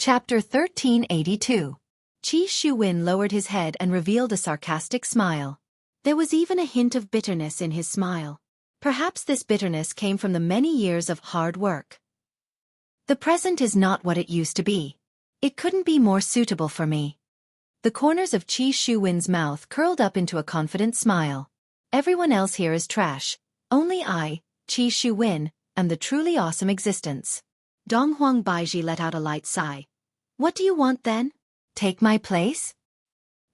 Chapter 1382. Qi Shuwen lowered his head and revealed a sarcastic smile. There was even a hint of bitterness in his smile. Perhaps this bitterness came from the many years of hard work. The present is not what it used to be. It couldn't be more suitable for me. The corners of Qi Shuwen's mouth curled up into a confident smile. Everyone else here is trash. Only I, Qi Shuwen, am the truly awesome existence. Donghuang Baiji let out a light sigh. What do you want then? Take my place?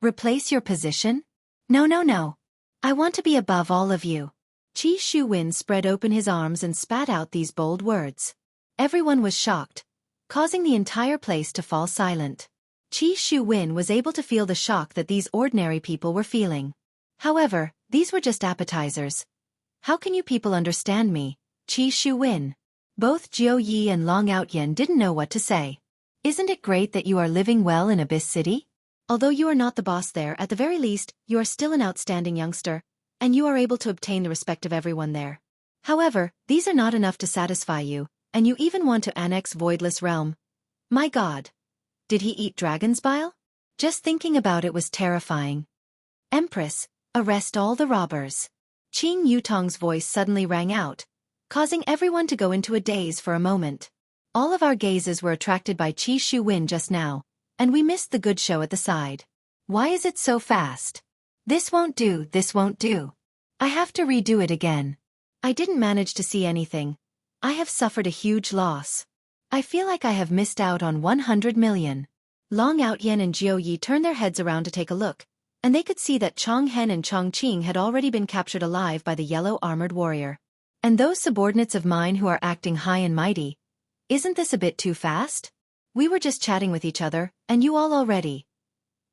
Replace your position? No. I want to be above all of you. Qi Shuwen spread open his arms and spat out these bold words. Everyone was shocked, causing the entire place to fall silent. Qi Shuwen was able to feel the shock that these ordinary people were feeling. However, these were just appetizers. How can you people understand me, Qi Shuwen? Both Jiu Yi and Long Outyen didn't know what to say. Isn't it great that you are living well in Abyss City? Although you are not the boss there, at the very least, you are still an outstanding youngster, and you are able to obtain the respect of everyone there. However, these are not enough to satisfy you, and you even want to annex Voidless Realm. My God! Did he eat dragon's bile? Just thinking about it was terrifying. Empress, arrest all the robbers. Qing Yutong's voice suddenly rang out, causing everyone to go into a daze for a moment. All of our gazes were attracted by Qi Shuwen just now, and we missed the good show at the side. Why is it so fast? This won't do. I have to redo it again. I didn't manage to see anything. I have suffered a huge loss. I feel like I have missed out on 100 million. Long Outyen and Jiu Yi turned their heads around to take a look, and they could see that Chong Hen and Chong Qing had already been captured alive by the yellow armored warrior. And those subordinates of mine who are acting high and mighty. Isn't this a bit too fast? We were just chatting with each other, and you all already.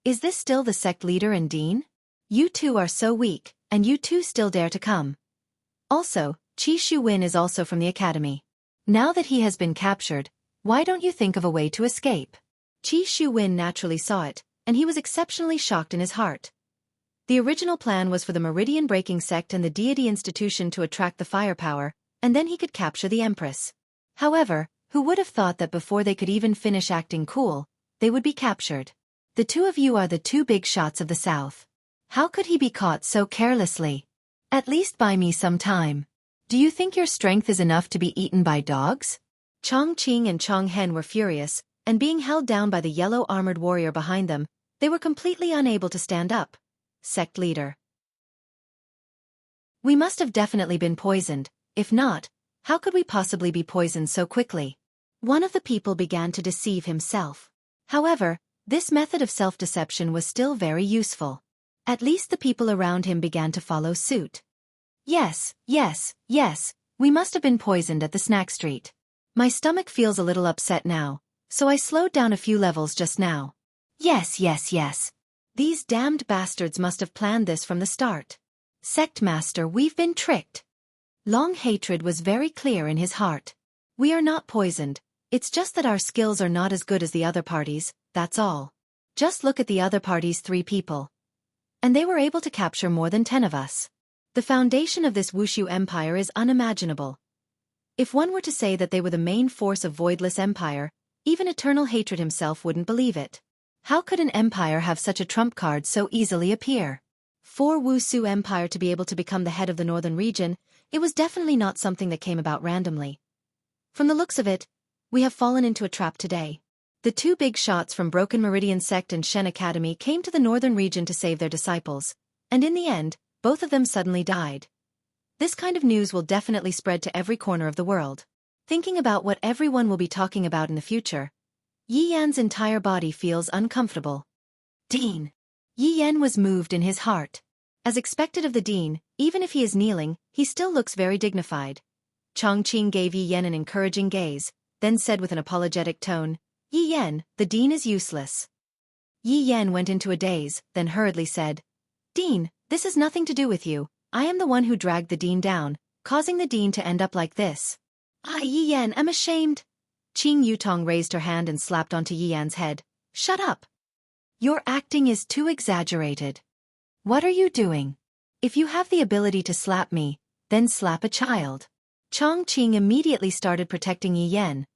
Is this still the sect leader and dean? You two are so weak, and you two still dare to come. Also, Qi Shuwen is also from the academy. Now that he has been captured, why don't you think of a way to escape? Qi Shuwen naturally saw it, and he was exceptionally shocked in his heart. The original plan was for the Meridian-breaking sect and the deity institution to attract the firepower, and then he could capture the Empress. However, who would have thought that before they could even finish acting cool, they would be captured? The two of you are the two big shots of the South. How could he be caught so carelessly? At least buy me some time. Do you think your strength is enough to be eaten by dogs? Chong Qing and Chong Hen were furious, and being held down by the yellow armored warrior behind them, they were completely unable to stand up. Sect leader. We must have definitely been poisoned. If not, how could we possibly be poisoned so quickly? One of the people began to deceive himself. However, this method of self-deception was still very useful. At least the people around him began to follow suit. Yes, we must have been poisoned at the snack street. My stomach feels a little upset now, so I slowed down a few levels just now. Yes. These damned bastards must have planned this from the start. Sect Master, we've been tricked. Long hatred was very clear in his heart. We are not poisoned, it's just that our skills are not as good as the other parties, that's all. Just look at the other party's 3 people. And they were able to capture more than 10 of us. The foundation of this Wuxia Empire is unimaginable. If one were to say that they were the main force of Voidless Empire, even Eternal Hatred himself wouldn't believe it. How could an empire have such a trump card so easily appear? For Wuxia Empire to be able to become the head of the northern region, it was definitely not something that came about randomly. From the looks of it, we have fallen into a trap today. The 2 big shots from Broken Meridian Sect and Shen Academy came to the northern region to save their disciples, and in the end, both of them suddenly died. This kind of news will definitely spread to every corner of the world. Thinking about what everyone will be talking about in the future, Yi Yan's entire body feels uncomfortable. Dean. Yi Yan was moved in his heart. As expected of the Dean, even if he is kneeling, he still looks very dignified. Chong Qing gave Yi Yan an encouraging gaze, then said with an apologetic tone, Yi Yan, the Dean is useless. Yi Yan went into a daze, then hurriedly said, Dean, this has nothing to do with you. I am the one who dragged the Dean down, causing the Dean to end up like this. Yi Yan, I'm ashamed. Qing Yutong raised her hand and slapped onto Yi Yan's head. Shut up. Your acting is too exaggerated. What are you doing? If you have the ability to slap me, then slap a child. Chong Qing immediately started protecting Yi Yan.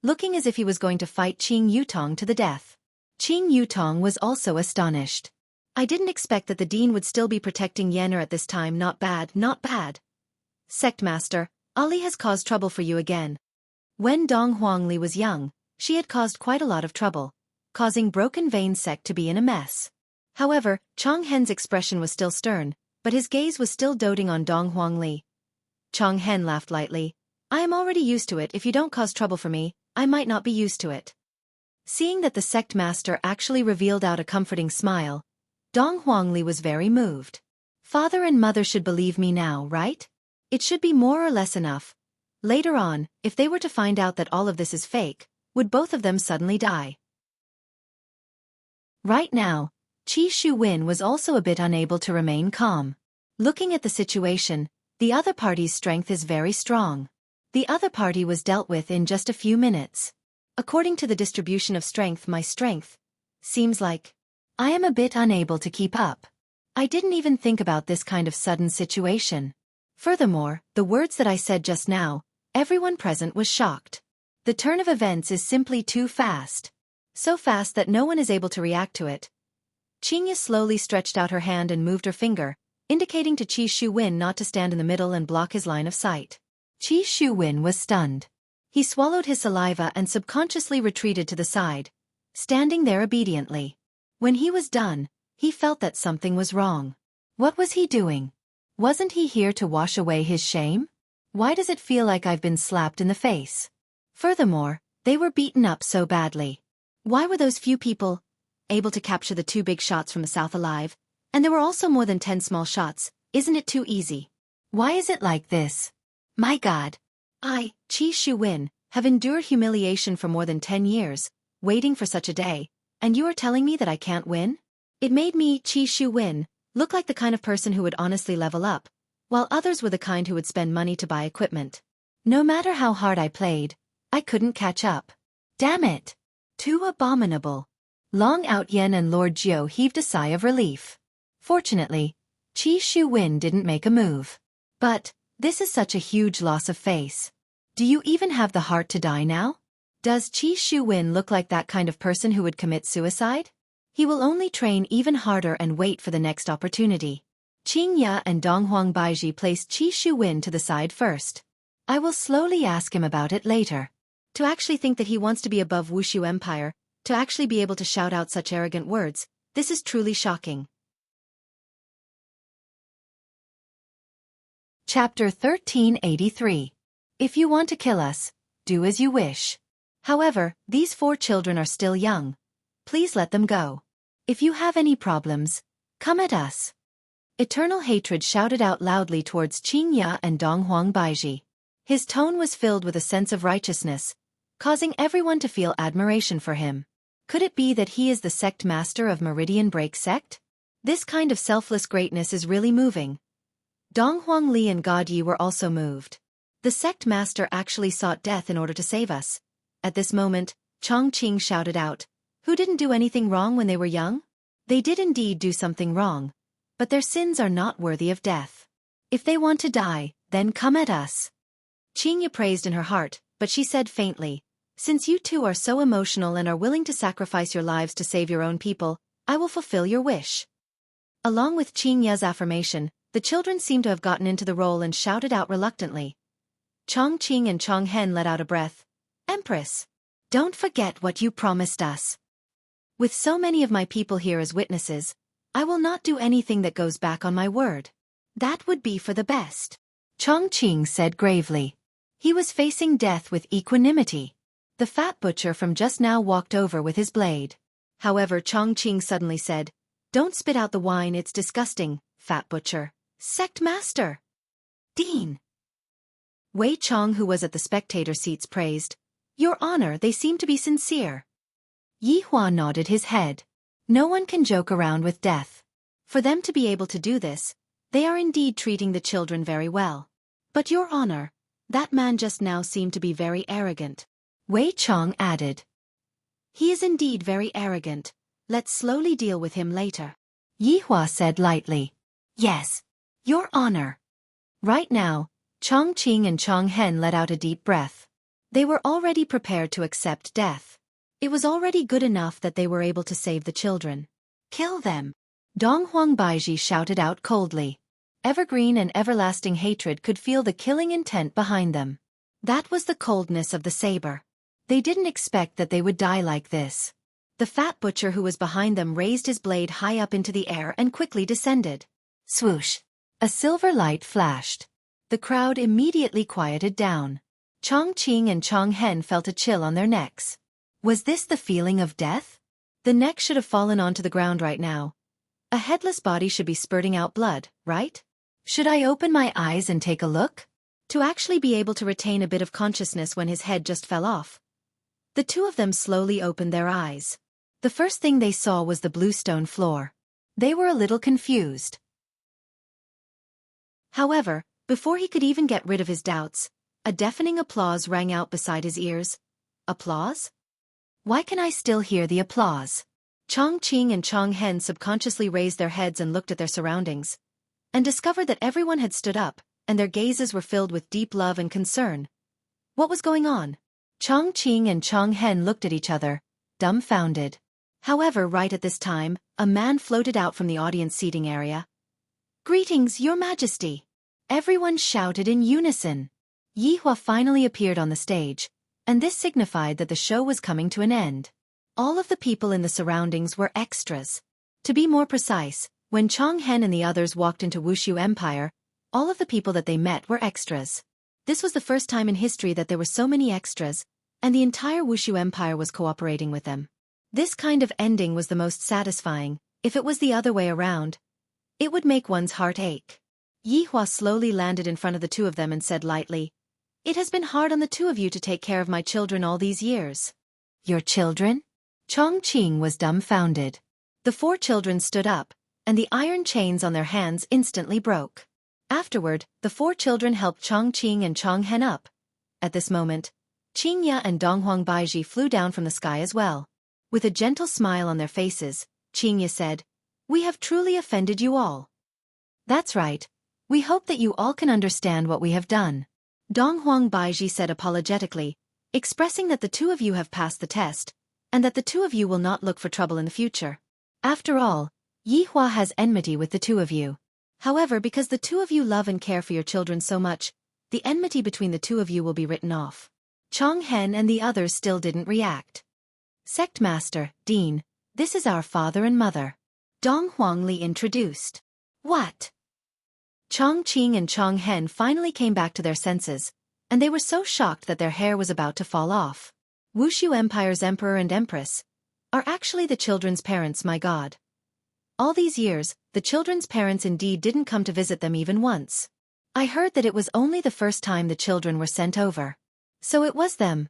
looking as if he was going to fight Qing Yutong to the death. Qing Yutong was also astonished. I didn't expect that the dean would still be protecting Yener at this time. Not bad, not bad. Sect Master, Ali has caused trouble for you again. When Dong Huangli was young, she had caused quite a lot of trouble, causing Broken Vein Sect to be in a mess. However, Chong Hen's expression was still stern, but his gaze was still doting on Dong Huangli. Chong Hen laughed lightly. I am already used to it. If you don't cause trouble for me, I might not be used to it. Seeing that the sect master actually revealed out a comforting smile, Dong Huangli was very moved. Father and mother should believe me now, right? It should be more or less enough. Later on, if they were to find out that all of this is fake, would both of them suddenly die? Right now, Qi Shuwen was also a bit unable to remain calm. Looking at the situation, the other party's strength is very strong. The other party was dealt with in just a few minutes. According to the distribution of strength, my strength seems like I am a bit unable to keep up. I didn't even think about this kind of sudden situation. Furthermore, the words that I said just now, everyone present was shocked. The turn of events is simply too fast. So fast that no one is able to react to it. Qingya slowly stretched out her hand and moved her finger, indicating to Qi Shuwen not to stand in the middle and block his line of sight. Qi Shuwen was stunned. He swallowed his saliva and subconsciously retreated to the side, standing there obediently. When he was done, he felt that something was wrong. What was he doing? Wasn't he here to wash away his shame? Why does it feel like I've been slapped in the face? Furthermore, they were beaten up so badly. Why were those few people able to capture the 2 big shots from the south alive? And there were also more than 10 small shots. Isn't it too easy? Why is it like this? My God. I, Qi Shuwen, have endured humiliation for more than 10 years, waiting for such a day, and you are telling me that I can't win? It made me, Qi Shuwen, look like the kind of person who would honestly level up, while others were the kind who would spend money to buy equipment. No matter how hard I played, I couldn't catch up. Damn it! Too abominable. Long Out Yen and Lord Jiu heaved a sigh of relief. Fortunately, Qi Shuwen didn't make a move. But this is such a huge loss of face. Do you even have the heart to die now? Does Qi Shuwen look like that kind of person who would commit suicide? He will only train even harder and wait for the next opportunity. Qing Ya and Donghuang Baiji placed Qi Shuwen to the side first. I will slowly ask him about it later. To actually think that he wants to be above Wushu Empire, to actually be able to shout out such arrogant words, this is truly shocking. Chapter 1383. If you want to kill us, do as you wish. However, these 4 children are still young. Please let them go. If you have any problems, come at us. Eternal hatred shouted out loudly towards Qing Ya and Donghuang Baiji. His tone was filled with a sense of righteousness, causing everyone to feel admiration for him. Could it be that he is the sect master of Meridian Break Sect? This kind of selfless greatness is really moving. Donghuang Li and God Yi were also moved. The sect master actually sought death in order to save us. At this moment, Chong Qing shouted out, who didn't do anything wrong when they were young? They did indeed do something wrong, but their sins are not worthy of death. If they want to die, then come at us. Qingya praised in her heart, but she said faintly, since you 2 are so emotional and are willing to sacrifice your lives to save your own people, I will fulfill your wish. Along with Qingya's affirmation, the children seemed to have gotten into the role and shouted out reluctantly. Chong Qing and Chong Hen let out a breath. Empress, don't forget what you promised us. With so many of my people here as witnesses, I will not do anything that goes back on my word. That would be for the best. Chong Qing said gravely. He was facing death with equanimity. The fat butcher from just now walked over with his blade. However, Chong Qing suddenly said, don't spit out the wine, it's disgusting, fat butcher. Sect master. Dean. Wei Chong, who was at the spectator seats, praised, Your Honor, they seem to be sincere. Yi Hua nodded his head. No one can joke around with death. For them to be able to do this, they are indeed treating the children very well. But Your Honor, that man just now seemed to be very arrogant. Wei Chong added. He is indeed very arrogant. Let's slowly deal with him later. Yi Hua said lightly. Yes, Your Honor. Right now, Chong Qing and Chong Hen let out a deep breath. They were already prepared to accept death. It was already good enough that they were able to save the children. Kill them! Dong Huangbaiji shouted out coldly. Evergreen and everlasting hatred could feel the killing intent behind them. That was the coldness of the saber. They didn't expect that they would die like this. The fat butcher who was behind them raised his blade high up into the air and quickly descended. Swoosh! A silver light flashed. The crowd immediately quieted down. Chongqing and Chonghen felt a chill on their necks. Was this the feeling of death? The neck should have fallen onto the ground right now. A headless body should be spurting out blood, right? Should I open my eyes and take a look? To actually be able to retain a bit of consciousness when his head just fell off. The two of them slowly opened their eyes. The first thing they saw was the bluestone floor. They were a little confused. However, before he could even get rid of his doubts, a deafening applause rang out beside his ears. Applause? Why can I still hear the applause? Chongqing and Chonghen subconsciously raised their heads and looked at their surroundings, and discovered that everyone had stood up, and their gazes were filled with deep love and concern. What was going on? Chongqing and Chonghen looked at each other, dumbfounded. However, right at this time, a man floated out from the audience seating area. Greetings, Your Majesty! Everyone shouted in unison. Yihua finally appeared on the stage, and this signified that the show was coming to an end. All of the people in the surroundings were extras. To be more precise, when Chonghen and the others walked into Wuxia Empire, all of the people that they met were extras. This was the first time in history that there were so many extras, and the entire Wuxia Empire was cooperating with them. This kind of ending was the most satisfying. If it was the other way around, it would make one's heart ache. Yihua slowly landed in front of the two of them and said lightly, "It has been hard on the two of you to take care of my children all these years." Your children? Chongqing was dumbfounded. The four children stood up, and the iron chains on their hands instantly broke. Afterward, the four children helped Chongqing and Chonghen up. At this moment, Qingya and Donghuang Baiji flew down from the sky as well. With a gentle smile on their faces, Qingya said, "We have truly offended you all." "That's right. We hope that you all can understand what we have done," Donghuang Baiji said apologetically, expressing that the two of you have passed the test, and that the two of you will not look for trouble in the future. After all, Yihua has enmity with the two of you. However, because the two of you love and care for your children so much, the enmity between the two of you will be written off. Chonghen and the others still didn't react. "Sect Master, Dean, this is our father and mother," Dong Huangli introduced. "What?" Chongqing and Chonghen finally came back to their senses, and they were so shocked that their hair was about to fall off. Wuxia Empire's Emperor and Empress are actually the children's parents, my God. All these years, the children's parents indeed didn't come to visit them even once. I heard that it was only the first time the children were sent over. So it was them.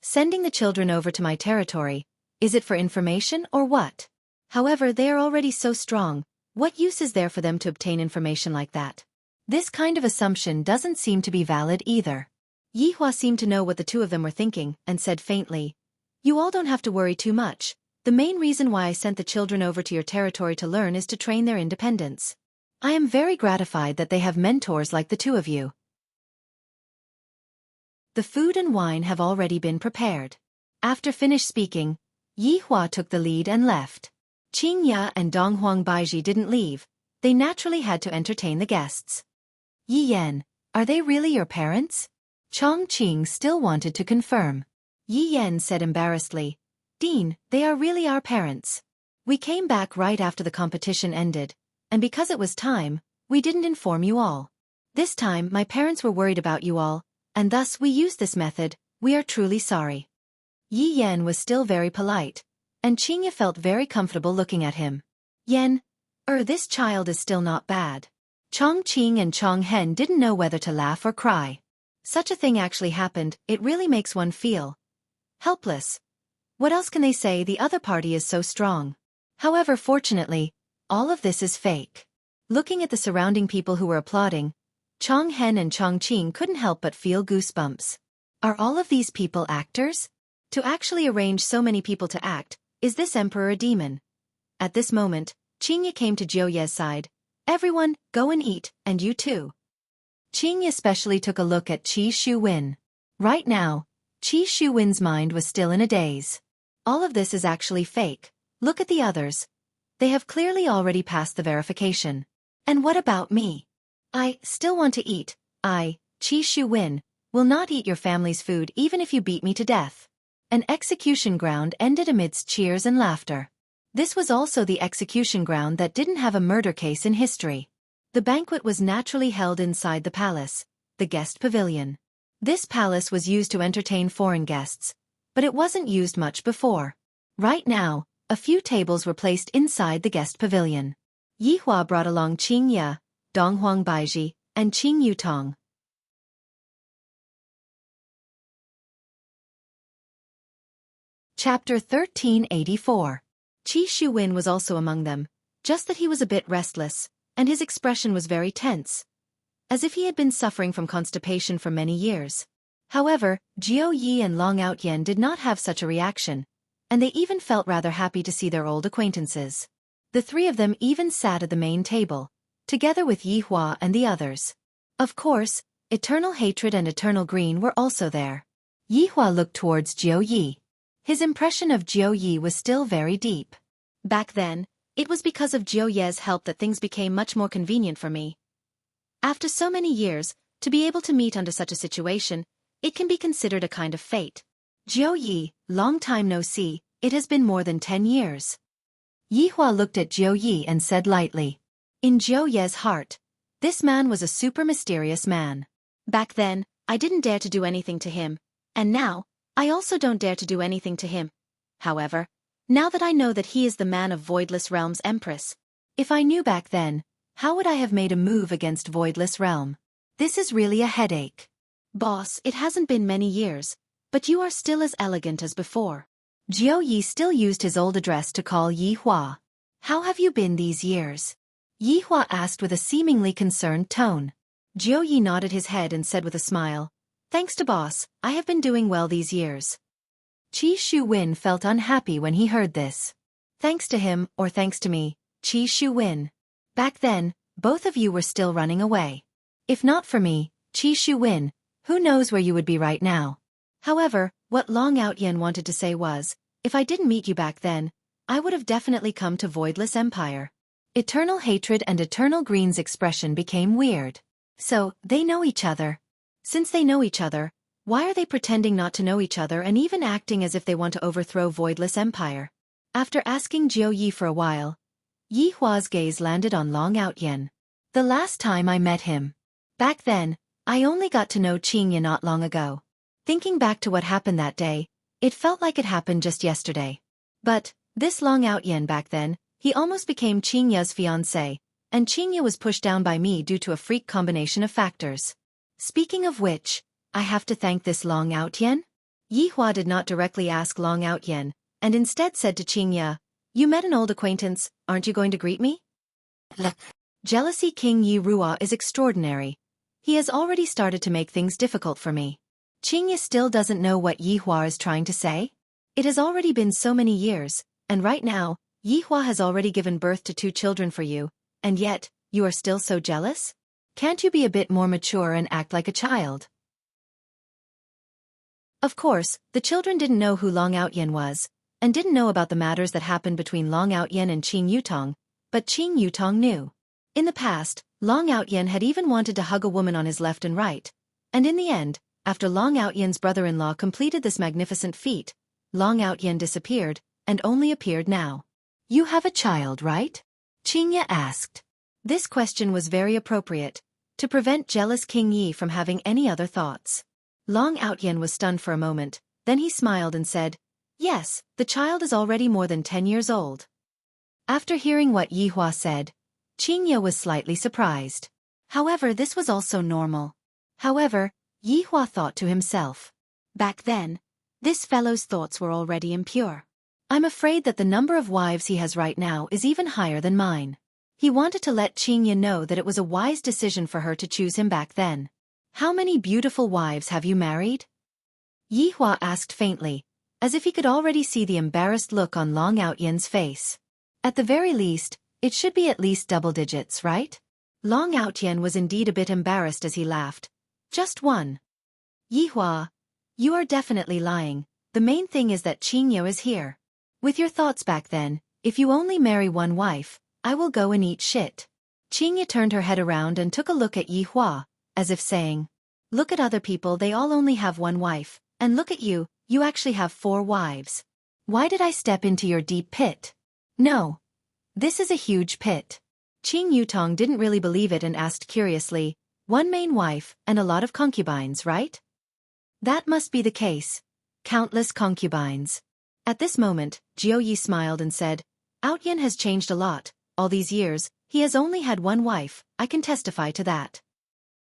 Sending the children over to my territory, is it for information or what? However, they are already so strong, what use is there for them to obtain information like that? This kind of assumption doesn't seem to be valid either. Yihua seemed to know what the two of them were thinking, and said faintly, "You all don't have to worry too much. The main reason why I sent the children over to your territory to learn is to train their independence. I am very gratified that they have mentors like the two of you." The food and wine have already been prepared. After finished speaking, Yihua took the lead and left. Qingya and Donghuang Baiji didn't leave. They naturally had to entertain the guests. "Yi Yan, are they really your parents?" Chongqing still wanted to confirm. Yi Yan said embarrassedly, "Dean, they are really our parents. We came back right after the competition ended, and because it was time, we didn't inform you all. This time my parents were worried about you all, and thus we used this method. We are truly sorry." Yi Yan was still very polite, and Qingya felt very comfortable looking at him. Yan, this child is still not bad. Chongqing and Chonghen didn't know whether to laugh or cry. Such a thing actually happened. It really makes one feel helpless. What else can they say? The other party is so strong. However, fortunately, all of this is fake. Looking at the surrounding people who were applauding, Chonghen and Chongqing couldn't help but feel goosebumps. Are all of these people actors? To actually arrange so many people to act, is this emperor a demon? At this moment, Qingya came to Jiuye's side. "Everyone, go and eat, and you too." Qingya especially took a look at Qi Shuwen. Right now, Qi Shuwen's mind was still in a daze. All of this is actually fake. Look at the others. They have clearly already passed the verification. And what about me? I still want to eat. I, Qi Shuwen, will not eat your family's food even if you beat me to death. An execution ground ended amidst cheers and laughter. This was also the execution ground that didn't have a murder case in history. The banquet was naturally held inside the palace, the guest pavilion. This palace was used to entertain foreign guests, but it wasn't used much before. Right now, a few tables were placed inside the guest pavilion. Yi Hua brought along Qing Ye, Dong Huang Baiji, and Qing Yutong. Chapter 1384. Qi Shuwen was also among them, just that he was a bit restless, and his expression was very tense, as if he had been suffering from constipation for many years. However, Jiao Yi and Long Outyen did not have such a reaction, and they even felt rather happy to see their old acquaintances. The three of them even sat at the main table, together with Yi Hua and the others. Of course, Eternal Hatred and Eternal Green were also there. Yi Hua looked towards Jiao Yi. His impression of Jiao Yi was still very deep. Back then, it was because of Jiao Ye's help that things became much more convenient for me. After so many years, to be able to meet under such a situation, it can be considered a kind of fate. Jiao Yi, long time no see, it has been more than 10 years. Yi Hua looked at Jiao Yi and said lightly. In Jiao Ye's heart, this man was a super mysterious man. Back then, I didn't dare to do anything to him, and now, I also don't dare to do anything to him. However, now that I know that he is the man of Voidless Realm's Empress, if I knew back then, how would I have made a move against Voidless Realm? This is really a headache. Boss, it hasn't been many years, but you are still as elegant as before. Jiao Yi still used his old address to call Yi Hua. How have you been these years? Yi Hua asked with a seemingly concerned tone. Jiao Yi nodded his head and said with a smile, Thanks to boss, I have been doing well these years. Qi Shuwen felt unhappy when he heard this. Thanks to him, or thanks to me, Qi Shuwen. Back then, both of you were still running away. If not for me, Qi Shuwen, who knows where you would be right now. However, what Long Outyen wanted to say was, if I didn't meet you back then, I would have definitely come to Voidless Empire. Eternal Hatred and Eternal Green's expression became weird. So, they know each other. Since they know each other, why are they pretending not to know each other and even acting as if they want to overthrow Voidless Empire? After asking Jiao Yi for a while, Yi Hua's gaze landed on Long Outyen. The last time I met him. Back then, I only got to know Qing Ye not long ago. Thinking back to what happened that day, it felt like it happened just yesterday. But, this Long Outyen back then, he almost became Qing Ye's fiancé, and Qing Ye was pushed down by me due to a freak combination of factors. Speaking of which, I have to thank this Long Outyen? Yi Hua did not directly ask Long Outyen, and instead said to Qing Ye, You met an old acquaintance, aren't you going to greet me? Look. Jealousy King Yi Rua is extraordinary. He has already started to make things difficult for me. Qing Ye still doesn't know what Yi Hua is trying to say? It has already been so many years, and right now, Yi Hua has already given birth to 2 children for you, and yet, you are still so jealous? Can't you be a bit more mature and act like a child? Of course, the children didn't know who Long Outyen was, and didn't know about the matters that happened between Long Outyen and Qing Yutong, but Qing Yutong knew. In the past, Long Outyen had even wanted to hug a woman on his left and right, and in the end, after Long Outyen's brother-in-law completed this magnificent feat, Long Outyen disappeared, and only appeared now. You have a child, right? Qing Ye asked. This question was very appropriate, to prevent jealous King Yi from having any other thoughts. Long Outyen was stunned for a moment, then he smiled and said, Yes, the child is already more than 10 years old. After hearing what Yi Hua said, Qing Ye was slightly surprised. However, this was also normal. However, Yi Hua thought to himself. Back then, this fellow's thoughts were already impure. I'm afraid that the number of wives he has right now is even higher than mine. He wanted to let Qing Ye know that it was a wise decision for her to choose him back then. How many beautiful wives have you married? Yi Hua asked faintly, as if he could already see the embarrassed look on Long Outyen's face. At the very least, it should be at least double digits, right? Long Outyen was indeed a bit embarrassed as he laughed. Just one. Yi Hua, You are definitely lying. The main thing is that Qingye is here. With your thoughts back then, if you only marry one wife, I will go and eat shit. Qingye turned her head around and took a look at Yi Hua, as if saying, look at other people, they all only have one wife, and look at you, you actually have 4 wives. Why did I step into your deep pit? No. This is a huge pit. Qing Yutong didn't really believe it and asked curiously, one main wife and a lot of concubines, right? That must be the case. Countless concubines. At this moment, Jiu Yi smiled and said, Outyan has changed a lot. All these years, he has only had one wife, I can testify to that.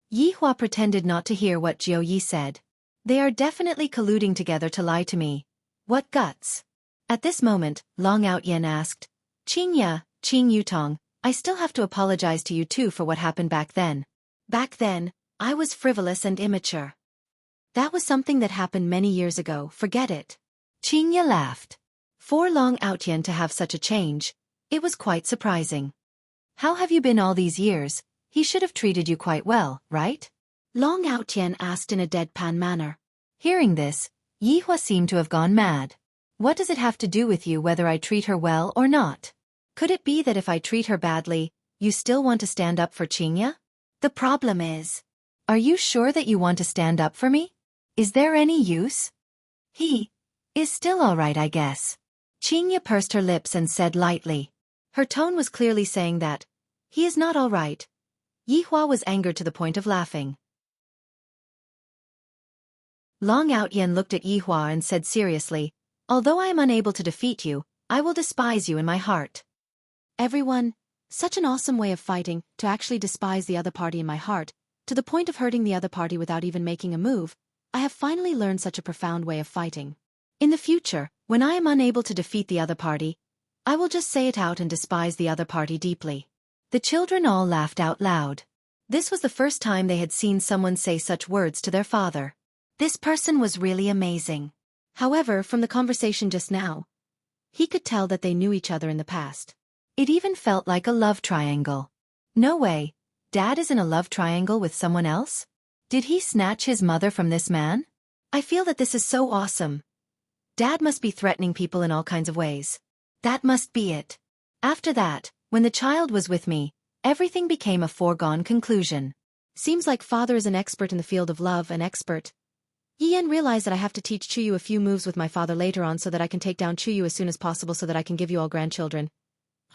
Yi Hua pretended not to hear what Jiu Yi said. They are definitely colluding together to lie to me. What guts? At this moment, Long Outyan asked, Qingye, Qing Yutong, I still have to apologize to you too for what happened back then. Back then, I was frivolous and immature. That was something that happened many years ago, forget it. Qingye laughed. For Long Outyan to have such a change, it was quite surprising. How have you been all these years? He should have treated you quite well, right? Long Outyan asked in a deadpan manner. Hearing this, Yi Hua seemed to have gone mad. What does it have to do with you whether I treat her well or not? Could it be that if I treat her badly, you still want to stand up for Qingye? The problem is, are you sure that you want to stand up for me? Is there any use? He is still all right, I guess. Qingye pursed her lips and said lightly. Her tone was clearly saying that he is not all right. Yi Hua was angered to the point of laughing. Long Outyan looked at Yi Hua and said seriously, although I am unable to defeat you, I will despise you in my heart. Everyone, such an awesome way of fighting, to actually despise the other party in my heart, to the point of hurting the other party without even making a move. I have finally learned such a profound way of fighting. In the future, when I am unable to defeat the other party, I will just say it out and despise the other party deeply. The children all laughed out loud. This was the first time they had seen someone say such words to their father. This person was really amazing. However, from the conversation just now, he could tell that they knew each other in the past. It even felt like a love triangle. No way, Dad is in a love triangle with someone else? Did he snatch his mother from this man? I feel that this is so awesome. Dad must be threatening people in all kinds of ways. That must be it. After that, when the child was with me, everything became a foregone conclusion. Seems like father is an expert in the field of love, an expert. Yian realized that I have to teach Chuyu a few moves with my father later on so that I can take down Chuyu as soon as possible so that I can give you all grandchildren.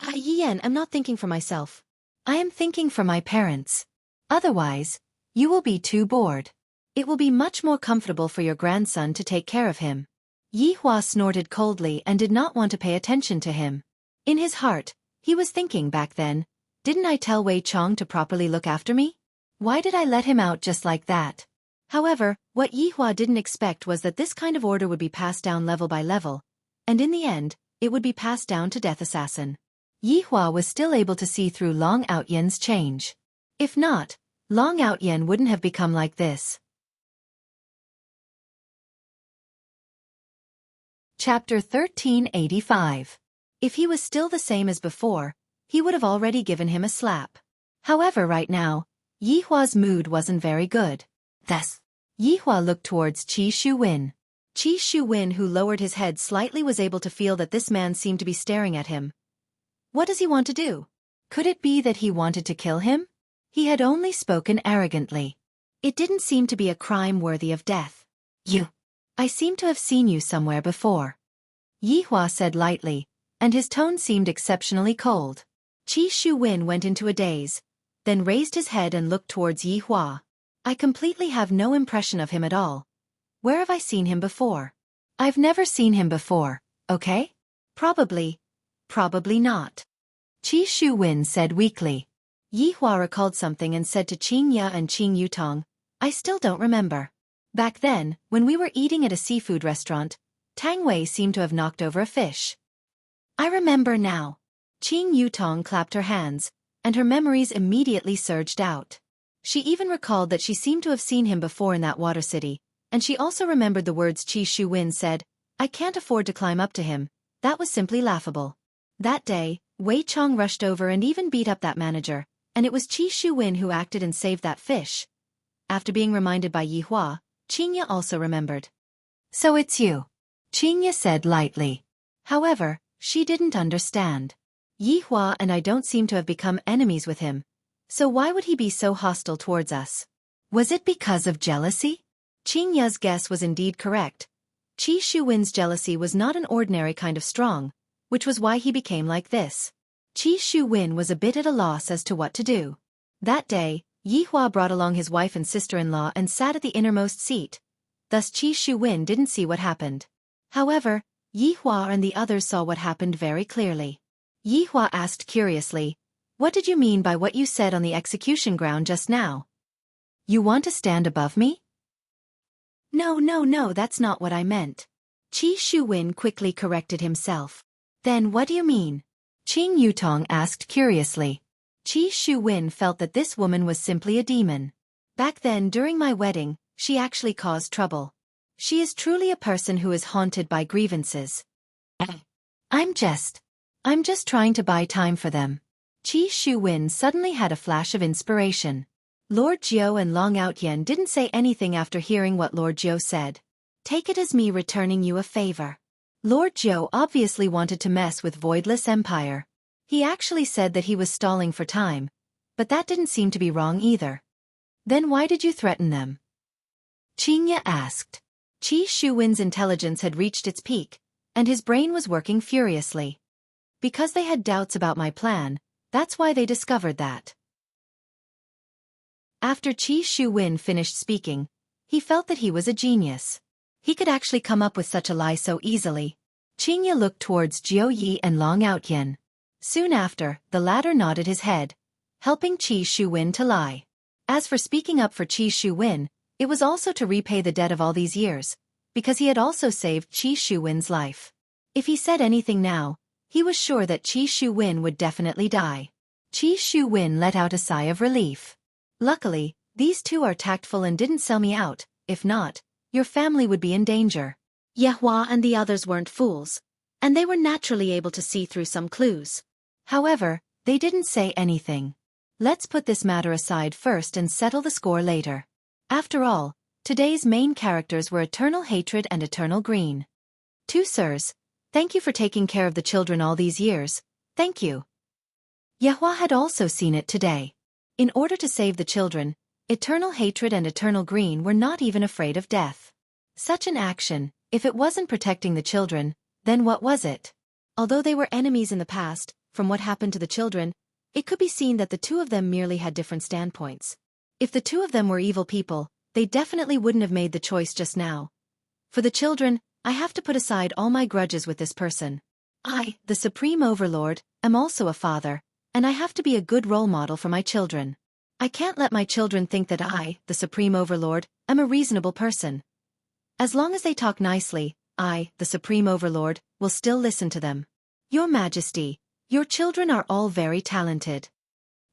Yian, I'm not thinking for myself. I am thinking for my parents. Otherwise, you will be too bored. It will be much more comfortable for your grandson to take care of him. Yi Hua snorted coldly and did not want to pay attention to him. In his heart, he was thinking back then, didn't I tell Wei Chong to properly look after me? Why did I let him out just like that? However, what Yi Hua didn't expect was that this kind of order would be passed down level by level, and in the end, it would be passed down to Death Assassin. Yi Hua was still able to see through Long Outyan's change. If not, Long Outyan wouldn't have become like this. Chapter 1385. If he was still the same as before, he would have already given him a slap. However, right now, Yi Hua's mood wasn't very good. Thus, Yi Hua looked towards Qi Shuwen. Qi Shuwen, who lowered his head slightly, was able to feel that this man seemed to be staring at him. What does he want to do? Could it be that he wanted to kill him? He had only spoken arrogantly. It didn't seem to be a crime worthy of death. I seem to have seen you somewhere before. Yi Hua said lightly, and his tone seemed exceptionally cold. Qi Shuwen went into a daze, then raised his head and looked towards Yi Hua. I completely have no impression of him at all. Where have I seen him before? I've never seen him before, okay? Probably not. Qi Shuwen said weakly. Yi Hua recalled something and said to Qingye and Qing Yutong, I still don't remember. Back then, when we were eating at a seafood restaurant, Tang Wei seemed to have knocked over a fish. I remember now. Qing Yutong clapped her hands, and her memories immediately surged out. She even recalled that she seemed to have seen him before in that water city, and she also remembered the words Qi Shuwen said, I can't afford to climb up to him. That was simply laughable. That day, Wei Chong rushed over and even beat up that manager, and it was Qi Shuwen who acted and saved that fish. After being reminded by Yi Hua, Qingye also remembered. So it's you. Qingya said lightly. However, she didn't understand. Yi Hua and I don't seem to have become enemies with him. So why would he be so hostile towards us? Was it because of jealousy? Qingya's guess was indeed correct. Qi Shuwen's jealousy was not an ordinary kind of strong, which was why he became like this. Qi Shuwen was a bit at a loss as to what to do. That day, Yi Hua brought along his wife and sister-in-law and sat at the innermost seat. Thus Qi Shuwen didn't see what happened. However, Yi Hua and the others saw what happened very clearly. Yi Hua asked curiously, "What did you mean by what you said on the execution ground just now? You want to stand above me?" No, that's not what I meant. Qi Shuwen quickly corrected himself. Then what do you mean? Qing Yutong asked curiously. Qi Shuwen felt that this woman was simply a demon. Back then during my wedding, she actually caused trouble. She is truly a person who is haunted by grievances. I'm just trying to buy time for them. Qi Shuwen suddenly had a flash of inspiration. Lord Jiu and Long Outyen didn't say anything after hearing what Lord Jiu said. Take it as me returning you a favor. Lord Jiu obviously wanted to mess with Voidless Empire. He actually said that he was stalling for time, but that didn't seem to be wrong either. Then why did you threaten them? Qingya asked. Qi Shuwen's intelligence had reached its peak, and his brain was working furiously. Because they had doubts about my plan, that's why they discovered that. After Qi Shuwen finished speaking, he felt that he was a genius. He could actually come up with such a lie so easily. Qingya looked towards Jiu Yi and Long Outyen. Soon after, the latter nodded his head, helping Qi Shuwen to lie. As for speaking up for Qi Shuwen, it was also to repay the debt of all these years, because he had also saved Qi Shuwen's life. If he said anything now, he was sure that Qi Shuwen would definitely die. Qi Shuwen let out a sigh of relief. Luckily, these two are tactful and didn't sell me out. If not, your family would be in danger. Yehua and the others weren't fools, and they were naturally able to see through some clues. However, they didn't say anything. Let's put this matter aside first and settle the score later. After all, today's main characters were Eternal Hatred and Eternal Green. Two sirs, thank you for taking care of the children all these years. Thank you. Yehua had also seen it today. In order to save the children, Eternal Hatred and Eternal Green were not even afraid of death. Such an action, if it wasn't protecting the children, then what was it? Although they were enemies in the past, from what happened to the children, it could be seen that the two of them merely had different standpoints. If the two of them were evil people, they definitely wouldn't have made the choice just now. For the children, I have to put aside all my grudges with this person. I, the Supreme Overlord, am also a father, and I have to be a good role model for my children. I can't let my children think that I, the Supreme Overlord, am a reasonable person. As long as they talk nicely, I, the Supreme Overlord, will still listen to them. Your Majesty, your children are all very talented.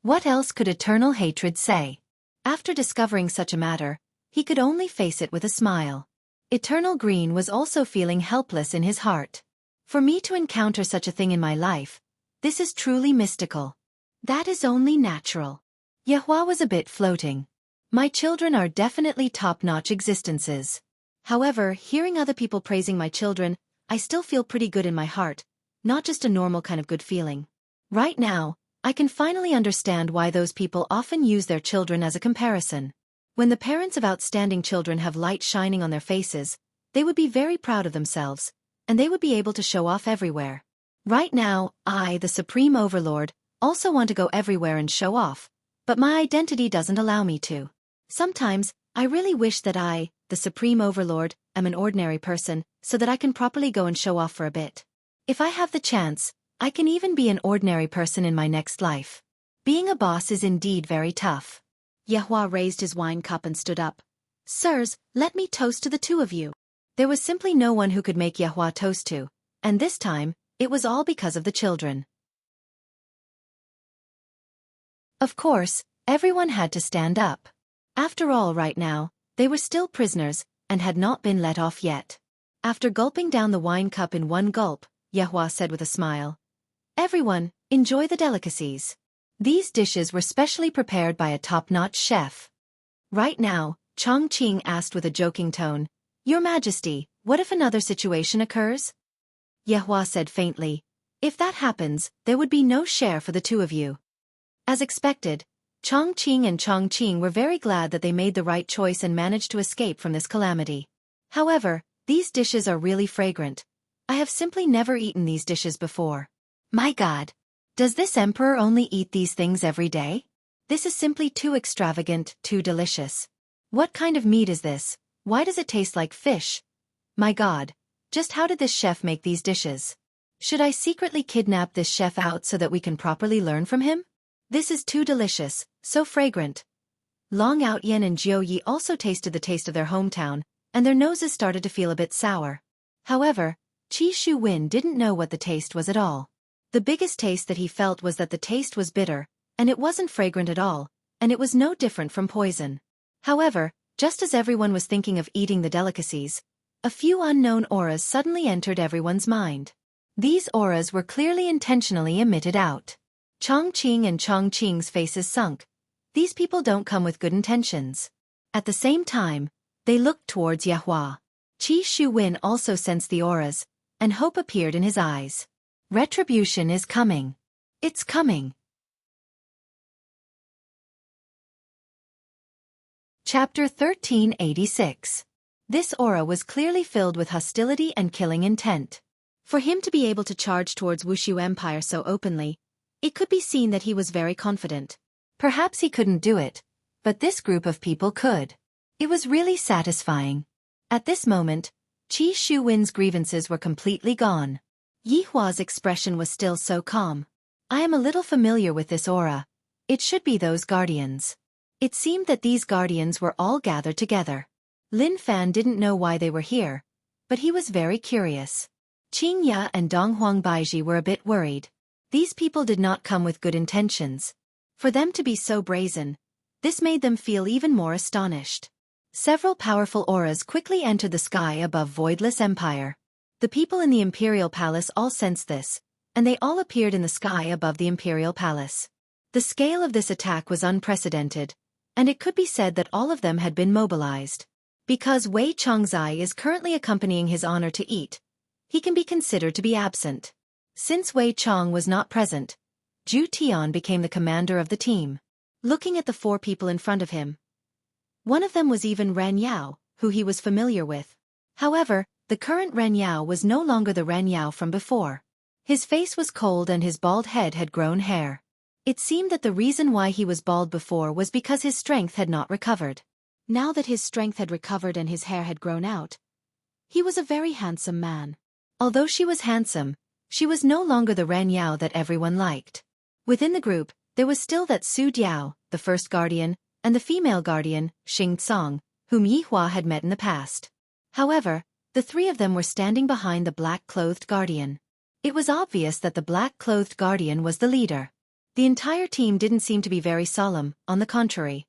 What else could Eternal Hatred say? After discovering such a matter, he could only face it with a smile. Eternal Green was also feeling helpless in his heart. For me to encounter such a thing in my life, this is truly mystical. That is only natural. Yehua was a bit floating. My children are definitely top-notch existences. However, hearing other people praising my children, I still feel pretty good in my heart, not just a normal kind of good feeling. Right now, I can finally understand why those people often use their children as a comparison. When the parents of outstanding children have light shining on their faces, they would be very proud of themselves, and they would be able to show off everywhere. Right now, I, the Supreme Overlord, also want to go everywhere and show off, but my identity doesn't allow me to. Sometimes, I really wish that I, the Supreme Overlord, am an ordinary person, so that I can properly go and show off for a bit. If I have the chance, I can even be an ordinary person in my next life. Being a boss is indeed very tough. Yehua raised his wine cup and stood up. Sirs, let me toast to the two of you. There was simply no one who could make Yehua toast to, and this time, it was all because of the children. Of course, everyone had to stand up. After all, right now, they were still prisoners, and had not been let off yet. After gulping down the wine cup in one gulp, Yehua said with a smile, Everyone, enjoy the delicacies. These dishes were specially prepared by a top-notch chef. Right now, Chongqing asked with a joking tone, Your Majesty, What if another situation occurs? Yehua said faintly. If that happens, there would be no share for the two of you. As expected, Chongqing and Chongqing were very glad that they made the right choice and managed to escape from this calamity. However, these dishes are really fragrant. I have simply never eaten these dishes before. My God! Does this emperor only eat these things every day? This is simply too extravagant, too delicious. What kind of meat is this? Why does it taste like fish? My God! Just how did this chef make these dishes? Should I secretly kidnap this chef out so that we can properly learn from him? This is too delicious, so fragrant. Long Outyen and Jiu Yi also tasted the taste of their hometown, and their noses started to feel a bit sour. However, Qi Shuwen didn't know what the taste was at all. The biggest taste that he felt was that the taste was bitter, and it wasn't fragrant at all, and it was no different from poison. However, just as everyone was thinking of eating the delicacies, a few unknown auras suddenly entered everyone's mind. These auras were clearly intentionally emitted out. Chongqing and Chongqing's faces sunk. These people don't come with good intentions. At the same time, they looked towards Yehua. Qi Shuwen also sensed the auras, and hope appeared in his eyes. Retribution is coming. It's coming. Chapter 1386. This aura was clearly filled with hostility and killing intent. For him to be able to charge towards Wuxia Empire so openly, it could be seen that he was very confident. Perhaps he couldn't do it, but this group of people could. It was really satisfying. At this moment, Qi Shuwen's grievances were completely gone. Yihua's expression was still so calm. I am a little familiar with this aura. It should be those guardians. It seemed that these guardians were all gathered together. Lin Fan didn't know why they were here, but he was very curious. Qing Ya and Donghuang Baiji were a bit worried. These people did not come with good intentions. For them to be so brazen, this made them feel even more astonished. Several powerful auras quickly entered the sky above Voidless Empire. The people in the Imperial Palace all sensed this, and they all appeared in the sky above the Imperial Palace. The scale of this attack was unprecedented, and it could be said that all of them had been mobilized. Because Wei Chongzai is currently accompanying His Honor to eat, he can be considered to be absent. Since Wei Chong was not present, Zhu Tian became the commander of the team. Looking at the four people in front of him, one of them was even Ren Yao, who he was familiar with. However, the current Ren Yao was no longer the Ren Yao from before. His face was cold and his bald head had grown hair. It seemed that the reason why he was bald before was because his strength had not recovered. Now that his strength had recovered and his hair had grown out, he was a very handsome man. Although she was handsome, she was no longer the Ren Yao that everyone liked. Within the group, there was still that Su Diao, the first guardian, and the female guardian, Xing Tsong, whom Yihua had met in the past. However, the three of them were standing behind the black-clothed guardian. It was obvious that the black-clothed guardian was the leader. The entire team didn't seem to be very solemn, on the contrary.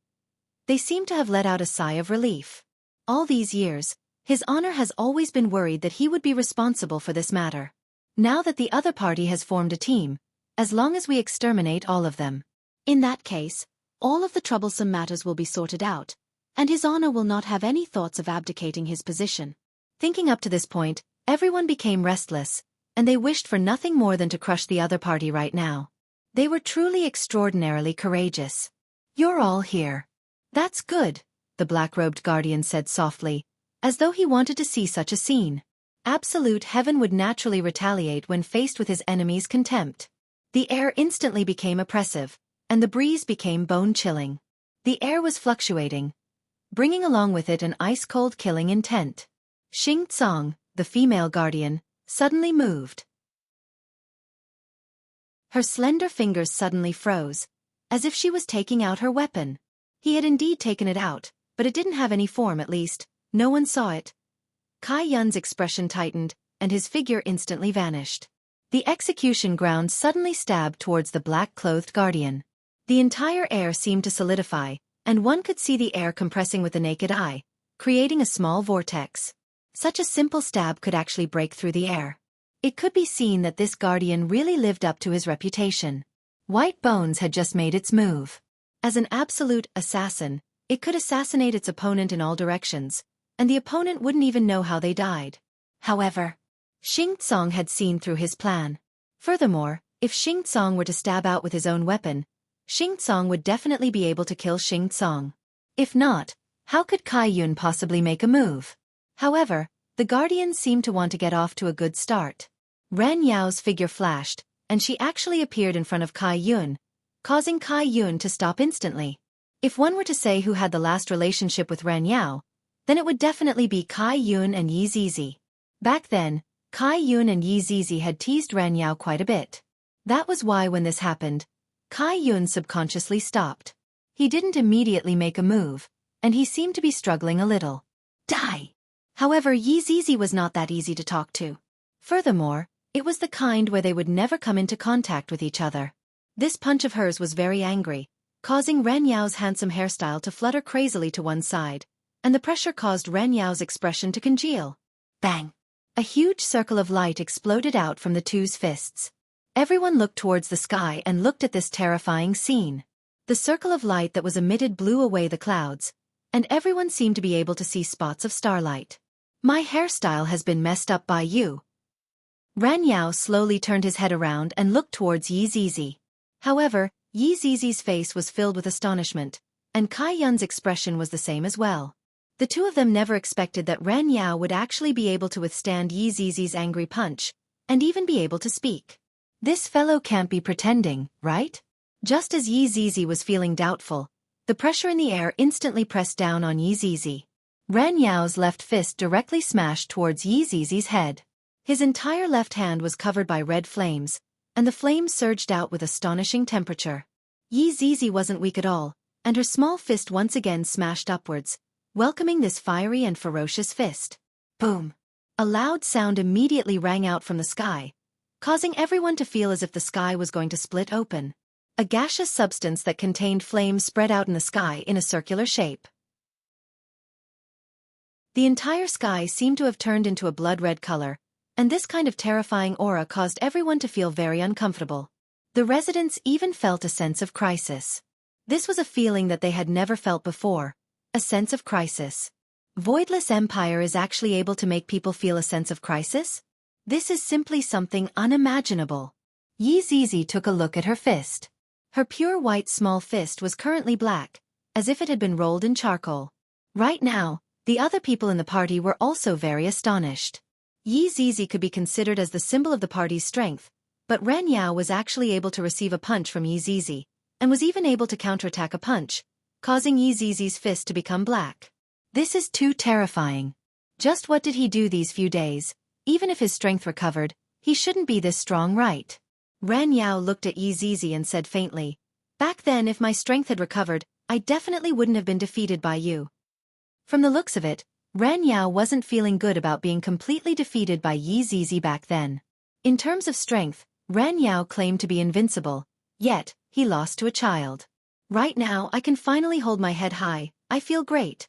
They seemed to have let out a sigh of relief. All these years, His Honor has always been worried that he would be responsible for this matter. Now that the other party has formed a team, as long as we exterminate all of them, in that case, all of the troublesome matters will be sorted out, and His Honor will not have any thoughts of abdicating his position. Thinking up to this point, everyone became restless, and they wished for nothing more than to crush the other party right now. They were truly extraordinarily courageous. You're all here. That's good, the black-robed guardian said softly, as though he wanted to see such a scene. Absolute heaven would naturally retaliate when faced with his enemy's contempt. The air instantly became oppressive, and the breeze became bone-chilling. The air was fluctuating, bringing along with it an ice-cold killing intent. Xing Tsong, the female guardian, suddenly moved. Her slender fingers suddenly froze, as if she was taking out her weapon. He had indeed taken it out, but it didn't have any form at least. No one saw it. Kai Yun's expression tightened, and his figure instantly vanished. The execution ground suddenly stabbed towards the black-clothed guardian. The entire air seemed to solidify, and one could see the air compressing with the naked eye, creating a small vortex. Such a simple stab could actually break through the air. It could be seen that this guardian really lived up to his reputation. White Bones had just made its move. As an absolute assassin, it could assassinate its opponent in all directions, and the opponent wouldn't even know how they died. However, Xing Tsong had seen through his plan. Furthermore, if Xing Tsong were to stab out with his own weapon, Xing Tsong would definitely be able to kill Xing Tsong. If not, how could Kai Yun possibly make a move? However, the Guardians seemed to want to get off to a good start. Ran Yao's figure flashed, and she actually appeared in front of Kai Yun, causing Kai Yun to stop instantly. If one were to say who had the last relationship with Ran Yao, then it would definitely be Kai Yun and Yi Zizi. Back then, Kai Yun and Yi Zizi had teased Ran Yao quite a bit. That was why when this happened, Kai Yun subconsciously stopped. He didn't immediately make a move, and he seemed to be struggling a little. Die! However, Yi Zizi was not that easy to talk to. Furthermore, it was the kind where they would never come into contact with each other. This punch of hers was very angry, causing Ran Yao's handsome hairstyle to flutter crazily to one side, and the pressure caused Ran Yao's expression to congeal. Bang! A huge circle of light exploded out from the two's fists. Everyone looked towards the sky and looked at this terrifying scene. The circle of light that was emitted blew away the clouds, and everyone seemed to be able to see spots of starlight. My hairstyle has been messed up by you. Ran Yao slowly turned his head around and looked towards Yi Zizi. However, Yi Zizi's face was filled with astonishment, and Kai Yun's expression was the same as well. The two of them never expected that Ran Yao would actually be able to withstand Yi Zizi's angry punch, and even be able to speak. This fellow can't be pretending, right? Just as Yi Zizi was feeling doubtful, the pressure in the air instantly pressed down on Yi Zizi. Ran Yao's left fist directly smashed towards Yi Zizi's head. His entire left hand was covered by red flames, and the flames surged out with astonishing temperature. Yi Zizi wasn't weak at all, and her small fist once again smashed upwards, welcoming this fiery and ferocious fist. Boom! A loud sound immediately rang out from the sky, causing everyone to feel as if the sky was going to split open. A gaseous substance that contained flames spread out in the sky in a circular shape. The entire sky seemed to have turned into a blood-red color, and this kind of terrifying aura caused everyone to feel very uncomfortable. The residents even felt a sense of crisis. This was a feeling that they had never felt before, a sense of crisis. Voidless Empire is actually able to make people feel a sense of crisis? This is simply something unimaginable. Yi Zizi took a look at her fist. Her pure white small fist was currently black, as if it had been rolled in charcoal. Right now, the other people in the party were also very astonished. Yi Zizi could be considered as the symbol of the party's strength, but Ran Yao was actually able to receive a punch from Yi Zizi, and was even able to counterattack a punch, causing Yi Zizi's fist to become black. This is too terrifying. Just what did he do these few days? Even if his strength recovered, he shouldn't be this strong, right? Ran Yao looked at Yi Zizi and said faintly, "Back then if my strength had recovered, I definitely wouldn't have been defeated by you." From the looks of it, Ran Yao wasn't feeling good about being completely defeated by Yi Zizi back then. In terms of strength, Ran Yao claimed to be invincible, yet, he lost to a child. Right now I can finally hold my head high, I feel great.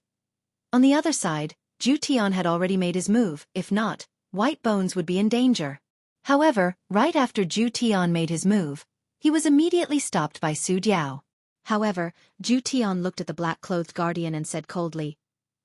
On the other side, Zhu Tian had already made his move, if not, White Bones would be in danger. However, right after Zhu Tian made his move, he was immediately stopped by Su Diao. However, Zhu Tian looked at the black-clothed guardian and said coldly,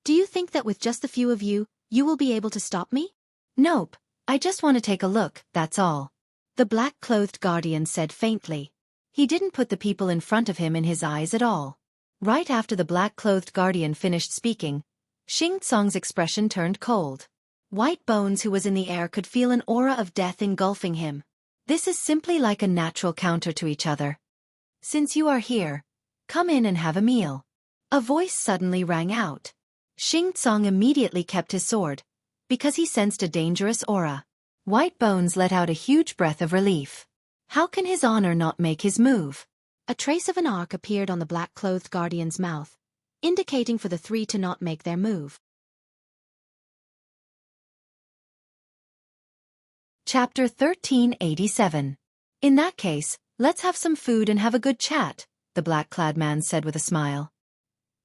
"Do you think that with just the few of you, you will be able to stop me?" "Nope, I just want to take a look, that's all," the black-clothed guardian said faintly. He didn't put the people in front of him in his eyes at all. Right after the black-clothed guardian finished speaking, Xing Tsong's expression turned cold. White Bones, who was in the air, could feel an aura of death engulfing him. This is simply like a natural counter to each other. "Since you are here, come in and have a meal." A voice suddenly rang out. Xing Tsong immediately kept his sword, because he sensed a dangerous aura. White Bones let out a huge breath of relief. How can his honor not make his move? A trace of an arc appeared on the black-clothed guardian's mouth, indicating for the three to not make their move. Chapter 1387. "In that case, let's have some food and have a good chat," the black-clad man said with a smile.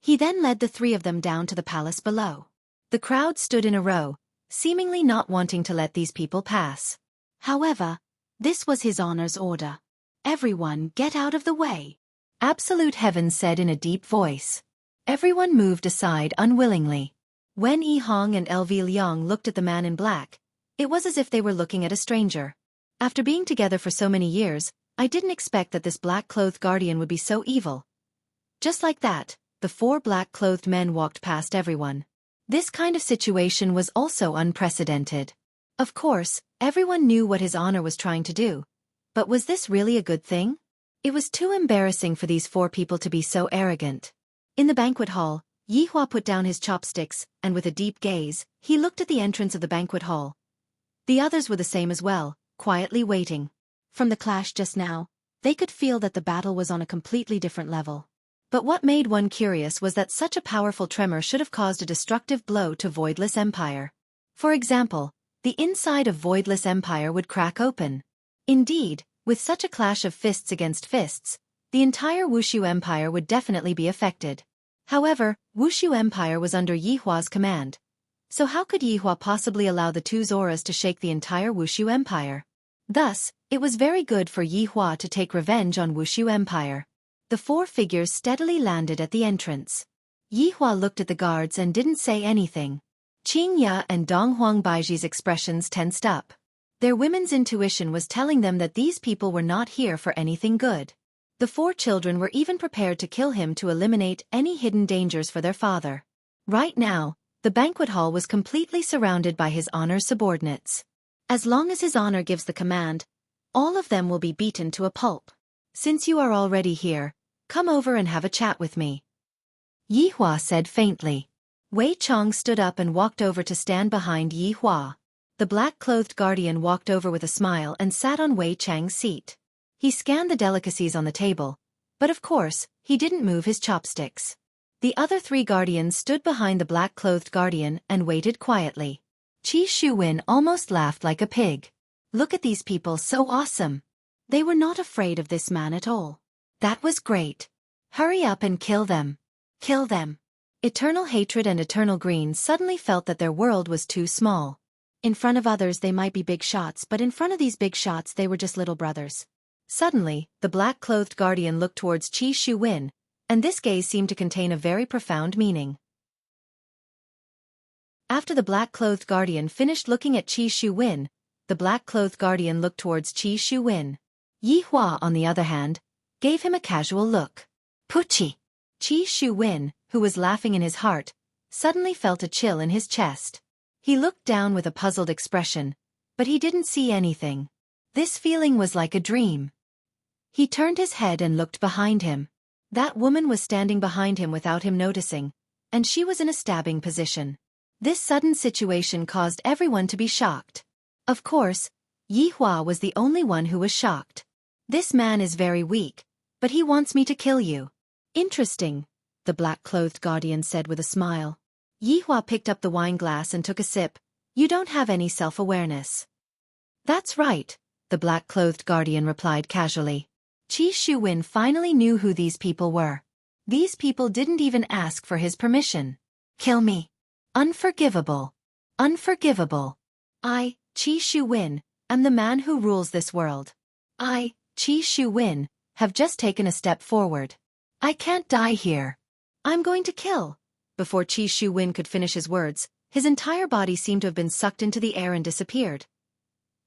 He then led the three of them down to the palace below. The crowd stood in a row, seemingly not wanting to let these people pass. However, this was his honor's order. "Everyone get out of the way," Absolute Heaven said in a deep voice. Everyone moved aside unwillingly. Wen Yi Hong and LV Liang looked at the man in black, It was as if they were looking at a stranger. After being together for so many years, I didn't expect that this black-clothed guardian would be so evil. Just like that, the 4 black-clothed men walked past everyone. This kind of situation was also unprecedented. Of course, everyone knew what his honor was trying to do. But was this really a good thing? It was too embarrassing for these 4 people to be so arrogant. In the banquet hall, Yihua put down his chopsticks, and with a deep gaze, he looked at the entrance of the banquet hall. The others were the same as well, quietly waiting. From the clash just now, they could feel that the battle was on a completely different level. But what made one curious was that such a powerful tremor should have caused a destructive blow to Voidless Empire. For example, the inside of Voidless Empire would crack open. Indeed, with such a clash of fists against fists, the entire Wuxia Empire would definitely be affected. However, Wuxia Empire was under Yihua's command. So how could Yihua possibly allow the 2 Zoras to shake the entire Wuxia Empire? Thus, it was very good for Yihua to take revenge on Wuxia Empire. The 4 figures steadily landed at the entrance. Yihua looked at the guards and didn't say anything. Qingya and Dong Huangbaiji's expressions tensed up. Their women's intuition was telling them that these people were not here for anything good. The 4 children were even prepared to kill him to eliminate any hidden dangers for their father. Right now, the banquet hall was completely surrounded by his honor's subordinates. As long as his honor gives the command, all of them will be beaten to a pulp. Since you are already here, come over and have a chat with me. Yihua said faintly. Wei Chong stood up and walked over to stand behind Yihua. The black-clothed guardian walked over with a smile and sat on Wei Chang's seat. He scanned the delicacies on the table, but of course, he didn't move his chopsticks. The other 3 guardians stood behind the black-clothed guardian and waited quietly. Qi Shuwen almost laughed like a pig. Look at these people, so awesome. They were not afraid of this man at all. That was great. Hurry up and kill them. Kill them. Eternal Hatred and Eternal Green suddenly felt that their world was too small. In front of others they might be big shots, but in front of these big shots they were just little brothers. Suddenly, the black-clothed guardian looked towards Qi Shuwen, and this gaze seemed to contain a very profound meaning. After the black-clothed guardian finished looking at Qi Shuwen, the black-clothed guardian looked towards Qi Shuwen. Yihua, on the other hand, gave him a casual look. Puchi! Qi Shuwen, who was laughing in his heart, suddenly felt a chill in his chest. He looked down with a puzzled expression, but he didn't see anything. This feeling was like a dream. He turned his head and looked behind him. That woman was standing behind him without him noticing, and she was in a stabbing position. This sudden situation caused everyone to be shocked. Of course, Yihua was the only one who was shocked. This man is very weak, but he wants me to kill you. Interesting, the black-clothed guardian said with a smile. Yihua picked up the wine glass and took a sip. You don't have any self-awareness. That's right, the black-clothed guardian replied casually. Qi Shuwen finally knew who these people were. These people didn't even ask for his permission. Kill me. Unforgivable. Unforgivable. I, Qi Shuwen, am the man who rules this world. I, Qi Shuwen, have just taken a step forward. I can't die here. I'm going to kill. Before Qi Shuwen could finish his words, his entire body seemed to have been sucked into the air and disappeared.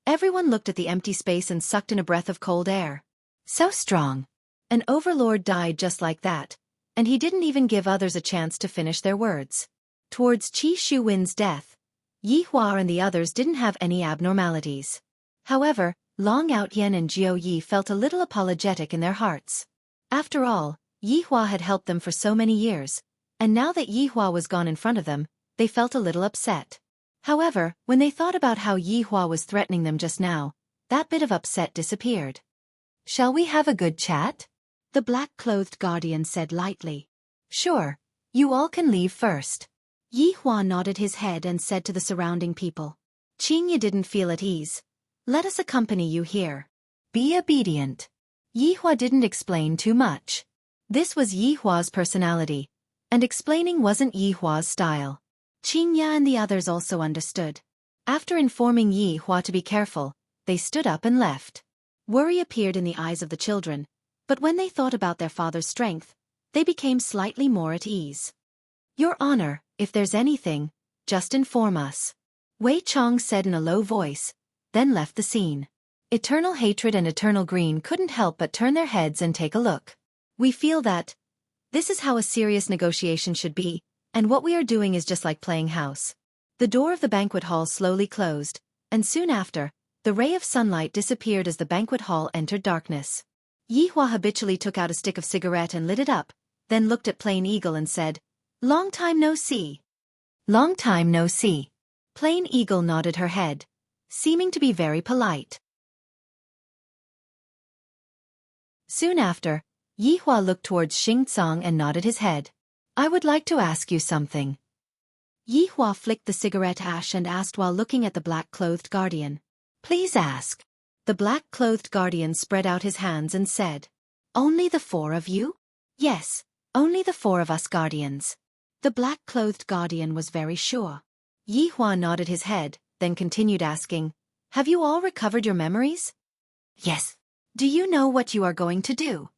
Everyone looked at the empty space and sucked in a breath of cold air. So strong. An overlord died just like that, and he didn't even give others a chance to finish their words. Towards Qi Shuwen's death, Yihua and the others didn't have any abnormalities. However, Long Outyen and Jiu Yi felt a little apologetic in their hearts. After all, Yihua had helped them for so many years, and now that Yihua was gone in front of them, they felt a little upset. However, when they thought about how Yihua was threatening them just now, that bit of upset disappeared. Shall we have a good chat? The black-clothed guardian said lightly. Sure, you all can leave first. Yihua nodded his head and said to the surrounding people. Qingya didn't feel at ease. Let us accompany you here. Be obedient. Yihua didn't explain too much. This was Yihua's personality, and explaining wasn't Yihua's style. Qingya and the others also understood. After informing Yihua to be careful, they stood up and left. Worry appeared in the eyes of the children, but when they thought about their father's strength, they became slightly more at ease. Your Honor, if there's anything, just inform us. Wei Chong said in a low voice, then left the scene. Eternal Hatred and Eternal Green couldn't help but turn their heads and take a look. We feel that this is how a serious negotiation should be, and what we are doing is just like playing house. The door of the banquet hall slowly closed, and soon after, the ray of sunlight disappeared as the banquet hall entered darkness. Yi Hua habitually took out a stick of cigarette and lit it up, then looked at Plain Eagle and said, "Long time no see." "Long time no see." Plain Eagle nodded her head, seeming to be very polite. Soon after, Yi Hua looked towards Xing Tsang and nodded his head. "I would like to ask you something." Yi Hua flicked the cigarette ash and asked while looking at the black-clothed guardian. "Please ask." The black-clothed guardian spread out his hands and said, "Only the four of you?" "Yes, only the four of us guardians." The black-clothed guardian was very sure. Yi Hua nodded his head, then continued asking, "Have you all recovered your memories?" "Yes." "Do you know what you are going to do?"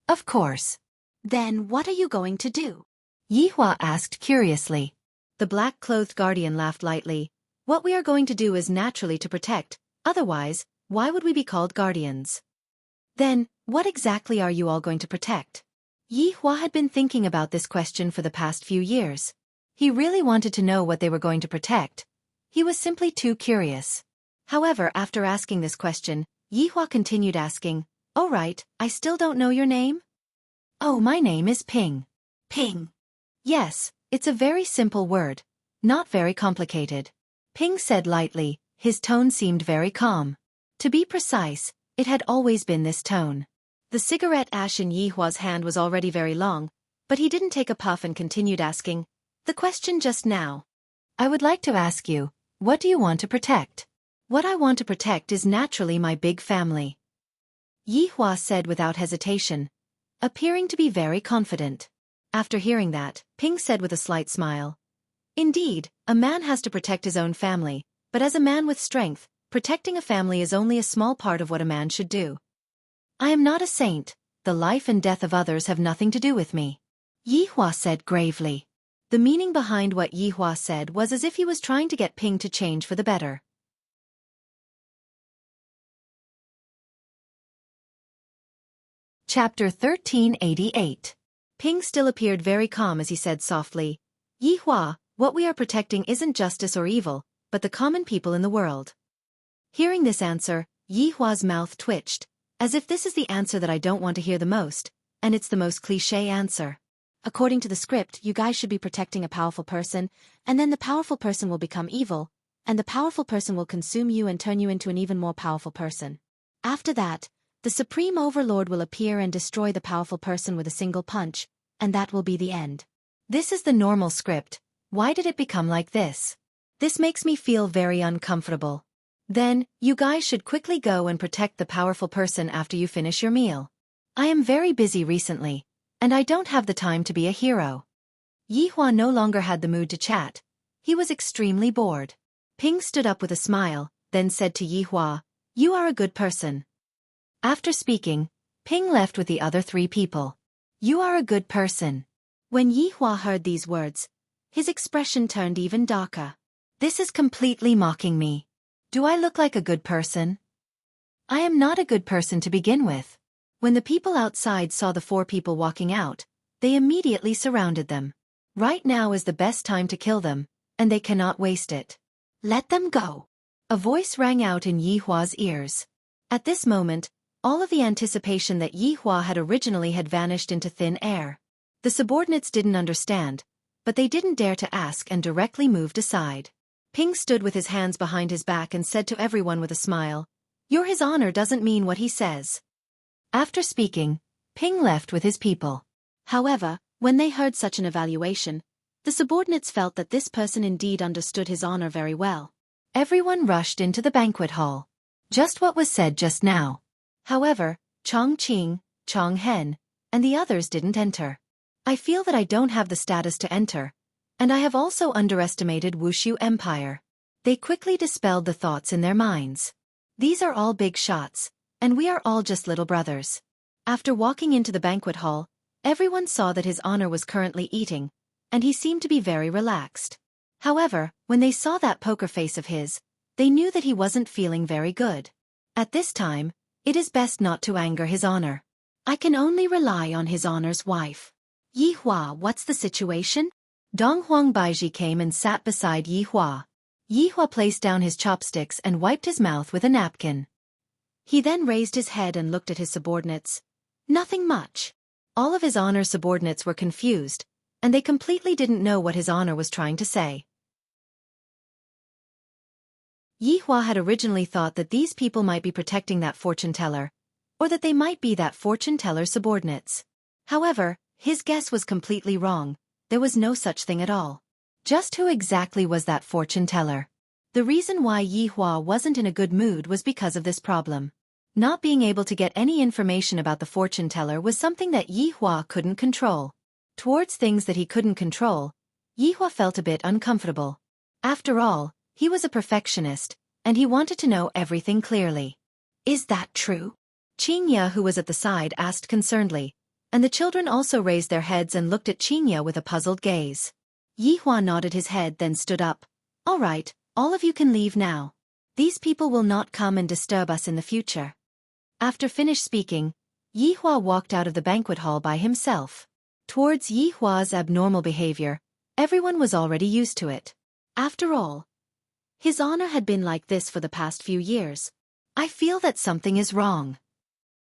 "Of course." "Then what are you going to do?" Yi Hua asked curiously. The black-clothed guardian laughed lightly. "What we are going to do is naturally to protect, otherwise, why would we be called guardians?" "Then, what exactly are you all going to protect?" Yi Hua had been thinking about this question for the past few years. He really wanted to know what they were going to protect. He was simply too curious. However, after asking this question, Yi Hua continued asking, "Oh right, I still don't know your name?" "Oh, my name is Ping." "Ping." "Yes, it's a very simple word. Not very complicated." Ping said lightly, his tone seemed very calm. To be precise, it had always been this tone. The cigarette ash in Yi Hua's hand was already very long, but he didn't take a puff and continued asking, "The question just now. I would like to ask you, what do you want to protect?" "What I want to protect is naturally my big family," Yi Hua said without hesitation, appearing to be very confident. After hearing that, Ping said with a slight smile, "Indeed, a man has to protect his own family, but as a man with strength, protecting a family is only a small part of what a man should do. I am not a saint, the life and death of others have nothing to do with me," Yi Hua said gravely. The meaning behind what Yi Hua said was as if he was trying to get Ping to change for the better. Chapter 1388. Ping still appeared very calm as he said softly, "Yi Hua, what we are protecting isn't justice or evil, but the common people in the world." Hearing this answer, Yi Hua's mouth twitched, as if this is the answer that I don't want to hear the most, and it's the most cliché answer. According to the script, you guys should be protecting a powerful person, and then the powerful person will become evil, and the powerful person will consume you and turn you into an even more powerful person. After that, the Supreme Overlord will appear and destroy the powerful person with a single punch, and that will be the end. This is the normal script. Why did it become like this? This makes me feel very uncomfortable. Then, you guys should quickly go and protect the powerful person after you finish your meal. I am very busy recently, and I don't have the time to be a hero. Yi Hua no longer had the mood to chat. He was extremely bored. Ping stood up with a smile, then said to Yi Hua, "You are a good person." After speaking, Ping left with the other three people. "You are a good person." When Yi Hua heard these words, his expression turned even darker. "This is completely mocking me. Do I look like a good person? I am not a good person to begin with." When the people outside saw the four people walking out, they immediately surrounded them. Right now is the best time to kill them, and they cannot waste it. "Let them go." A voice rang out in Yi Hua's ears. At this moment, all of the anticipation that Yi Hua had originally had vanished into thin air. The subordinates didn't understand, but they didn't dare to ask and directly moved aside. Ping stood with his hands behind his back and said to everyone with a smile, "Your His Honor doesn't mean what he says." After speaking, Ping left with his people. However, when they heard such an evaluation, the subordinates felt that this person indeed understood His Honor very well. Everyone rushed into the banquet hall. Just what was said just now. However, Chong Qing, Chong Hen, and the others didn't enter. I feel that I don't have the status to enter, and I have also underestimated Wuxia Empire. They quickly dispelled the thoughts in their minds. These are all big shots, and we are all just little brothers. After walking into the banquet hall, everyone saw that His Honor was currently eating, and he seemed to be very relaxed. However, when they saw that poker face of his, they knew that he wasn't feeling very good. At this time, it is best not to anger his honor. I can only rely on his honor's wife. Yi Hua, what's the situation? Dong Huang Baiji came and sat beside Yi Hua. Yi Hua placed down his chopsticks and wiped his mouth with a napkin. He then raised his head and looked at his subordinates. Nothing much. All of his honor's subordinates were confused, and they completely didn't know what his honor was trying to say. Yi Hua had originally thought that these people might be protecting that fortune teller, or that they might be that fortune teller's subordinates. However, his guess was completely wrong. There was no such thing at all. Just who exactly was that fortune teller? The reason why Yi Hua wasn't in a good mood was because of this problem. Not being able to get any information about the fortune teller was something that Yi Hua couldn't control. Towards things that he couldn't control, Yi Hua felt a bit uncomfortable. After all, he was a perfectionist, and he wanted to know everything clearly. Is that true? Qingya, who was at the side, asked concernedly, and the children also raised their heads and looked at Qingya with a puzzled gaze. Yi Hua nodded his head, then stood up. All right, all of you can leave now. These people will not come and disturb us in the future. After finished speaking, Yi Hua walked out of the banquet hall by himself. Towards Yi Hua's abnormal behavior, everyone was already used to it. After all, his honor had been like this for the past few years. I feel that something is wrong.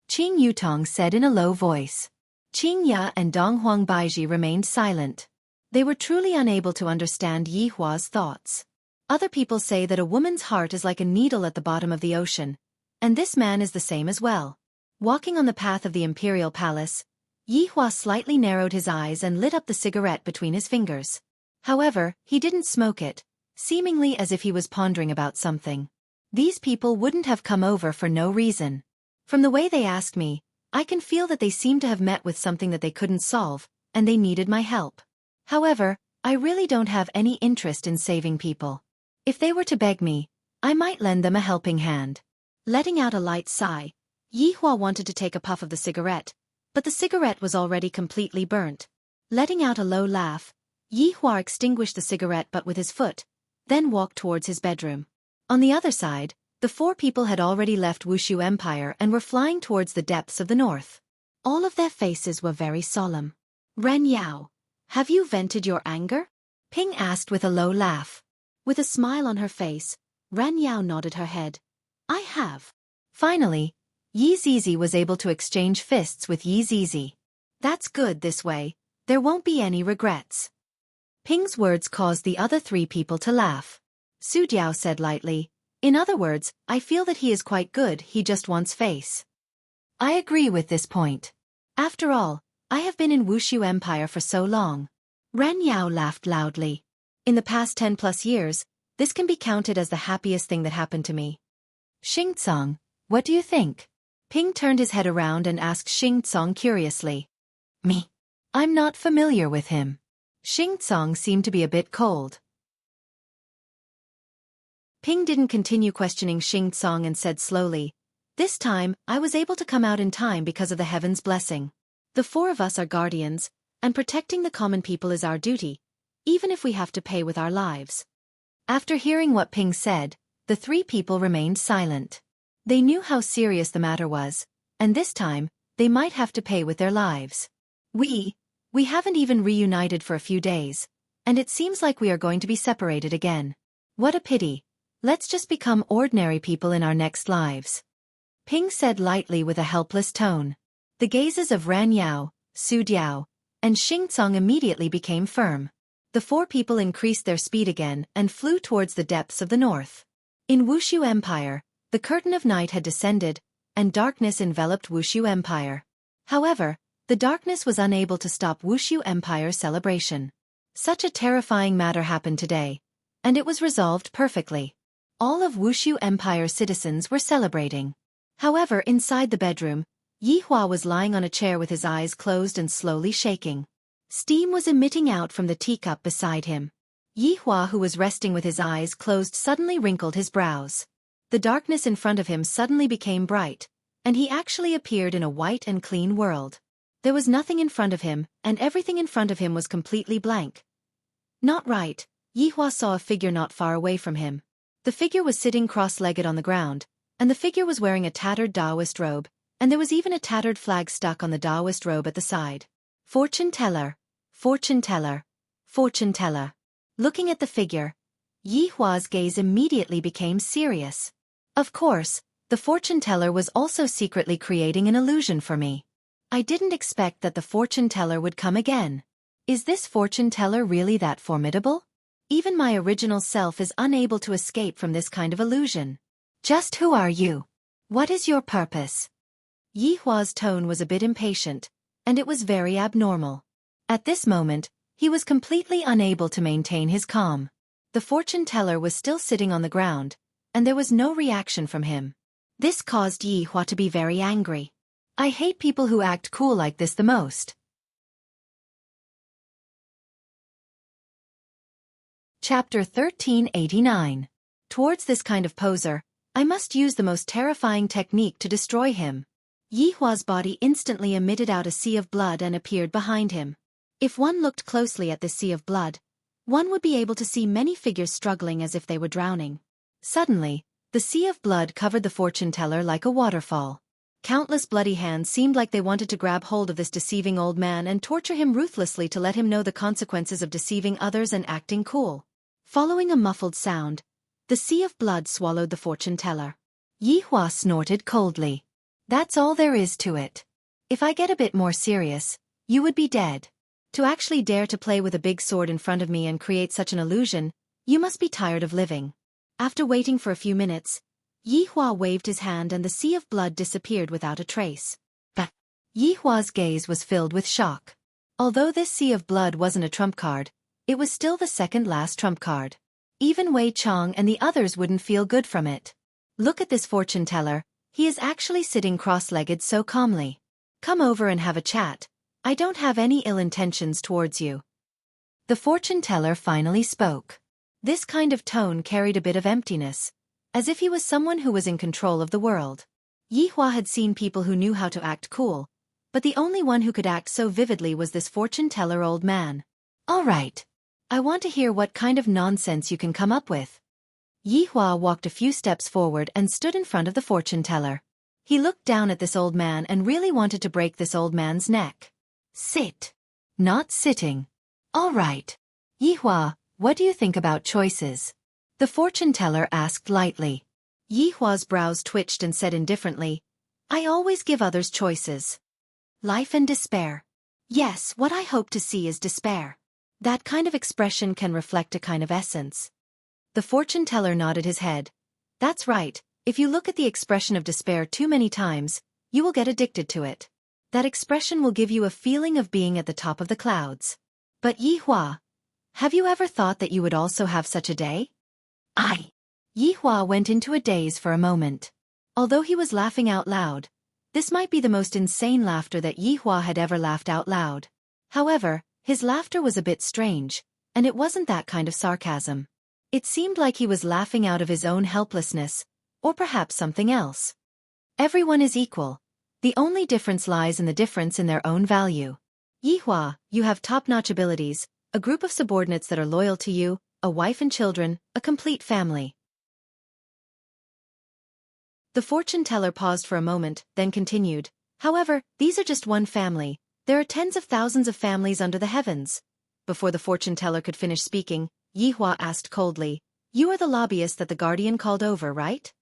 Qing Yutong said in a low voice. Qingya and Dong Huang Baiji remained silent. They were truly unable to understand Yi Hua's thoughts. Other people say that a woman's heart is like a needle at the bottom of the ocean, and this man is the same as well. Walking on the path of the imperial palace, Yi Hua slightly narrowed his eyes and lit up the cigarette between his fingers. However, he didn't smoke it, seemingly as if he was pondering about something. These people wouldn't have come over for no reason. From the way they asked me, I can feel that they seem to have met with something that they couldn't solve, and they needed my help. However, I really don't have any interest in saving people. If they were to beg me, I might lend them a helping hand. Letting out a light sigh, Yi Hua wanted to take a puff of the cigarette, but the cigarette was already completely burnt. Letting out a low laugh, Yi Hua extinguished the cigarette butt with his foot, then walked towards his bedroom. On the other side, the four people had already left Wuxia Empire and were flying towards the depths of the north. All of their faces were very solemn. Ren Yao, have you vented your anger? Ping asked with a low laugh. With a smile on her face, Ren Yao nodded her head. I have. Finally, Yi Zizi was able to exchange fists with Yi Zizi. That's good, this way there won't be any regrets. Ping's words caused the other three people to laugh. Su Diao said lightly, in other words, I feel that he is quite good, he just wants face. I agree with this point. After all, I have been in Wuxia Empire for so long. Ren Yao laughed loudly. In the past 10+ years, this can be counted as the happiest thing that happened to me. Xingcong, what do you think? Ping turned his head around and asked Xingcong curiously. Me? I'm not familiar with him. Xingcong seemed to be a bit cold. Ping didn't continue questioning Xingcong and said slowly, this time, I was able to come out in time because of the heaven's blessing. The four of us are guardians, and protecting the common people is our duty, even if we have to pay with our lives. After hearing what Ping said, the three people remained silent. They knew how serious the matter was, and this time, they might have to pay with their lives. We haven't even reunited for a few days, and it seems like we are going to be separated again. What a pity. Let's just become ordinary people in our next lives. Ping said lightly with a helpless tone. The gazes of Ran Yao, Su Diao, and Xingcong immediately became firm. The four people increased their speed again and flew towards the depths of the north. In Wuxia Empire, the curtain of night had descended, and darkness enveloped Wuxia Empire. However, the darkness was unable to stop Wuxia Empire's celebration. Such a terrifying matter happened today, and it was resolved perfectly. All of Wuxia Empire's citizens were celebrating. However, inside the bedroom, Yi Hua was lying on a chair with his eyes closed and slowly shaking. Steam was emitting out from the teacup beside him. Yi Hua, who was resting with his eyes closed, suddenly wrinkled his brows. The darkness in front of him suddenly became bright, and he actually appeared in a white and clean world. There was nothing in front of him, and everything in front of him was completely blank. Not right, Yi Hua saw a figure not far away from him. The figure was sitting cross-legged on the ground, and the figure was wearing a tattered Taoist robe, and there was even a tattered flag stuck on the Taoist robe at the side. Fortune teller, fortune teller, fortune teller. Looking at the figure, Yi Hua's gaze immediately became serious. Of course, the fortune teller was also secretly creating an illusion for me. I didn't expect that the fortune teller would come again. Is this fortune teller really that formidable? Even my original self is unable to escape from this kind of illusion. Just who are you? What is your purpose? Yi Hua's tone was a bit impatient, and it was very abnormal. At this moment, he was completely unable to maintain his calm. The fortune teller was still sitting on the ground, and there was no reaction from him. This caused Yi Hua to be very angry. I hate people who act cool like this the most. Chapter 1389. Towards this kind of poser, I must use the most terrifying technique to destroy him. Yi Hua's body instantly emitted out a sea of blood and appeared behind him. If one looked closely at this sea of blood, one would be able to see many figures struggling as if they were drowning. Suddenly, the sea of blood covered the fortune teller like a waterfall. Countless bloody hands seemed like they wanted to grab hold of this deceiving old man and torture him ruthlessly to let him know the consequences of deceiving others and acting cool. Following a muffled sound, the sea of blood swallowed the fortune teller. Yi Hua snorted coldly. That's all there is to it. If I get a bit more serious, you would be dead. To actually dare to play with a big sword in front of me and create such an illusion, you must be tired of living. After waiting for a few minutes, Yi Hua waved his hand and the sea of blood disappeared without a trace. But Yi Hua's gaze was filled with shock. Although this sea of blood wasn't a trump card, it was still the second last trump card. Even Wei Chong and the others wouldn't feel good from it. Look at this fortune teller, he is actually sitting cross-legged so calmly. Come over and have a chat. I don't have any ill intentions towards you. The fortune teller finally spoke. This kind of tone carried a bit of emptiness, as if he was someone who was in control of the world. Yi Hua had seen people who knew how to act cool, but the only one who could act so vividly was this fortune teller old man. All right. I want to hear what kind of nonsense you can come up with. Yi Hua walked a few steps forward and stood in front of the fortune teller. He looked down at this old man and really wanted to break this old man's neck. Sit. Not sitting. All right. Yi Hua, what do you think about choices? The fortune teller asked lightly. Yi Hua's brows twitched and said indifferently, I always give others choices. Life and despair. Yes, what I hope to see is despair. That kind of expression can reflect a kind of essence. The fortune teller nodded his head. That's right, if you look at the expression of despair too many times, you will get addicted to it. That expression will give you a feeling of being at the top of the clouds. But Yi Hua, have you ever thought that you would also have such a day? Yi Hua went into a daze for a moment. Although he was laughing out loud, this might be the most insane laughter that Yi Hua had ever laughed out loud. However, his laughter was a bit strange, and it wasn't that kind of sarcasm. It seemed like he was laughing out of his own helplessness, or perhaps something else. Everyone is equal. The only difference lies in the difference in their own value. Yi Hua, you have top-notch abilities, a group of subordinates that are loyal to you, a wife and children, a complete family. The fortune teller paused for a moment, then continued. However, these are just one family. There are tens of thousands of families under the heavens. Before the fortune teller could finish speaking, Yi Hua asked coldly, You are the lobbyist that the Guardian called over, right?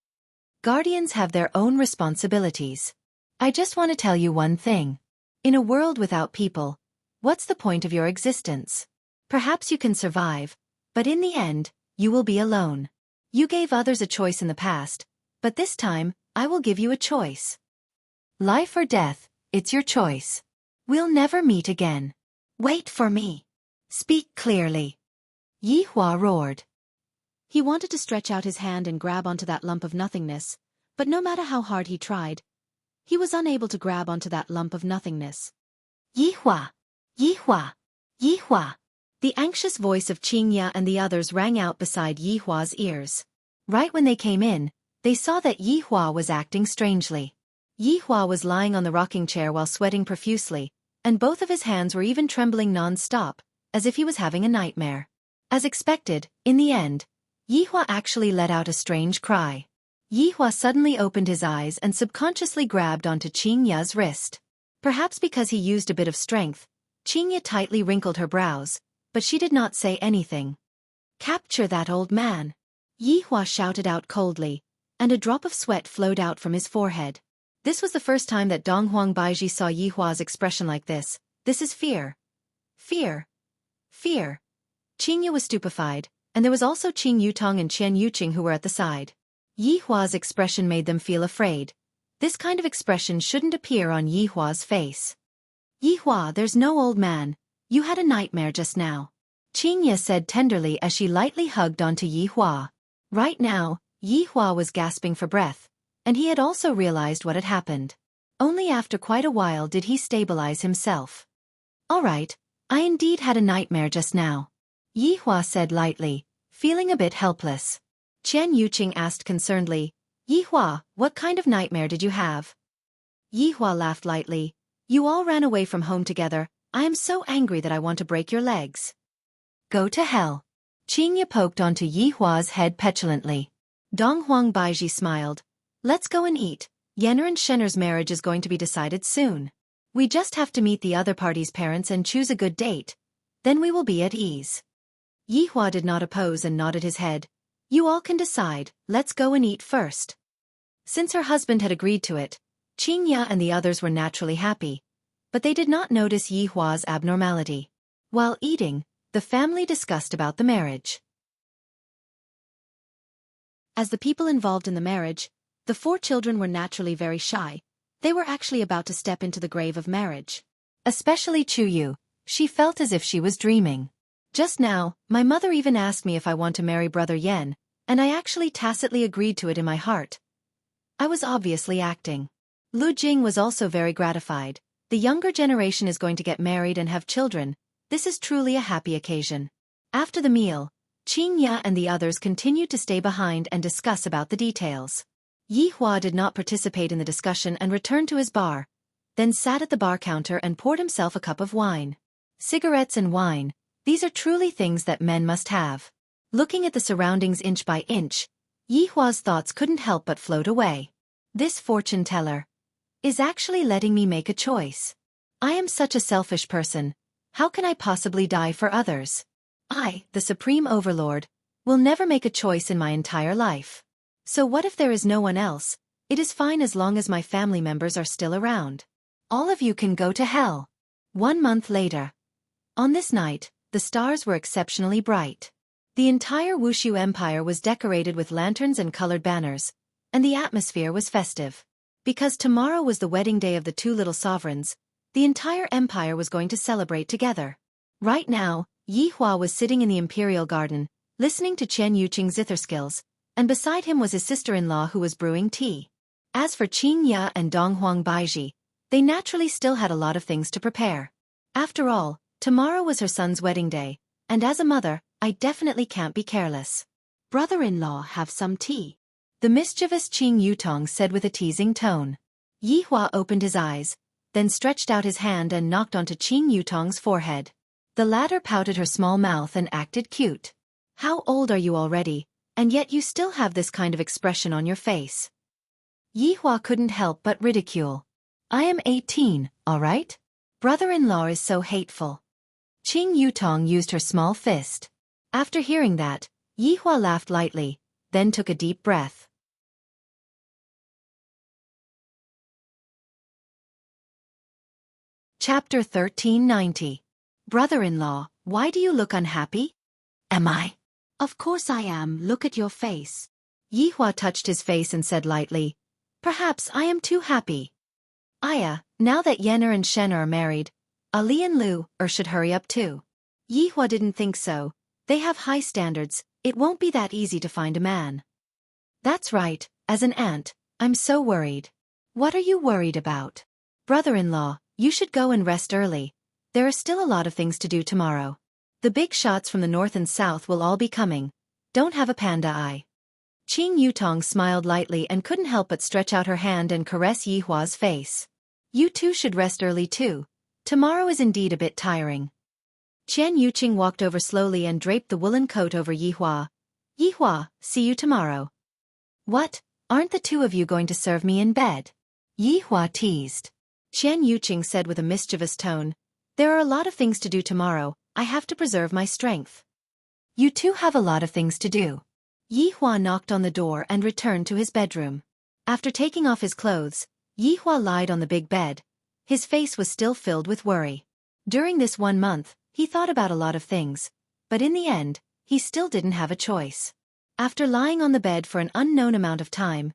Guardians have their own responsibilities. I just want to tell you one thing. In a world without people, what's the point of your existence? Perhaps you can survive, but in the end, you will be alone. You gave others a choice in the past, but this time, I will give you a choice. Life or death, it's your choice. We'll never meet again. Wait for me. Speak clearly. Yi Hua roared. He wanted to stretch out his hand and grab onto that lump of nothingness, but no matter how hard he tried, he was unable to grab onto that lump of nothingness. Yi Hua! Yi Hua! Yi Hua! The anxious voice of Qingya and the others rang out beside Yi Hua's ears. Right when they came in, they saw that Yi Hua was acting strangely. Yi Hua was lying on the rocking chair while sweating profusely, and both of his hands were even trembling non-stop, as if he was having a nightmare. As expected, in the end, Yihua actually let out a strange cry. Yihua suddenly opened his eyes and subconsciously grabbed onto Qingya's wrist. Perhaps because he used a bit of strength, Qingya tightly wrinkled her brows, but she did not say anything. "Capture that old man!" Yihua shouted out coldly, and a drop of sweat flowed out from his forehead. This was the first time that Donghuang Baiji saw Yihua's expression like this. This is fear. Fear. Fear. Qingya was stupefied, and there was also Qing Yutong and Qian Yuqing who were at the side. Yihua's expression made them feel afraid. This kind of expression shouldn't appear on Yihua's face. "Yihua, there's no old man. You had a nightmare just now," Qingya said tenderly as she lightly hugged onto Yihua. Right now, Yihua was gasping for breath, and he had also realized what had happened. Only after quite a while did he stabilize himself. "All right, I indeed had a nightmare just now," Yihua said lightly, feeling a bit helpless. Qian Yuqing asked concernedly, "Yihua, what kind of nightmare did you have?" Yihua laughed lightly. "You all ran away from home together. I am so angry that I want to break your legs." "Go to hell." Qingya poked onto Yihua's head petulantly. Donghuang Baiji smiled. "Let's go and eat. Yenner and Shenner's marriage is going to be decided soon. We just have to meet the other party's parents and choose a good date. Then we will be at ease." Yihua did not oppose and nodded his head. "You all can decide, let's go and eat first." Since her husband had agreed to it, Qingya and the others were naturally happy, but they did not notice Yihua's abnormality. While eating, the family discussed about the marriage. As the people involved in the marriage, the 4 children were naturally very shy. They were actually about to step into the grave of marriage. Especially Chuyu, she felt as if she was dreaming. "Just now, my mother even asked me if I want to marry Brother Yen, and I actually tacitly agreed to it in my heart. I was obviously acting." Lu Jing was also very gratified. The younger generation is going to get married and have children. This is truly a happy occasion. After the meal, Qingya and the others continued to stay behind and discuss about the details. Yihua did not participate in the discussion and returned to his bar, then sat at the bar counter and poured himself a cup of wine. Cigarettes and wine, these are truly things that men must have. Looking at the surroundings inch by inch, Yihua's thoughts couldn't help but float away. This fortune teller is actually letting me make a choice. I am such a selfish person. How can I possibly die for others? I, the Supreme Overlord, will never make a choice in my entire life. So what if there is no one else? It is fine as long as my family members are still around. All of you can go to hell. 1 month later. On this night, the stars were exceptionally bright. The entire Wuxia Empire was decorated with lanterns and colored banners, and the atmosphere was festive. Because tomorrow was the wedding day of the 2 little sovereigns, the entire empire was going to celebrate together. Right now, Yihua was sitting in the imperial garden, listening to Qian Yuqing's zither skills, and beside him was his sister-in-law who was brewing tea. As for Qingya and Donghuang Baiji, they naturally still had a lot of things to prepare. After all, tomorrow was her son's wedding day, and as a mother, I definitely can't be careless. "Brother-in-law, have some tea," the mischievous Qing Yutong said with a teasing tone. Yihua opened his eyes, then stretched out his hand and knocked onto Qing Yutong's forehead. The latter pouted her small mouth and acted cute. "How old are you already, and yet you still have this kind of expression on your face?" Yihua couldn't help but ridicule. "I am 18, all right? Brother-in-law is so hateful." Qing Yutong used her small fist. After hearing that, Yihua laughed lightly, then took a deep breath. Chapter 1390. Brother-in-law, why do you look unhappy? Am I? Of course I am, look at your face. Yihua touched his face and said lightly, "Perhaps I am too happy." "Aya, now that Yenner and Shen are married, Ali and Lu should hurry up too." Yihua didn't think so. They have high standards, it won't be that easy to find a man. "That's right, as an aunt, I'm so worried." "What are you worried about?" "Brother-in-law, you should go and rest early. There are still a lot of things to do tomorrow. The big shots from the north and south will all be coming. Don't have a panda eye." Qing Yutong smiled lightly and couldn't help but stretch out her hand and caress Yihua's face. "You two should rest early too. Tomorrow is indeed a bit tiring." Qian Yuqing walked over slowly and draped the woolen coat over Yihua. Yihua, see you tomorrow. What, aren't the two of you going to serve me in bed? Yihua teased. Qian Yuqing said with a mischievous tone, there are a lot of things to do tomorrow, I have to preserve my strength. You two have a lot of things to do. Yihua knocked on the door and returned to his bedroom. After taking off his clothes, Yihua lied on the big bed. His face was still filled with worry. During this 1 month, he thought about a lot of things, but in the end, he still didn't have a choice. After lying on the bed for an unknown amount of time,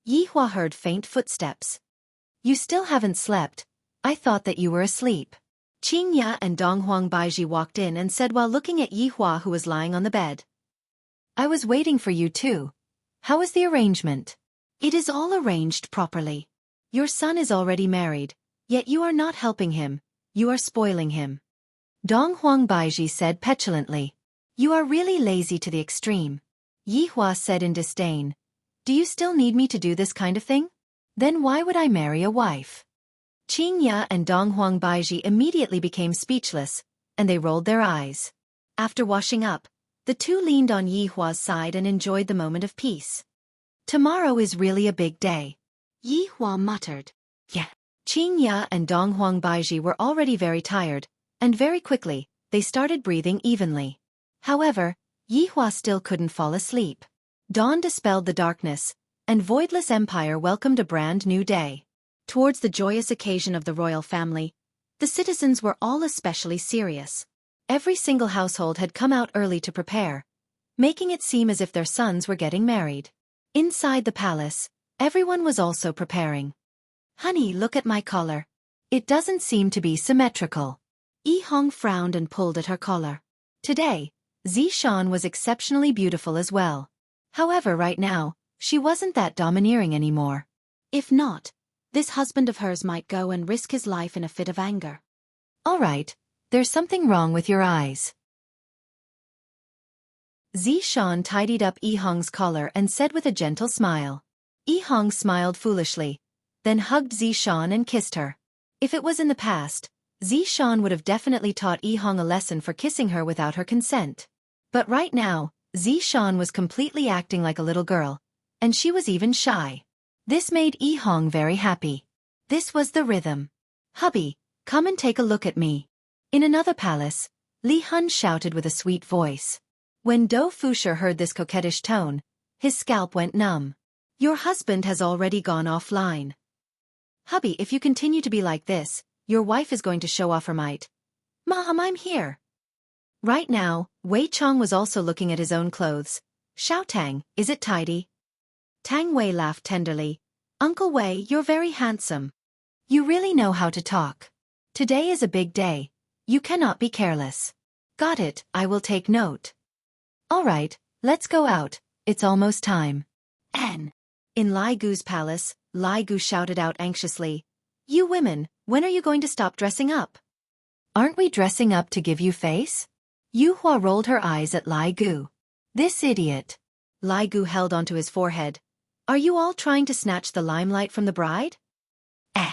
Yihua heard faint footsteps. You still haven't slept. I thought that you were asleep. Qing Ya and Donghuang Baiji walked in and said while looking at Yihua who was lying on the bed. I was waiting for you too. How is the arrangement? It is all arranged properly. Your son is already married, yet you are not helping him, you are spoiling him. Donghuang Baiji said petulantly. You are really lazy to the extreme. Yihua said in disdain. Do you still need me to do this kind of thing? Then why would I marry a wife? Qing Ya and Donghuang Baiji immediately became speechless, and they rolled their eyes. After washing up, the two leaned on Yihua's side and enjoyed the moment of peace. Tomorrow is really a big day. Yihua muttered. Yeah. Qing Ya and Donghuang Baiji were already very tired, and very quickly, they started breathing evenly. However, Yihua still couldn't fall asleep. Dawn dispelled the darkness, and Voidless Empire welcomed a brand new day. Towards the joyous occasion of the royal family, the citizens were all especially serious. Every single household had come out early to prepare, making it seem as if their sons were getting married. Inside the palace, everyone was also preparing. Honey, look at my collar. It doesn't seem to be symmetrical. Yi Hong frowned and pulled at her collar. Today, Zishan was exceptionally beautiful as well. However, right now, she wasn't that domineering anymore. If not, this husband of hers might go and risk his life in a fit of anger. All right, there's something wrong with your eyes. Zishan tidied up Yi Hong's collar and said with a gentle smile. Yi Hong smiled foolishly, then hugged Zishan and kissed her. If it was in the past, Zishan would have definitely taught Yi Hong a lesson for kissing her without her consent. But right now, Zishan was completely acting like a little girl, and she was even shy. This made Yi Hong very happy. This was the rhythm. Hubby, come and take a look at me. In another palace, Li Hun shouted with a sweet voice. When Do Fusher heard this coquettish tone, his scalp went numb. Your husband has already gone offline. Hubby, if you continue to be like this, your wife is going to show off her might. Mom, I'm here. Right now, Wei Chong was also looking at his own clothes. Xiao Tang, is it tidy? Tang Wei laughed tenderly. Uncle Wei, you're very handsome. You really know how to talk. Today is a big day. You cannot be careless. Got it, I will take note. All right, let's go out, it's almost time. N. In Lai Gu's palace, Lai Gu shouted out anxiously. You women, when are you going to stop dressing up? Aren't we dressing up to give you face? Yu Hua rolled her eyes at Lai Gu. This idiot. Lai Gu held onto his forehead. Are you all trying to snatch the limelight from the bride? Eh.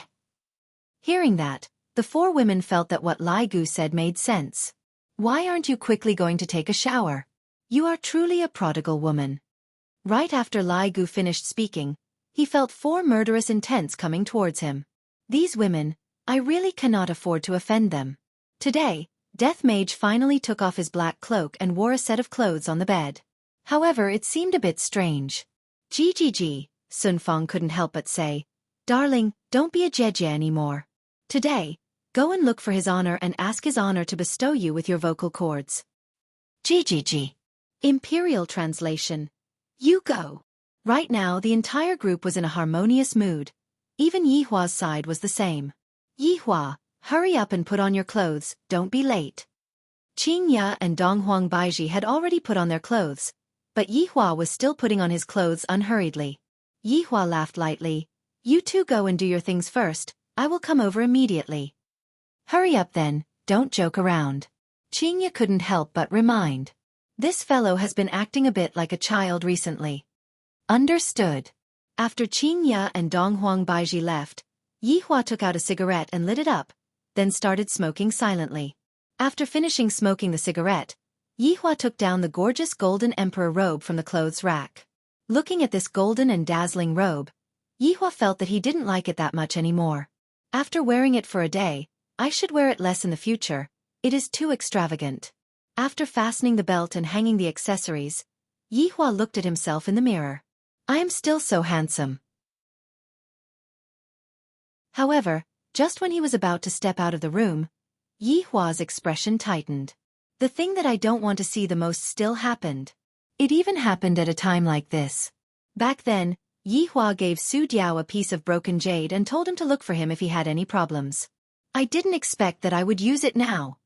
Hearing that, the four women felt that what Lai Gu said made sense. Why aren't you quickly going to take a shower? You are truly a prodigal woman. Right after Lai Gu finished speaking, he felt four murderous intents coming towards him. These women, I really cannot afford to offend them. Today, Death Mage finally took off his black cloak and wore a set of clothes on the bed. However, it seemed a bit strange. GGG, Sun Fong couldn't help but say. Darling, don't be a Jejie anymore. Today, go and look for his honor and ask his honor to bestow you with your vocal cords. GGG. Imperial translation. You go. Right now the entire group was in a harmonious mood. Even Yihua's side was the same. Yihua, hurry up and put on your clothes, don't be late. Qing Ya and Donghuang Baiji had already put on their clothes, but Yihua was still putting on his clothes unhurriedly. Yihua laughed lightly. You two go and do your things first, I will come over immediately. Hurry up then, don't joke around. Qing Ya couldn't help but remind. This fellow has been acting a bit like a child recently. Understood. After Qing Ya and Donghuang Baiji left, Yihua took out a cigarette and lit it up, then started smoking silently. After finishing smoking the cigarette, Yihua took down the gorgeous golden emperor robe from the clothes rack. Looking at this golden and dazzling robe, Yihua felt that he didn't like it that much anymore. After wearing it for a day, I should wear it less in the future. It is too extravagant. After fastening the belt and hanging the accessories, Yihua looked at himself in the mirror. I am still so handsome. However, just when he was about to step out of the room, Yihua's expression tightened. The thing that I don't want to see the most still happened. It even happened at a time like this. Back then, Yihua gave Su Diao a piece of broken jade and told him to look for him if he had any problems. I didn't expect that I would use it now.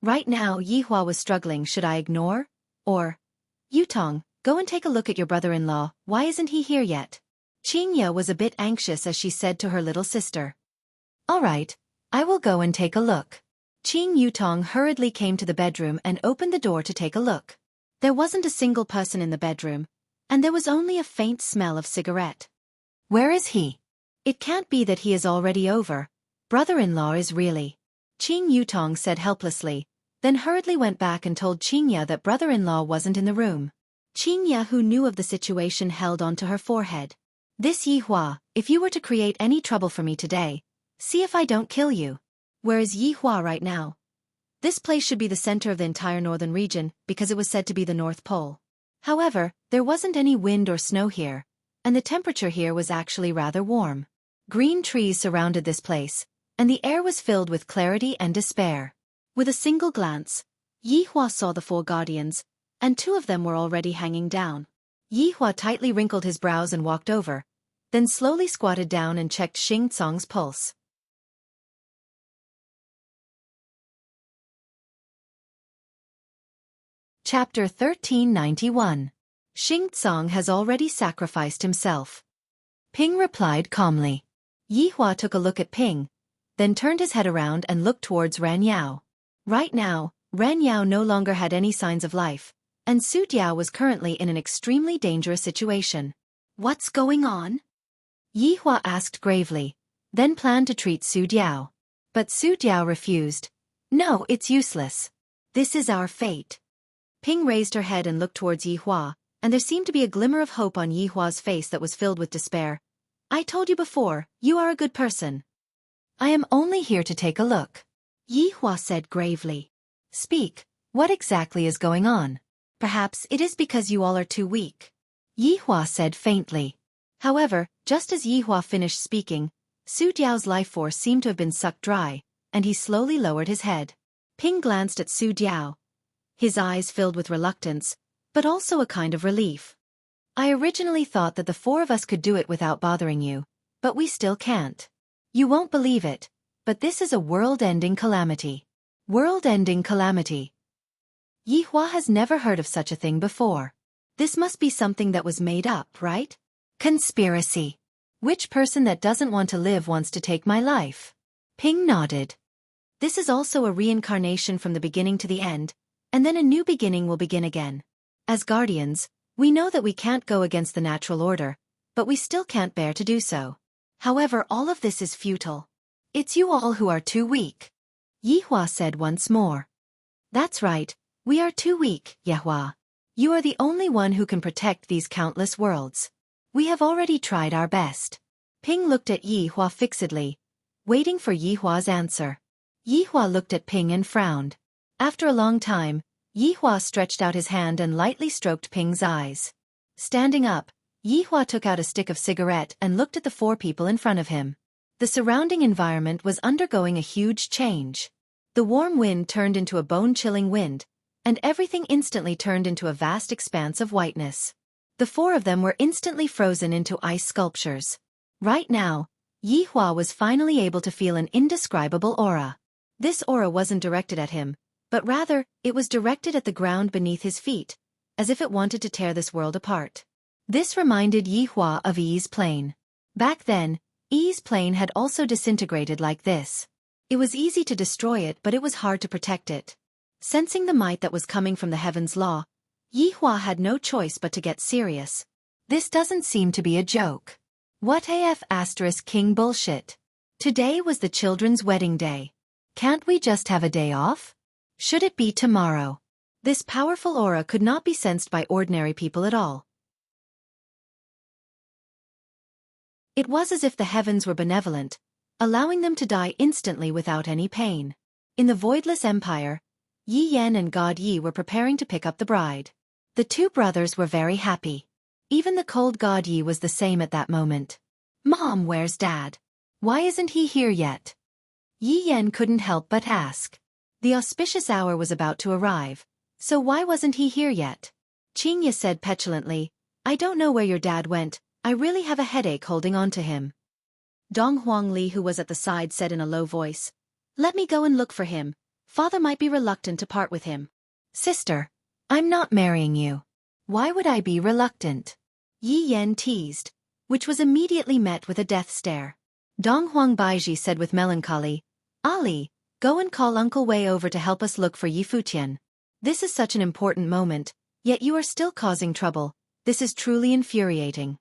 Right now Yihua was struggling. Should I ignore? Or, Yutong, go and take a look at your brother-in-law, why isn't he here yet? Qingya was a bit anxious as she said to her little sister. All right, I will go and take a look. Qing Yutong hurriedly came to the bedroom and opened the door to take a look. There wasn't a single person in the bedroom, and there was only a faint smell of cigarette. Where is he? It can't be that he is already over. Brother-in-law is really. Qing Yutong said helplessly, then hurriedly went back and told Qingya that brother-in-law wasn't in the room. Qingya, who knew of the situation, held onto her forehead. This Yihua, if you were to create any trouble for me today, see if I don't kill you. Where is Yihua right now? This place should be the center of the entire northern region because it was said to be the North Pole. However, there wasn't any wind or snow here, and the temperature here was actually rather warm. Green trees surrounded this place, and the air was filled with clarity and despair. With a single glance, Yihua saw the 4 guardians, and 2 of them were already hanging down. Yihua tightly wrinkled his brows and walked over, then slowly squatted down and checked Xing Tsong's pulse. Chapter 1391. Xing Tsong has already sacrificed himself. Ping replied calmly. Yihua took a look at Ping, then turned his head around and looked towards Ran Yao. Right now, Ran Yao no longer had any signs of life, and Su Diao was currently in an extremely dangerous situation. What's going on? Yihua asked gravely, then planned to treat Su Diao. But Su Diao refused. No, it's useless. This is our fate. Ping raised her head and looked towards Yihua, and there seemed to be a glimmer of hope on Yihua's face that was filled with despair. I told you before, you are a good person. I am only here to take a look. Yihua said gravely. Speak, what exactly is going on? Perhaps it is because you all are too weak. Yihua said faintly. However, just as Yihua finished speaking, Su Diao's life force seemed to have been sucked dry, and he slowly lowered his head. Ping glanced at Su Diao. His eyes filled with reluctance, but also a kind of relief. I originally thought that the 4 of us could do it without bothering you, but we still can't. You won't believe it, but this is a world-ending calamity. World-ending calamity. Yihua has never heard of such a thing before. This must be something that was made up, right? Conspiracy. Which person that doesn't want to live wants to take my life? Ping nodded. This is also a reincarnation from the beginning to the end, and then a new beginning will begin again. As guardians, we know that we can't go against the natural order, but we still can't bear to do so. However, all of this is futile. It's you all who are too weak. Yihua said once more. That's right, we are too weak, Yihua. You are the only one who can protect these countless worlds. We have already tried our best. Ping looked at Yihua fixedly, waiting for Yihua's answer. Yihua looked at Ping and frowned. After a long time, Yihua stretched out his hand and lightly stroked Ping's eyes. Standing up, Yihua took out a stick of cigarette and looked at the 4 people in front of him. The surrounding environment was undergoing a huge change. The warm wind turned into a bone-chilling wind, and everything instantly turned into a vast expanse of whiteness. The 4 of them were instantly frozen into ice sculptures. Right now, Yihua was finally able to feel an indescribable aura. This aura wasn't directed at him, but rather, it was directed at the ground beneath his feet, as if it wanted to tear this world apart. This reminded Yihua of Yi's plane. Back then, Yi's plane had also disintegrated like this. It was easy to destroy it, but it was hard to protect it. Sensing the might that was coming from the heaven's law, Yihua had no choice but to get serious. This doesn't seem to be a joke. What AF * king bullshit. Today was the children's wedding day. Can't we just have a day off? Should it be tomorrow? This powerful aura could not be sensed by ordinary people at all. It was as if the heavens were benevolent, allowing them to die instantly without any pain. In the voidless empire, Yi Yan and God Yi were preparing to pick up the bride. The two brothers were very happy. Even the cold God Yi was the same at that moment. Mom, where's Dad? Why isn't he here yet? Yi Yan couldn't help but ask. The auspicious hour was about to arrive, so why wasn't he here yet? Qingya said petulantly, I don't know where your dad went, I really have a headache holding on to him. Dong Huangli, who was at the side, said in a low voice, Let me go and look for him. Father might be reluctant to part with him. Sister, I'm not marrying you. Why would I be reluctant? Yi Yan teased, which was immediately met with a death stare. Dong Huang Baiji said with melancholy, Ali, go and call Uncle Wei over to help us look for Yi Futian. This is such an important moment, yet you are still causing trouble. This is truly infuriating.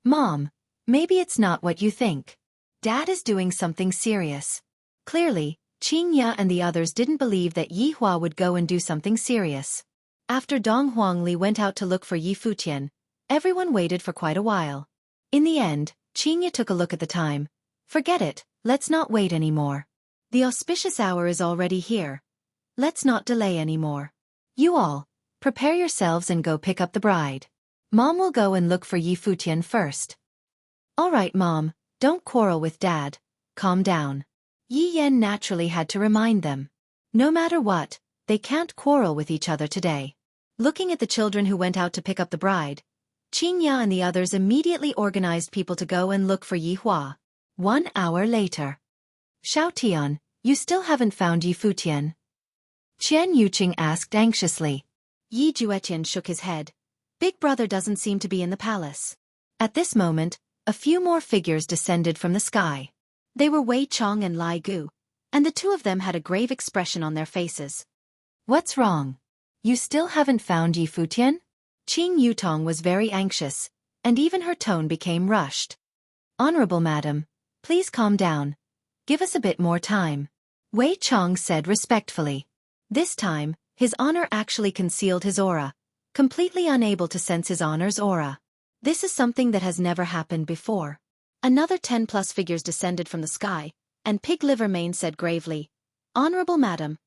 Mom, maybe it's not what you think. Dad is doing something serious. Clearly, Qingya and the others didn't believe that Yi Hua would go and do something serious. After Dong Huangli went out to look for Yi Futian, everyone waited for quite a while. In the end, Qingya took a look at the time. Forget it, let's not wait anymore. The auspicious hour is already here. Let's not delay anymore. You all, prepare yourselves and go pick up the bride. Mom will go and look for Yi Futian first. All right, Mom, don't quarrel with Dad. Calm down. Yi Yan naturally had to remind them. No matter what, they can't quarrel with each other today. Looking at the children who went out to pick up the bride, Qingya and the others immediately organized people to go and look for Yi Hua. 1 hour later. Xiao Tian, you still haven't found Yi Futian? Qian Yuqing asked anxiously. Yi Juetian shook his head. Big brother doesn't seem to be in the palace. At this moment, a few more figures descended from the sky. They were Wei Chong and Lai Gu, and the two of them had a grave expression on their faces. What's wrong? You still haven't found Yi Futian? Qing Yutong was very anxious, and even her tone became rushed. Honorable Madam, please calm down. Give us a bit more time. Wei Chong said respectfully. This time, His Honor actually concealed his aura, completely unable to sense His Honor's aura. This is something that has never happened before. Another 10+ figures descended from the sky, and Pig Liver Mane said gravely, Honorable Madam,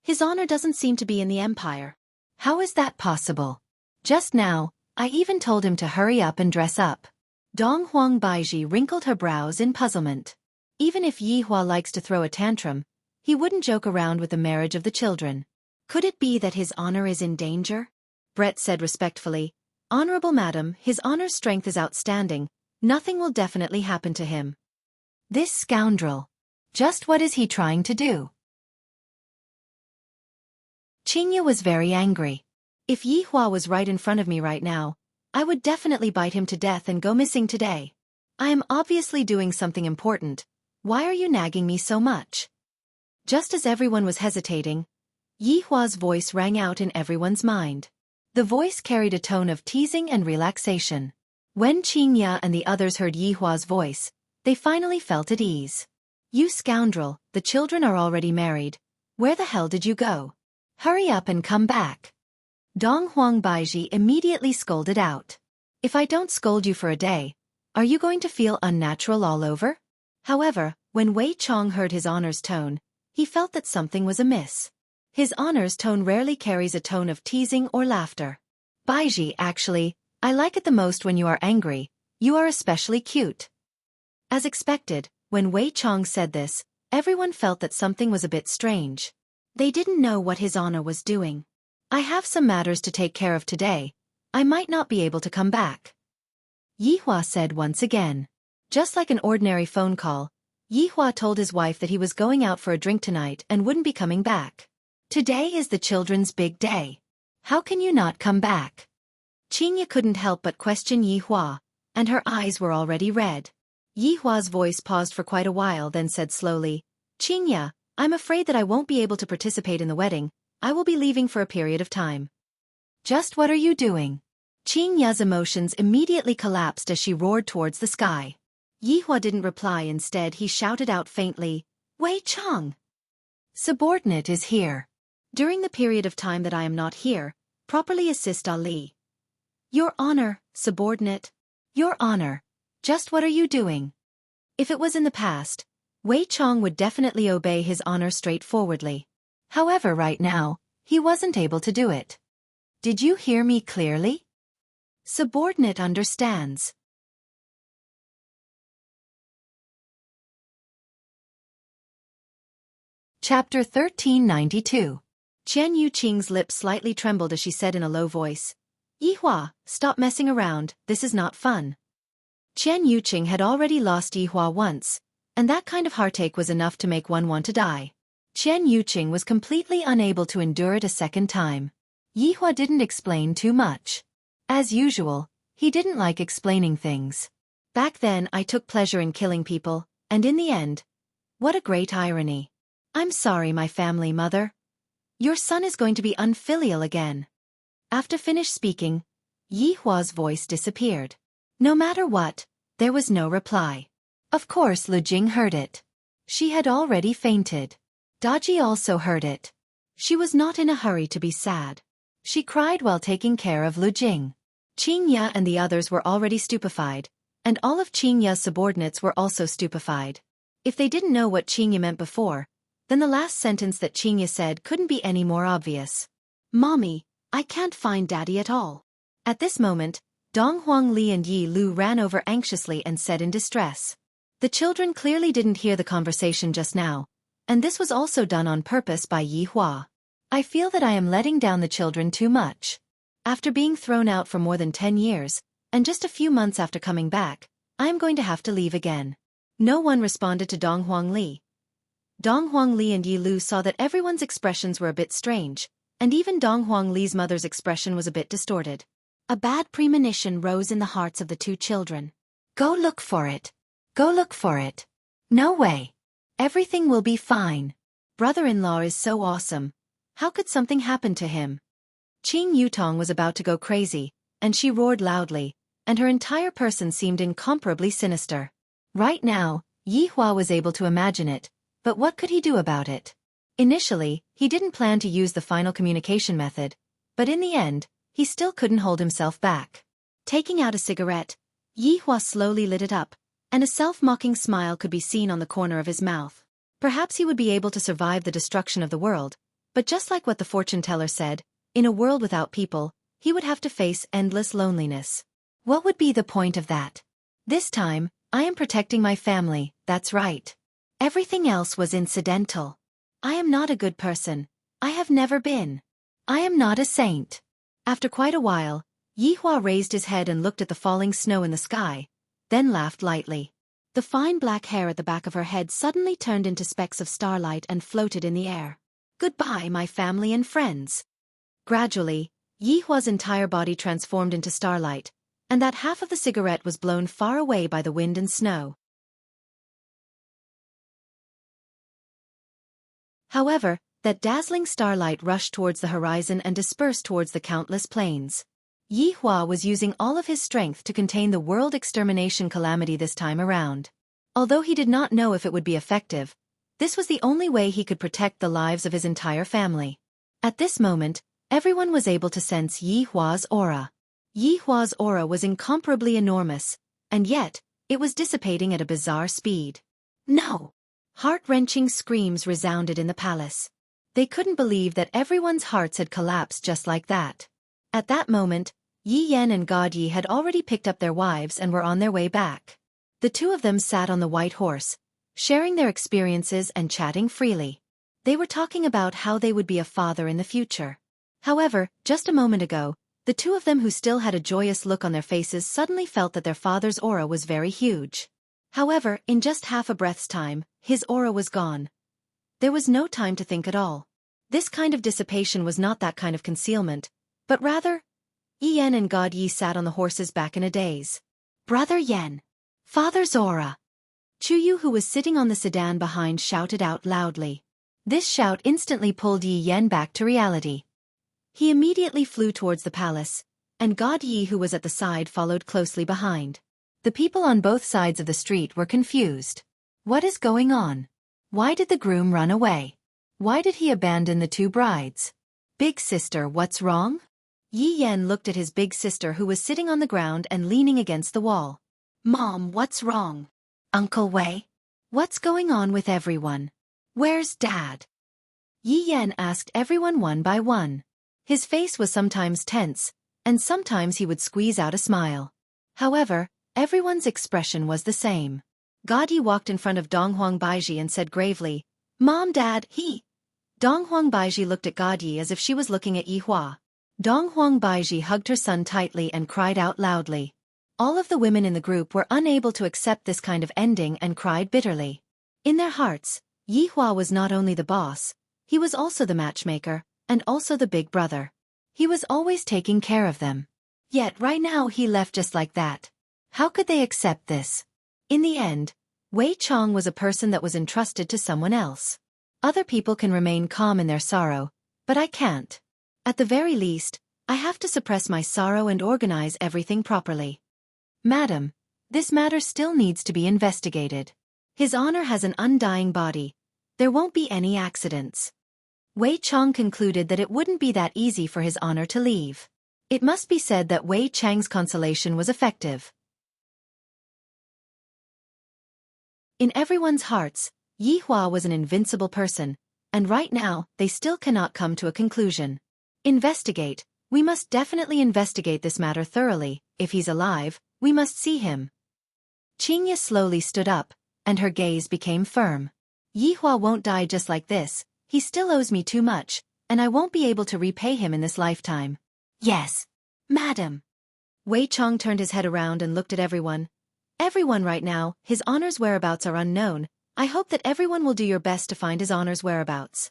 His Honor doesn't seem to be in the Empire. How is that possible? Just now, I even told him to hurry up and dress up. Dong Huang Baiji wrinkled her brows in puzzlement. Even if Yi Hua likes to throw a tantrum, he wouldn't joke around with the marriage of the children. Could it be that His Honor is in danger? Brett said respectfully, Honorable Madam, His Honor's strength is outstanding. Nothing will definitely happen to him. This scoundrel. Just what is he trying to do? Qingya was very angry. If Yi Hua was right in front of me right now, I would definitely bite him to death and go missing today. I am obviously doing something important. Why are you nagging me so much? Just as everyone was hesitating, Yi Hua's voice rang out in everyone's mind. The voice carried a tone of teasing and relaxation. When Qingya and the others heard Yi Hua's voice, they finally felt at ease. You scoundrel, the children are already married. Where the hell did you go? Hurry up and come back. Dong Huang Baiji immediately scolded out. If I don't scold you for a day, are you going to feel unnatural all over? However, when Wei Chong heard His Honor's tone, he felt that something was amiss. His Honor's tone rarely carries a tone of teasing or laughter. Baiji, actually, I like it the most when you are angry. You are especially cute. As expected, when Wei Chong said this, everyone felt that something was a bit strange. They didn't know what His Honor was doing. I have some matters to take care of today. I might not be able to come back. Yi Hua said once again. Just like an ordinary phone call, Yi Hua told his wife that he was going out for a drink tonight and wouldn't be coming back. Today is the children's big day. How can you not come back? Qingya couldn't help but question Yi Hua, and her eyes were already red. Yi Hua's voice paused for quite a while, then said slowly, Qingya, I'm afraid that I won't be able to participate in the wedding. I will be leaving for a period of time. Just what are you doing? Qingya's emotions immediately collapsed as she roared towards the sky. Yi Hua didn't reply. Instead, he shouted out faintly, Wei Chong! Subordinate is here. During the period of time that I am not here, properly assist Ali. Your Honor, subordinate. Your Honor. Just what are you doing? If it was in the past, Wei Chong would definitely obey his honor straightforwardly. However, right now, he wasn't able to do it. Did you hear me clearly? Subordinate understands. Chapter 1392. Qian Yuqing's lips slightly trembled as she said in a low voice, Yihua, stop messing around, this is not fun. Qian Yuqing had already lost Yihua once, and that kind of heartache was enough to make one want to die. Qian Yuqing was completely unable to endure it a second time. Yihua didn't explain too much. As usual, he didn't like explaining things. Back then I took pleasure in killing people, and in the end, what a great irony. I'm sorry, my family mother. Your son is going to be unfilial again. After finished speaking, Yihua's voice disappeared. No matter what, there was no reply. Of course Lu Jing heard it. She had already fainted. Daji also heard it. She was not in a hurry to be sad. She cried while taking care of Lu Jing. Qing Ya and the others were already stupefied, and all of Qing Ya's subordinates were also stupefied. If they didn't know what Qing Ya meant before, then the last sentence that Qing Ya said couldn't be any more obvious. Mommy, I can't find Daddy at all. At this moment, Dong Huangli and Yi Lu ran over anxiously and said in distress. The children clearly didn't hear the conversation just now, and this was also done on purpose by Yi Hua. I feel that I am letting down the children too much. After being thrown out for more than 10 years, and just a few months after coming back, I am going to have to leave again. No one responded to Dong Huangli. Dong Huangli and Yi Lu saw that everyone's expressions were a bit strange, and even Dong Huangli's mother's expression was a bit distorted. A bad premonition rose in the hearts of the two children. Go look for it. Go look for it. No way. Everything will be fine. Brother-in-law is so awesome. How could something happen to him? Qing Yutong was about to go crazy, and she roared loudly, and her entire person seemed incomparably sinister. Right now, Yi Hua was able to imagine it, but what could he do about it? Initially, he didn't plan to use the final communication method, but in the end, he still couldn't hold himself back. Taking out a cigarette, Yi Hua slowly lit it up, and a self-mocking smile could be seen on the corner of his mouth. Perhaps he would be able to survive the destruction of the world, but just like what the fortune teller said, in a world without people, he would have to face endless loneliness. What would be the point of that? This time, I am protecting my family, that's right. Everything else was incidental. I am not a good person. I have never been. I am not a saint. After quite a while, Yi Hua raised his head and looked at the falling snow in the sky, then laughed lightly. The fine black hair at the back of her head suddenly turned into specks of starlight and floated in the air. Goodbye, my family and friends. Gradually, Yi Hua's entire body transformed into starlight, and that half of the cigarette was blown far away by the wind and snow. However, that dazzling starlight rushed towards the horizon and dispersed towards the countless plains. Yi Hua was using all of his strength to contain the world extermination calamity this time around. Although he did not know if it would be effective, this was the only way he could protect the lives of his entire family. At this moment, everyone was able to sense Yi Hua's aura. Yi Hua's aura was incomparably enormous, and yet, it was dissipating at a bizarre speed. No! Heart-wrenching screams resounded in the palace. They couldn't believe that everyone's hearts had collapsed just like that. At that moment, Yi Yan and God Yi had already picked up their wives and were on their way back. The two of them sat on the white horse, sharing their experiences and chatting freely. They were talking about how they would be a father in the future. However, just a moment ago, the two of them who still had a joyous look on their faces suddenly felt that their father's aura was very huge. However, in just half a breath's time, his aura was gone. There was no time to think at all. This kind of dissipation was not that kind of concealment, but rather, Yi Yan and God Yi sat on the horse's back in a daze. Brother Yan! Father's aura! Chu Yu, who was sitting on the sedan behind, shouted out loudly. This shout instantly pulled Yi Yan back to reality. He immediately flew towards the palace, and God Yi, who was at the side, followed closely behind. The people on both sides of the street were confused. What is going on? Why did the groom run away? Why did he abandon the two brides? Big sister, what's wrong? Yi Yan looked at his big sister who was sitting on the ground and leaning against the wall. Mom, what's wrong? Uncle Wei? What's going on with everyone? Where's Dad? Yi Yan asked everyone one by one. His face was sometimes tense, and sometimes he would squeeze out a smile. However, everyone's expression was the same. Gadi walked in front of Donghuang Baiji and said gravely, Mom, Dad, he. Donghuang Baiji looked at Gadi as if she was looking at Yi Hua. Donghuang Baiji hugged her son tightly and cried out loudly. All of the women in the group were unable to accept this kind of ending and cried bitterly. In their hearts, Yi Hua was not only the boss, he was also the matchmaker, and also the big brother. He was always taking care of them. Yet right now he left just like that. How could they accept this? In the end, Wei Chong was a person that was entrusted to someone else. Other people can remain calm in their sorrow, but I can't. At the very least, I have to suppress my sorrow and organize everything properly. Madam, this matter still needs to be investigated. His honor has an undying body. There won't be any accidents. Wei Chong concluded that it wouldn't be that easy for his honor to leave. It must be said that Wei Chang's consolation was effective. In everyone's hearts, Yi Hua was an invincible person, and right now, they still cannot come to a conclusion. Investigate. We must definitely investigate this matter thoroughly. If he's alive, we must see him. Qingya slowly stood up, and her gaze became firm. Yi Hua won't die just like this. He still owes me too much, and I won't be able to repay him in this lifetime. Yes, madam. Wei Chong turned his head around and looked at everyone. Everyone right now, his honor's whereabouts are unknown. I hope that everyone will do your best to find his honor's whereabouts.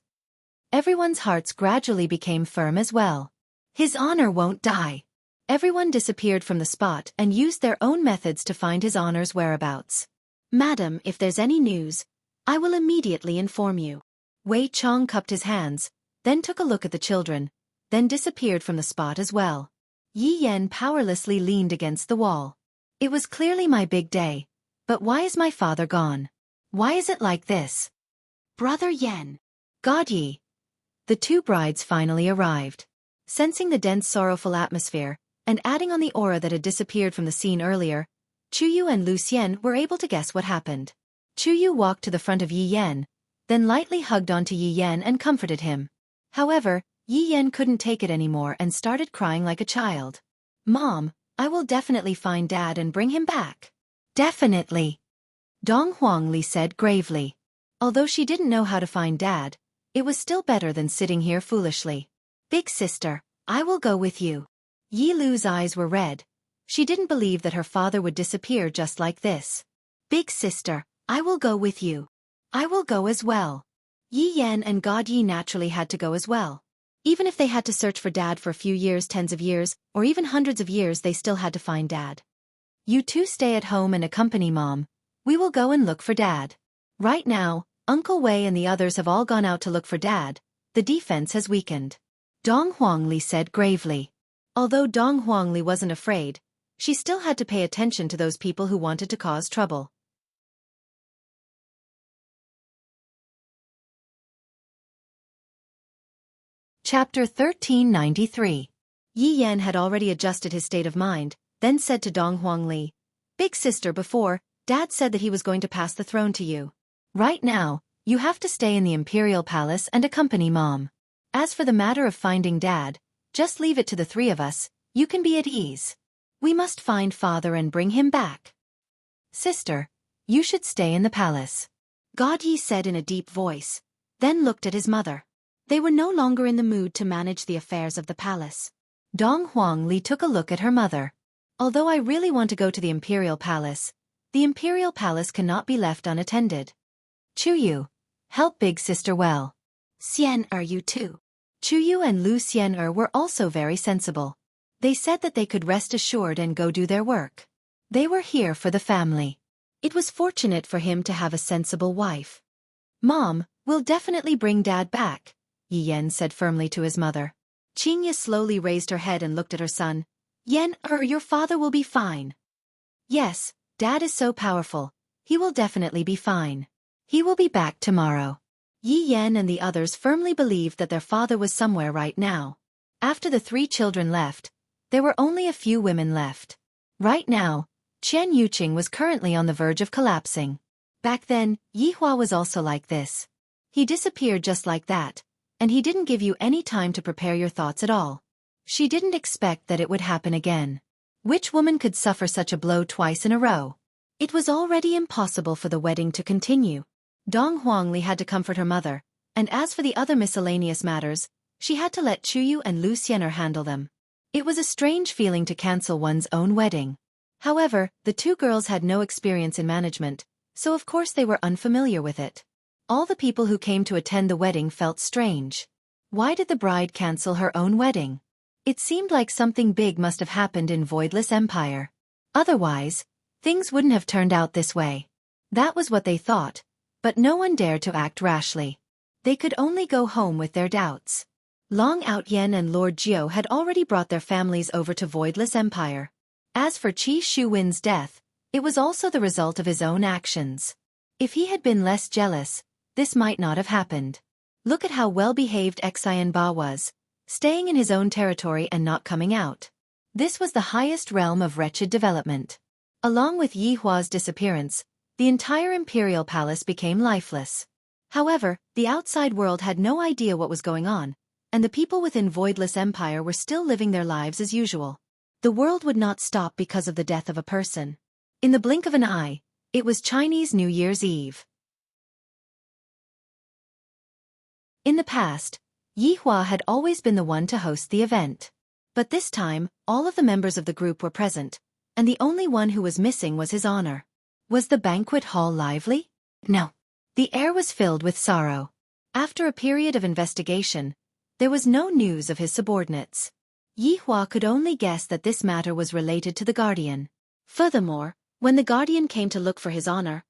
Everyone's hearts gradually became firm as well. His honor won't die. Everyone disappeared from the spot and used their own methods to find his honor's whereabouts. Madam, if there's any news, I will immediately inform you. Wei Chong cupped his hands, then took a look at the children, then disappeared from the spot as well. Yi Yan powerlessly leaned against the wall. It was clearly my big day. But why is my father gone? Why is it like this? Brother Yan. God Yi. The two brides finally arrived. Sensing the dense sorrowful atmosphere, and adding on the aura that had disappeared from the scene earlier, Chuyu and Lu Xian were able to guess what happened. Chuyu walked to the front of Yi Yan, then lightly hugged onto Yi Yan and comforted him. However, Yi Yan couldn't take it anymore and started crying like a child. Mom, I will definitely find Dad and bring him back. Definitely. Dong Huangli said gravely. Although she didn't know how to find Dad, it was still better than sitting here foolishly. Big sister, I will go with you. Yi Lu's eyes were red. She didn't believe that her father would disappear just like this. Big sister, I will go with you. I will go as well. Yi Yan and God Yi naturally had to go as well. Even if they had to search for Dad for a few years, tens of years, or even hundreds of years, they still had to find Dad. You two stay at home and accompany Mom. We will go and look for Dad. Right now, Uncle Wei and the others have all gone out to look for Dad. The defense has weakened. Dong Huangli said gravely. Although Dong Huangli wasn't afraid, she still had to pay attention to those people who wanted to cause trouble. Chapter 1393. Yi Yan had already adjusted his state of mind, then said to Dong Huangli, Big sister, before, Dad said that he was going to pass the throne to you. Right now, you have to stay in the Imperial Palace and accompany Mom. As for the matter of finding Dad, just leave it to the three of us, you can be at ease. We must find Father and bring him back. Sister, you should stay in the palace. God Yi said in a deep voice, then looked at his mother. They were no longer in the mood to manage the affairs of the palace. Dong Huangli took a look at her mother. Although I really want to go to the Imperial Palace cannot be left unattended. Chuyu, help big sister well. Xian you too. Chuyu and Lu Xian were also very sensible. They said that they could rest assured and go do their work. They were here for the family. It was fortunate for him to have a sensible wife. Mom, we'll definitely bring Dad back, Yi Yan said firmly to his mother. Qingya slowly raised her head and looked at her son. Yan, your father will be fine. Yes, Dad is so powerful. He will definitely be fine. He will be back tomorrow. Yi Yan and the others firmly believed that their father was somewhere right now. After the 3 children left, there were only a few women left. Right now, Qian Yuqing was currently on the verge of collapsing. Back then, Yi Hua was also like this. He disappeared just like that, and he didn't give you any time to prepare your thoughts at all. She didn't expect that it would happen again. Which woman could suffer such a blow twice in a row? It was already impossible for the wedding to continue. Dong Huangli had to comfort her mother, and as for the other miscellaneous matters, she had to let Chuyu and Lu Xiener handle them. It was a strange feeling to cancel one's own wedding. However, the 2 girls had no experience in management, so of course they were unfamiliar with it. All the people who came to attend the wedding felt strange. Why did the bride cancel her own wedding? It seemed like something big must have happened in Voidless Empire. Otherwise, things wouldn't have turned out this way. That was what they thought, but no one dared to act rashly. They could only go home with their doubts. Long Outyen and Lord Jiao had already brought their families over to Voidless Empire. As for Qi Shuwen's death, it was also the result of his own actions. If he had been less jealous, this might not have happened. Look at how well-behaved Xian Ba was, staying in his own territory and not coming out. This was the highest realm of wretched development. Along with Yi Hua's disappearance, the entire imperial palace became lifeless. However, the outside world had no idea what was going on, and the people within Voidless Empire were still living their lives as usual. The world would not stop because of the death of a person. In the blink of an eye, it was Chinese New Year's Eve. In the past, Yi Hua had always been the one to host the event. But this time, all of the members of the group were present, and the only one who was missing was his honor. Was the banquet hall lively? No. The air was filled with sorrow. After a period of investigation, there was no news of his subordinates. Yi Hua could only guess that this matter was related to the Guardian. Furthermore, when the Guardian came to look for his honor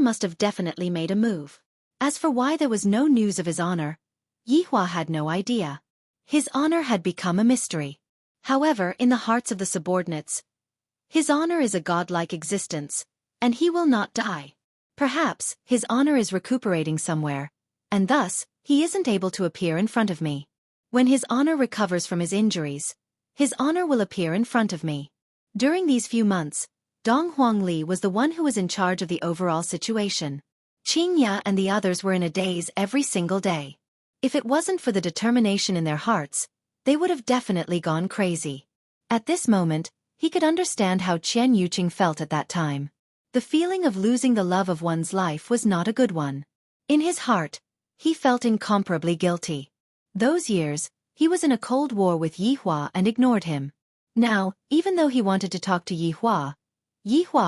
must have definitely made a move. As for why there was no news of his honor, Yi Hua had no idea. His honor had become a mystery. However, in the hearts of the subordinates, his honor is a godlike existence, and he will not die. Perhaps his honor is recuperating somewhere, and thus, he isn't able to appear in front of me. When his honor recovers from his injuries, his honor will appear in front of me. During these few months, Dong Huangli was the one who was in charge of the overall situation. Qingya and the others were in a daze every single day. If it wasn't for the determination in their hearts, they would have definitely gone crazy. At this moment, he could understand how Qian Yuqing felt at that time. The feeling of losing the love of one's life was not a good one. In his heart, he felt incomparably guilty. Those years, he was in a cold war with Yi Hua and ignored him. Now, even though he wanted to talk to Yi Hua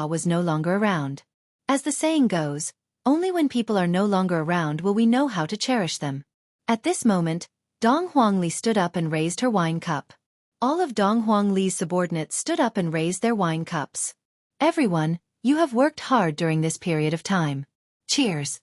was no longer around. As the saying goes, only when people are no longer around will we know how to cherish them. At this moment, Dong Huangli stood up and raised her wine cup. All of Dong Huangli's subordinates stood up and raised their wine cups. Everyone, you have worked hard during this period of time. Cheers.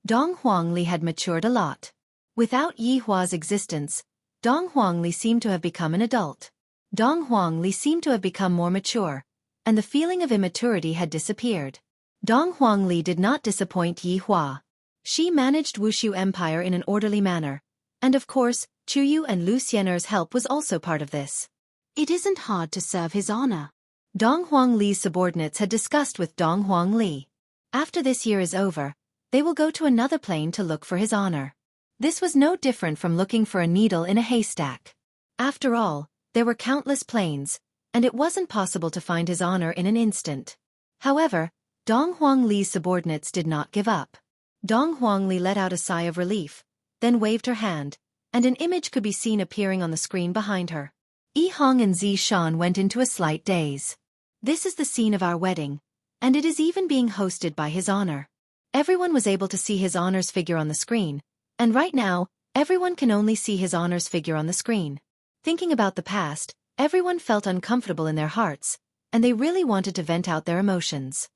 Dong Huangli had matured a lot. Without Yi Hua's existence, Dong Huangli seemed to have become an adult. Dong Huangli seemed to have become more mature, and the feeling of immaturity had disappeared. Dong Huangli did not disappoint Yi Hua. She managed Wuxia Empire in an orderly manner, and of course, Chuyu and Lu Xiener's help was also part of this. It isn't hard to serve his honor. Dong Huangli's subordinates had discussed with Dong Huangli. After this year is over, they will go to another plane to look for his honor. This was no different from looking for a needle in a haystack. After all, there were countless planes, and it wasn't possible to find his honor in an instant. However, Dong Huangli's subordinates did not give up. Dong Huangli let out a sigh of relief, then waved her hand, and an image could be seen appearing on the screen behind her. Yi Hong and Zi Shan went into a slight daze. This is the scene of our wedding, and it is even being hosted by his honor. Everyone was able to see his honor's figure on the screen, and right now, everyone can only see his honor's figure on the screen. Thinking about the past, everyone felt uncomfortable in their hearts, and they really wanted to vent out their emotions.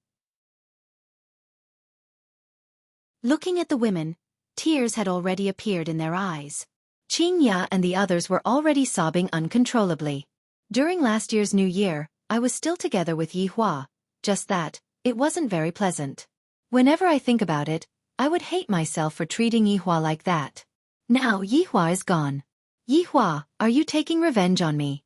Looking at the women, tears had already appeared in their eyes. Qingya and the others were already sobbing uncontrollably. During last year's New Year, I was still together with Yi Hua, just that, it wasn't very pleasant. Whenever I think about it, I would hate myself for treating Yihua like that. Now Yihua is gone. Yihua, are you taking revenge on me?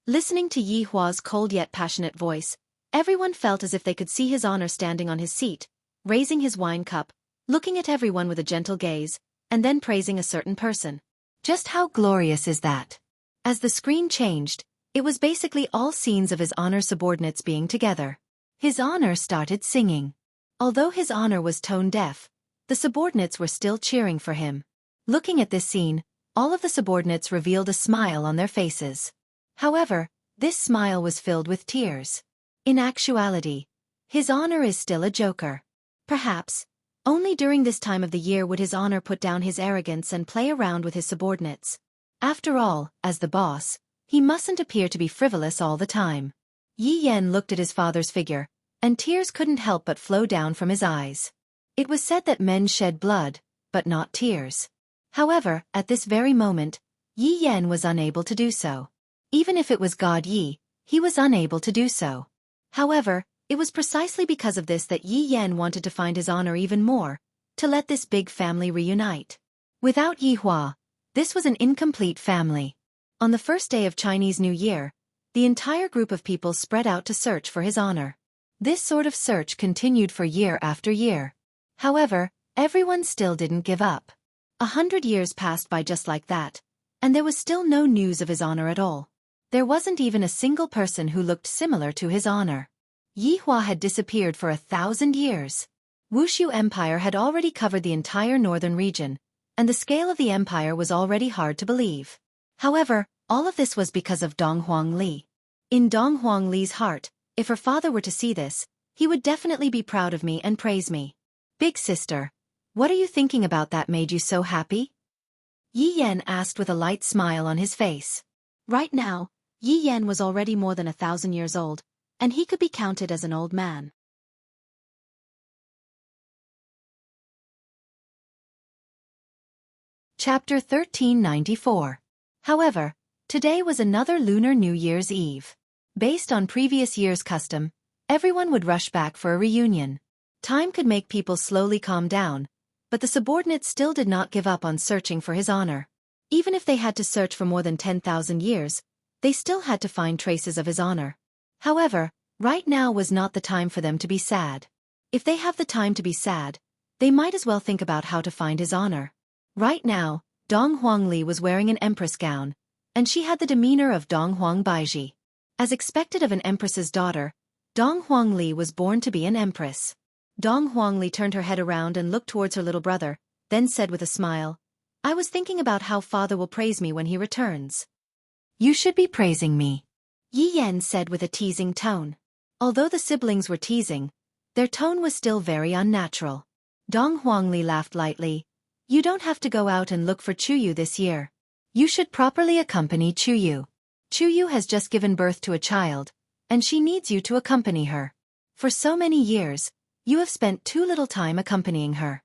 Listening to Yihua's cold yet passionate voice, everyone felt as if they could see his honor standing on his seat, raising his wine cup, looking at everyone with a gentle gaze, and then praising a certain person. Just how glorious is that? As the screen changed, it was basically all scenes of his honor subordinates being together. His honor started singing. Although his honor was tone-deaf, the subordinates were still cheering for him. Looking at this scene, all of the subordinates revealed a smile on their faces. However, this smile was filled with tears. In actuality, his honor is still a joker. Perhaps, only during this time of the year would his honor put down his arrogance and play around with his subordinates. After all, as the boss, he mustn't appear to be frivolous all the time. Yi Yan looked at his father's figure, and tears couldn't help but flow down from his eyes. It was said that men shed blood, but not tears. However, at this very moment, Yi Yan was unable to do so. Even if it was God Yi, he was unable to do so. However, it was precisely because of this that Yi Yan wanted to find his honor even more, to let this big family reunite. Without Yihua, this was an incomplete family. On the first day of Chinese New Year, the entire group of people spread out to search for his honor. This sort of search continued for year after year. However, everyone still didn't give up. 100 years passed by just like that, and there was still no news of his honor at all. There wasn't even a single person who looked similar to his honor. Yihua had disappeared for 1,000 years. Wuxia Empire had already covered the entire northern region, and the scale of the empire was already hard to believe. However, all of this was because of Dong Huangli. In Dong Huangli's heart, if her father were to see this, he would definitely be proud of me and praise me. Big sister, what are you thinking about that made you so happy? Yi Yan asked with a light smile on his face. Right now, Yi Yan was already more than 1,000 years old, and he could be counted as an old man. Chapter 1394. However, today was another Lunar New Year's Eve. Based on previous year's custom, everyone would rush back for a reunion. Time could make people slowly calm down, but the subordinates still did not give up on searching for his honor. Even if they had to search for more than 10,000 years, they still had to find traces of his honor. However, right now was not the time for them to be sad. If they have the time to be sad, they might as well think about how to find his honor. Right now, Dong Huangli was wearing an empress gown, and she had the demeanor of Dong Huang Baiji. As expected of an empress's daughter, Dong Huangli was born to be an empress. Dong Huangli turned her head around and looked towards her little brother, then said with a smile, I was thinking about how father will praise me when he returns. You should be praising me, Yi Yan said with a teasing tone. Although the siblings were teasing, their tone was still very unnatural. Dong Huangli laughed lightly. You don't have to go out and look for Chuyu this year. You should properly accompany Chuyu. Chuyu has just given birth to a child, and she needs you to accompany her. For so many years, you have spent too little time accompanying her.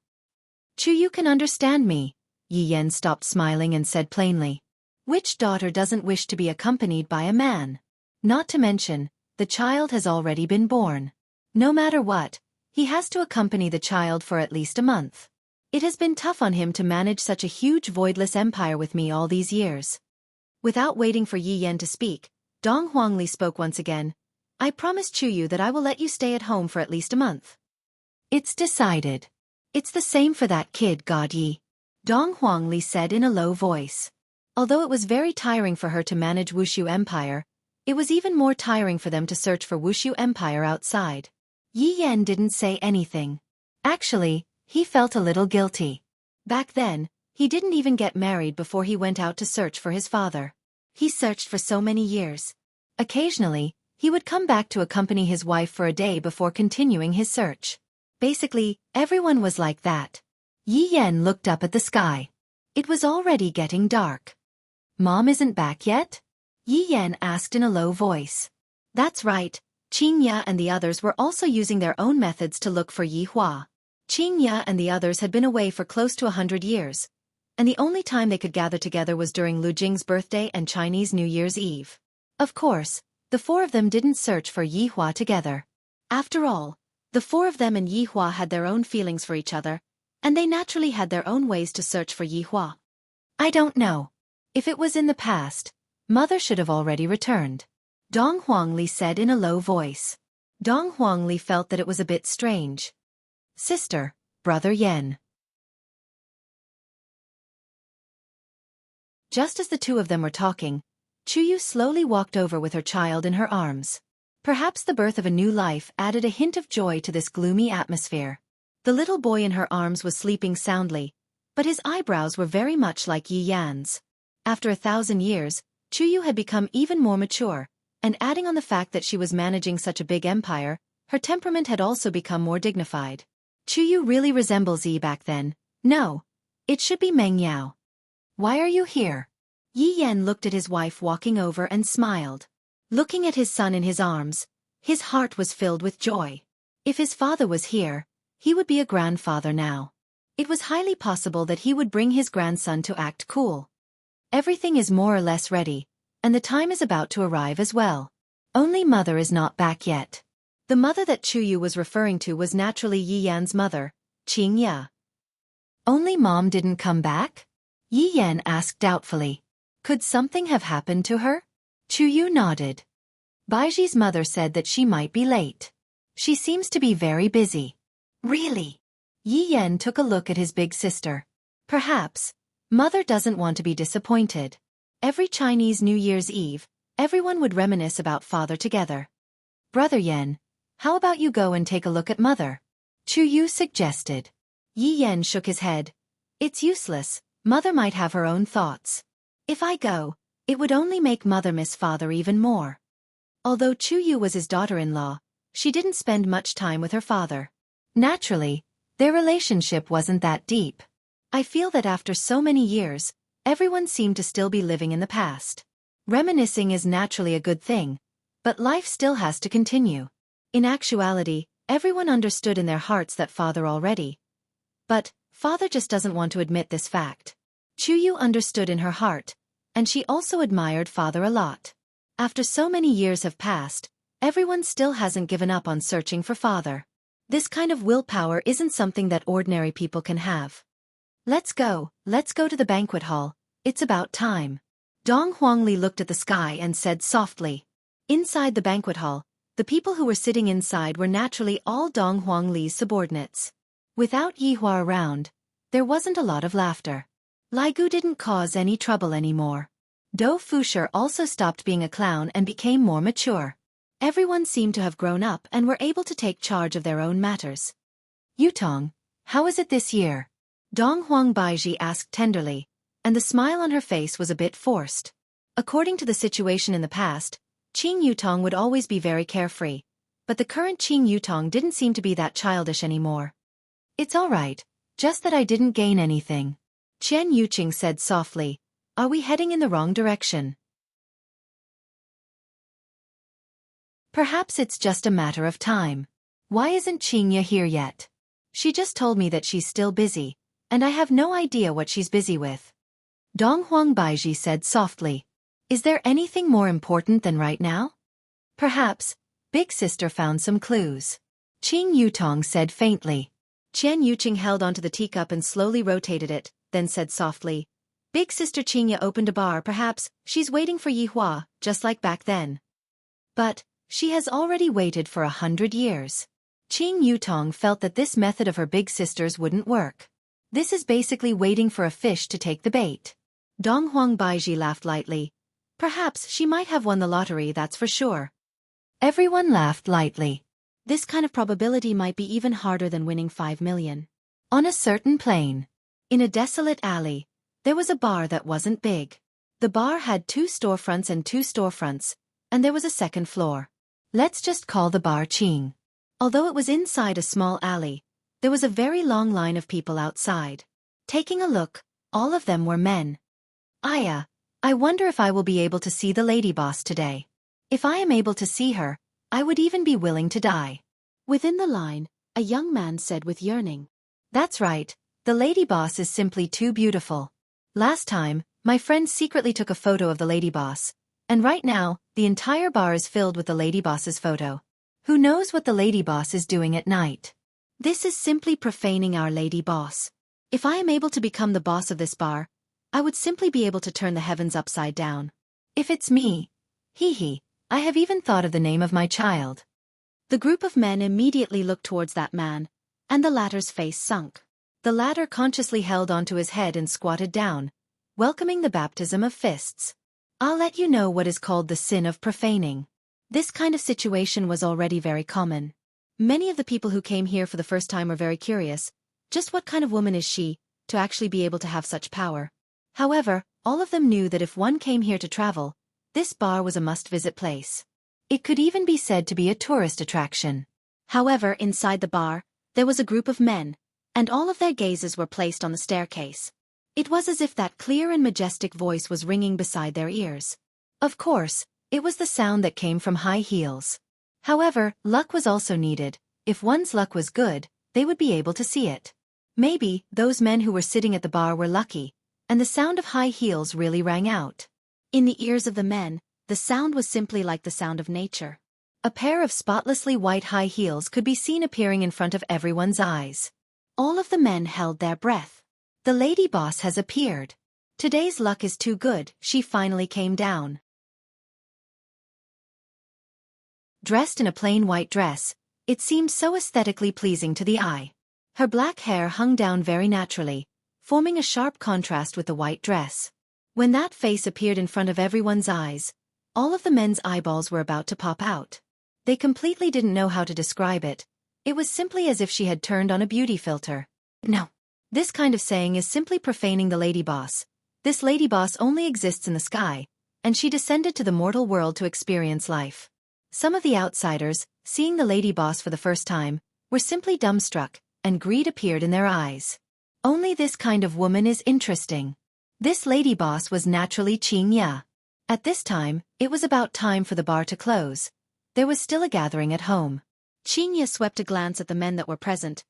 Chuyu can understand me. Yi Yan stopped smiling and said plainly. Which daughter doesn't wish to be accompanied by a man? Not to mention, the child has already been born. No matter what, he has to accompany the child for at least a month. It has been tough on him to manage such a huge voidless empire with me all these years. Without waiting for Yi Yan to speak, Dong Huangli spoke once again. I promise Chuyu that I will let you stay at home for at least a month. It's decided. It's the same for that kid, God Yi. Dong Huangli said in a low voice. Although it was very tiring for her to manage Wuxia Empire, it was even more tiring for them to search for Wuxia Empire outside. Yi Yan didn't say anything. Actually, he felt a little guilty. Back then, he didn't even get married before he went out to search for his father. He searched for so many years. Occasionally, he would come back to accompany his wife for a day before continuing his search. Basically, everyone was like that. Yi Yan looked up at the sky. It was already getting dark. Mom isn't back yet? Yi Yan asked in a low voice. That's right, Qing Ya and the others were also using their own methods to look for Yi Hua. Qing Ya and the others had been away for close to 100 years, and the only time they could gather together was during Lu Jing's birthday and Chinese New Year's Eve. Of course, the four of them didn't search for Yi Hua together. After all, the four of them and Yi Hua had their own feelings for each other, and they naturally had their own ways to search for Yi Hua. I don't know. If it was in the past, Mother should have already returned, Dong Huangli said in a low voice. Dong Huangli felt that it was a bit strange. Sister, Brother Yen. Just as the two of them were talking, Chuyu slowly walked over with her child in her arms. Perhaps the birth of a new life added a hint of joy to this gloomy atmosphere. The little boy in her arms was sleeping soundly, but his eyebrows were very much like Yi Yan's. After 1,000 years, Chuyu had become even more mature, and adding on the fact that she was managing such a big empire, her temperament had also become more dignified. Chuyu really resembles Yi back then. No, it should be Meng Yao. Why are you here? Yi Yan looked at his wife walking over and smiled. Looking at his son in his arms, his heart was filled with joy. If his father was here, he would be a grandfather now. It was highly possible that he would bring his grandson to act cool. Everything is more or less ready, and the time is about to arrive as well. Only Mother is not back yet. The mother that Chuyu was referring to was naturally Yi Yan's mother, Qing Ya. Only Mom didn't come back? Yi Yan asked doubtfully. Could something have happened to her? Chuyu nodded. Baiji's mother said that she might be late. She seems to be very busy. Really? Yi Yan took a look at his big sister. Perhaps. Mother doesn't want to be disappointed. Every Chinese New Year's Eve, everyone would reminisce about father together. Brother Yan, how about you go and take a look at Mother? Chuyu suggested. Yi Yan shook his head. It's useless, Mother might have her own thoughts. If I go, it would only make Mother miss father even more. Although Chuyu was his daughter-in-law, she didn't spend much time with her father. Naturally, their relationship wasn't that deep. I feel that after so many years, everyone seemed to still be living in the past. Reminiscing is naturally a good thing, but life still has to continue. In actuality, everyone understood in their hearts that father already. But, father just doesn't want to admit this fact. Chuyu understood in her heart, and she also admired father a lot. After so many years have passed, everyone still hasn't given up on searching for father. This kind of willpower isn't something that ordinary people can have. Let's go to the banquet hall, it's about time. Dong Huangli looked at the sky and said softly. Inside the banquet hall, the people who were sitting inside were naturally all Dong Huangli's subordinates. Without Yi Hua around, there wasn't a lot of laughter. Lai Gu didn't cause any trouble anymore. Dou Fusher also stopped being a clown and became more mature. Everyone seemed to have grown up and were able to take charge of their own matters. Yutong, how is it this year? Dong Huang Baiji asked tenderly, and the smile on her face was a bit forced. According to the situation in the past, Qing Yutong would always be very carefree, but the current Qing Yutong didn't seem to be that childish anymore. It's all right, just that I didn't gain anything. Qian Yuqing said softly, are we heading in the wrong direction? Perhaps it's just a matter of time. Why isn't Qingya here yet? She just told me that she's still busy, and I have no idea what she's busy with. Dong Huang Baiji said softly. Is there anything more important than right now? Perhaps, Big Sister found some clues. Qing Yutong said faintly. Qian Yuqing held onto the teacup and slowly rotated it, then said softly. Big Sister Qingya opened a bar, perhaps she's waiting for Yi Hua, just like back then. But, she has already waited for 100 years. Qing Yutong felt that this method of her big sister's wouldn't work. This is basically waiting for a fish to take the bait. Dong Huang Baiji laughed lightly. Perhaps she might have won the lottery, that's for sure. Everyone laughed lightly. This kind of probability might be even harder than winning 5 million. On a certain plain, in a desolate alley, there was a bar that wasn't big. The bar had 2 storefronts and 2 storefronts, and there was a second floor. Let's just call the bar Qing. Although it was inside a small alley, there was a very long line of people outside. Taking a look, all of them were men. Aya, I wonder if I will be able to see the lady boss today. If I am able to see her, I would even be willing to die. Within the line, a young man said with yearning. That's right, the lady boss is simply too beautiful. Last time, my friend secretly took a photo of the lady boss, and right now, the entire bar is filled with the lady boss's photo. Who knows what the lady boss is doing at night? This is simply profaning our lady boss. If I am able to become the boss of this bar, I would simply be able to turn the heavens upside down. If it's me, hee, I have even thought of the name of my child. The group of men immediately looked towards that man, and the latter's face sunk. The latter consciously held onto his head and squatted down, welcoming the baptism of fists. I'll let you know what is called the sin of profaning. This kind of situation was already very common. Many of the people who came here for the first time were very curious. Just what kind of woman is she, to actually be able to have such power? However, all of them knew that if one came here to travel, this bar was a must-visit place. It could even be said to be a tourist attraction. However, inside the bar, there was a group of men, and all of their gazes were placed on the staircase. It was as if that clear and majestic voice was ringing beside their ears. Of course, it was the sound that came from high heels. However, luck was also needed. If one's luck was good, they would be able to see it. Maybe, those men who were sitting at the bar were lucky, and the sound of high heels really rang out. In the ears of the men, the sound was simply like the sound of nature. A pair of spotlessly white high heels could be seen appearing in front of everyone's eyes. All of the men held their breath. The lady boss has appeared. Today's luck is too good, she finally came down. Dressed in a plain white dress, it seemed so aesthetically pleasing to the eye. Her black hair hung down very naturally, forming a sharp contrast with the white dress. When that face appeared in front of everyone's eyes, all of the men's eyeballs were about to pop out. They completely didn't know how to describe it. It was simply as if she had turned on a beauty filter. No. This kind of saying is simply profaning the lady boss. This lady boss only exists in the sky, and she descended to the mortal world to experience life. Some of the outsiders, seeing the lady boss for the first time, were simply dumbstruck, and greed appeared in their eyes. Only this kind of woman is interesting. This lady boss was naturally Qingya. At this time, it was about time for the bar to close. There was still a gathering at home. Qingya swept a glance at the men that were present.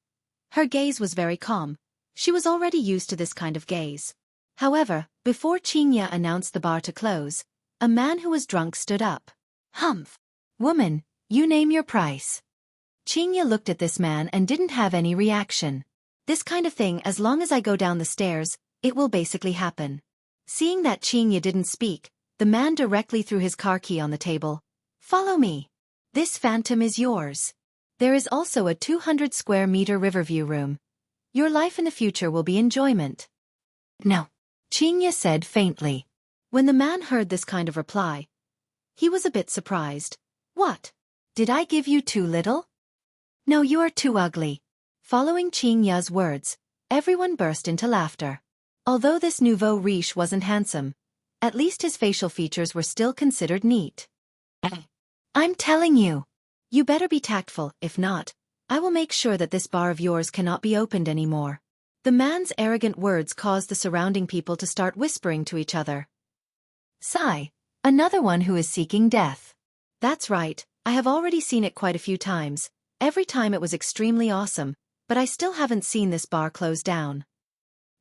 Her gaze was very calm. She was already used to this kind of gaze. However, before Qingya announced the bar to close, a man who was drunk stood up. Humph! Woman, you name your price. Qingya looked at this man and didn't have any reaction. This kind of thing, as long as I go down the stairs, it will basically happen. Seeing that Qingya didn't speak, the man directly threw his car key on the table. Follow me. This phantom is yours. There is also a 200 square meter riverview room. Your life in the future will be enjoyment. No, Qingya said faintly. When the man heard this kind of reply, he was a bit surprised. What? Did I give you too little? No, you are too ugly. Following Qingya's words, everyone burst into laughter. Although this nouveau riche wasn't handsome, at least his facial features were still considered neat. I'm telling you. You better be tactful, if not, I will make sure that this bar of yours cannot be opened anymore. The man's arrogant words caused the surrounding people to start whispering to each other. Sigh, another one who is seeking death. That's right, I have already seen it quite a few times. Every time it was extremely awesome, but I still haven't seen this bar close down.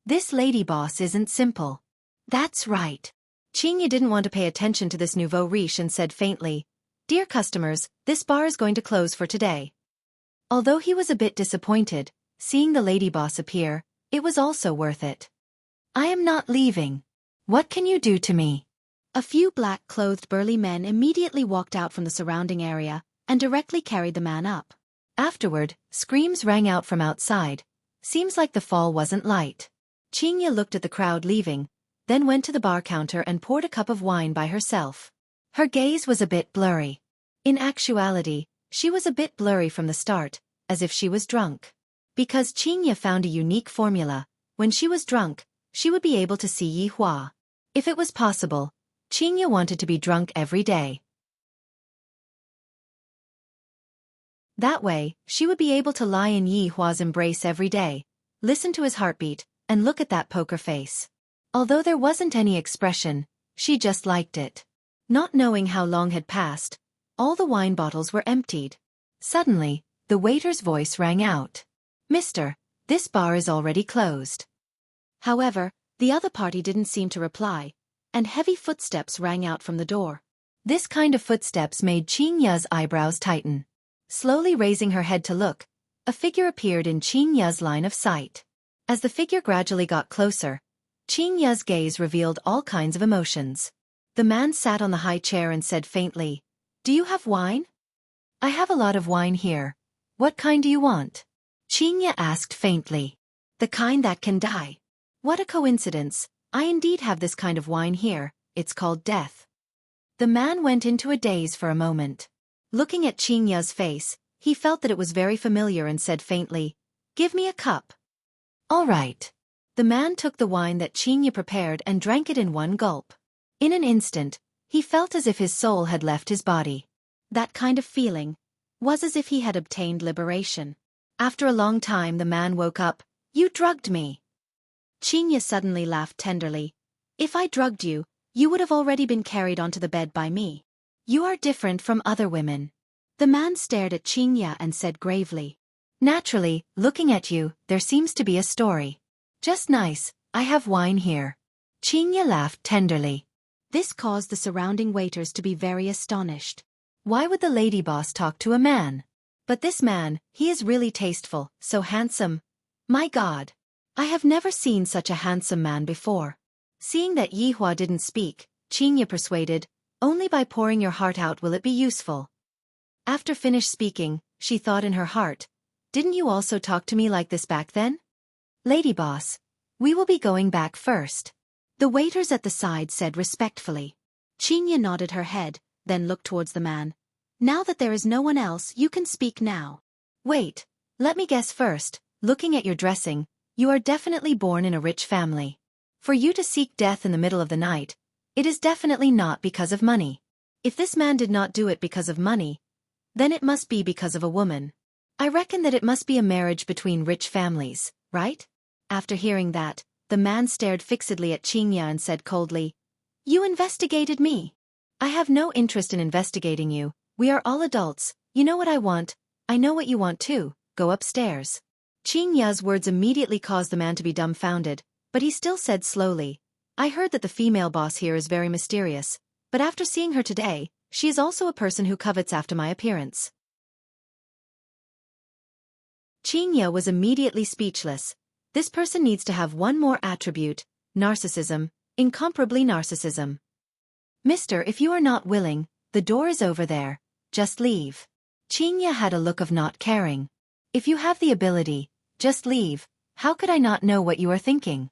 This lady boss isn't simple. That's right. Qingya didn't want to pay attention to this nouveau riche and said faintly, Dear customers, this bar is going to close for today. Although he was a bit disappointed, seeing the lady boss appear, it was also worth it. I am not leaving. What can you do to me? A few black-clothed burly men immediately walked out from the surrounding area and directly carried the man up. Afterward, screams rang out from outside. Seems like the fall wasn't light. Qingya looked at the crowd leaving, then went to the bar counter and poured a cup of wine by herself. Her gaze was a bit blurry. In actuality, she was a bit blurry from the start, as if she was drunk. Because Qingya found a unique formula, when she was drunk, she would be able to see Yi Hua. If it was possible, Qingya wanted to be drunk every day. That way, she would be able to lie in Yi Hua's embrace every day, listen to his heartbeat, and look at that poker face. Although there wasn't any expression, she just liked it. Not knowing how long had passed, all the wine bottles were emptied. Suddenly, the waiter's voice rang out. Mister, this bar is already closed. However, the other party didn't seem to reply, and heavy footsteps rang out from the door. This kind of footsteps made Qingya's eyebrows tighten. Slowly raising her head to look, a figure appeared in Qingya's line of sight. As the figure gradually got closer, Qing Ya's gaze revealed all kinds of emotions. The man sat on the high chair and said faintly, "Do you have wine?" "I have a lot of wine here. What kind do you want?" Qing Ya asked faintly. "The kind that can die." "What a coincidence, I indeed have this kind of wine here, it's called death." The man went into a daze for a moment. Looking at Qing Ya's face, he felt that it was very familiar and said faintly, "Give me a cup." "All right." The man took the wine that Qing Ya prepared and drank it in one gulp. In an instant, he felt as if his soul had left his body. That kind of feeling was as if he had obtained liberation. After a long time the man woke up. "You drugged me." Qing Ya suddenly laughed tenderly. "If I drugged you, you would have already been carried onto the bed by me. You are different from other women." The man stared at Qing Ya and said gravely, "Naturally, looking at you, there seems to be a story." "Just nice, I have wine here." Qing Ya laughed tenderly. This caused the surrounding waiters to be very astonished. Why would the lady boss talk to a man? But this man, he is really tasteful, so handsome. My God! I have never seen such a handsome man before. Seeing that Yi Hua didn't speak, Qing Ya persuaded, "Only by pouring your heart out will it be useful." After finished speaking, she thought in her heart, "Didn't you also talk to me like this back then?" "Lady boss, we will be going back first." The waiters at the side said respectfully. Qing Ya nodded her head, then looked towards the man. "Now that there is no one else, you can speak now." "Wait, let me guess first, looking at your dressing, you are definitely born in a rich family. For you to seek death in the middle of the night, it is definitely not because of money. If this man did not do it because of money, then it must be because of a woman. I reckon that it must be a marriage between rich families, right?" After hearing that, the man stared fixedly at Qing Ya and said coldly, "You investigated me. I have no interest in investigating you. We are all adults, you know what I want, I know what you want too, go upstairs." Qing Ya's words immediately caused the man to be dumbfounded, but he still said slowly, "I heard that the female boss here is very mysterious, but after seeing her today, she is also a person who covets after my appearance." Qing Ya was immediately speechless. This person needs to have one more attribute, narcissism, incomparably narcissism. "Mister, if you are not willing, the door is over there, just leave." Qing Ya had a look of not caring. "If you have the ability, just leave, how could I not know what you are thinking?"